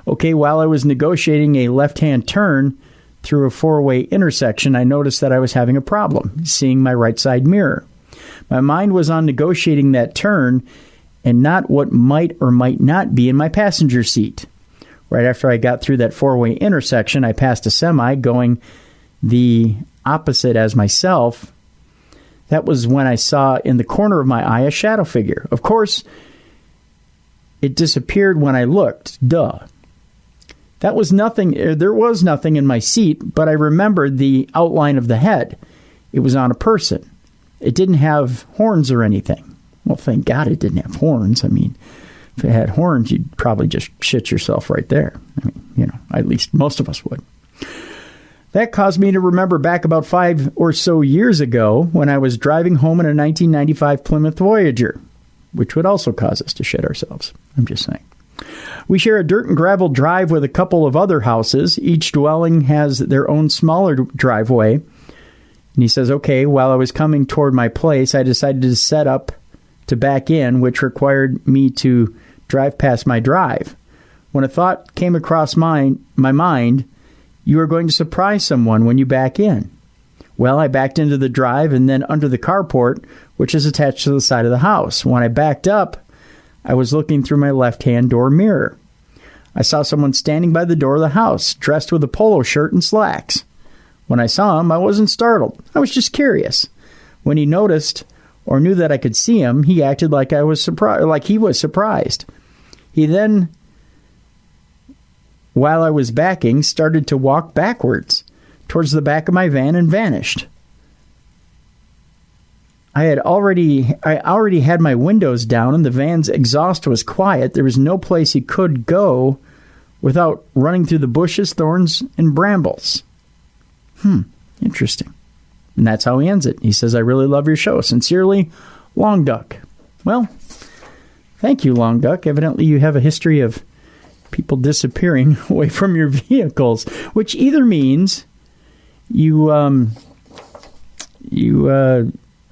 Okay, while I was negotiating a left-hand turn through a four-way intersection, I noticed that I was having a problem seeing my right side mirror. My mind was on negotiating that turn and not what might or might not be in my passenger seat. Right after I got through that four-way intersection, I passed a semi going the opposite as myself. That was when I saw in the corner of my eye a shadow figure. Of course, it disappeared when I looked. Duh. That was nothing. There was nothing in my seat, but I remembered the outline of the head. It was on a person. It didn't have horns or anything. Well, thank God it didn't have horns. I mean, if it had horns, you'd probably just shit yourself right there. I mean, at least most of us would. That caused me to remember back about 5 or so years ago when I was driving home in a 1995 Plymouth Voyager, which would also cause us to shit ourselves. I'm just saying. We share a dirt and gravel drive with a couple of other houses. Each dwelling has their own smaller driveway. And he says, okay, while I was coming toward my place, I decided to set up to back in, which required me to drive past my drive. When a thought came across my mind, you are going to surprise someone when you back in. Well, I backed into the drive and then under the carport, which is attached to the side of the house. When I backed up, I was looking through my left-hand door mirror. I saw someone standing by the door of the house, dressed with a polo shirt and slacks. When I saw him, I wasn't startled. I was just curious. When he noticed or knew that I could see him, he acted like he was surprised. He then, while I was backing, started to walk backwards towards the back of my van and vanished. I already had my windows down and the van's exhaust was quiet. There was no place he could go without running through the bushes, thorns, and brambles. Interesting. And that's how he ends it. He says, I really love your show. Sincerely, Long Duck. Well, thank you, Long Duck. Evidently you have a history of people disappearing away from your vehicles, which either means you are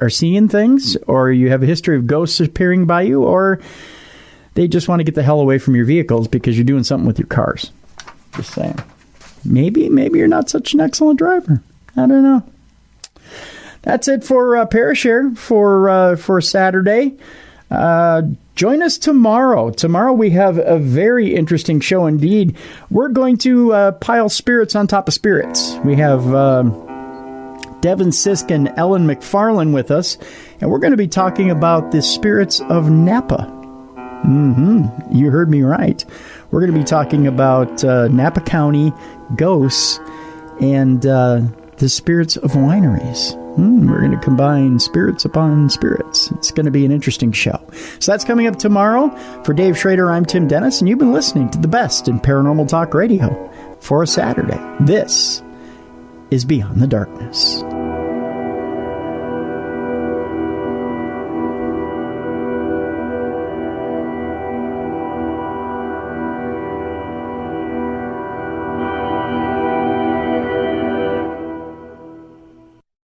seeing things, or you have a history of ghosts appearing by you, or they just want to get the hell away from your vehicles because you're doing something with your cars. Just saying. Maybe you're not such an excellent driver. I don't know. That's it for Parashare for Saturday. Join us tomorrow. Tomorrow we have a very interesting show indeed. We're going to pile spirits on top of spirits. We have Devin Sisk and Ellen McFarlane with us, and we're going to be talking about the spirits of Napa. You heard me right. We're going to be talking about Napa County ghosts and the spirits of wineries. We're going to combine spirits upon spirits. It's going to be an interesting show. So that's coming up tomorrow. For Dave Schrader, I'm Tim Dennis, and you've been listening to the best in paranormal talk radio for a Saturday. This is Beyond the Darkness.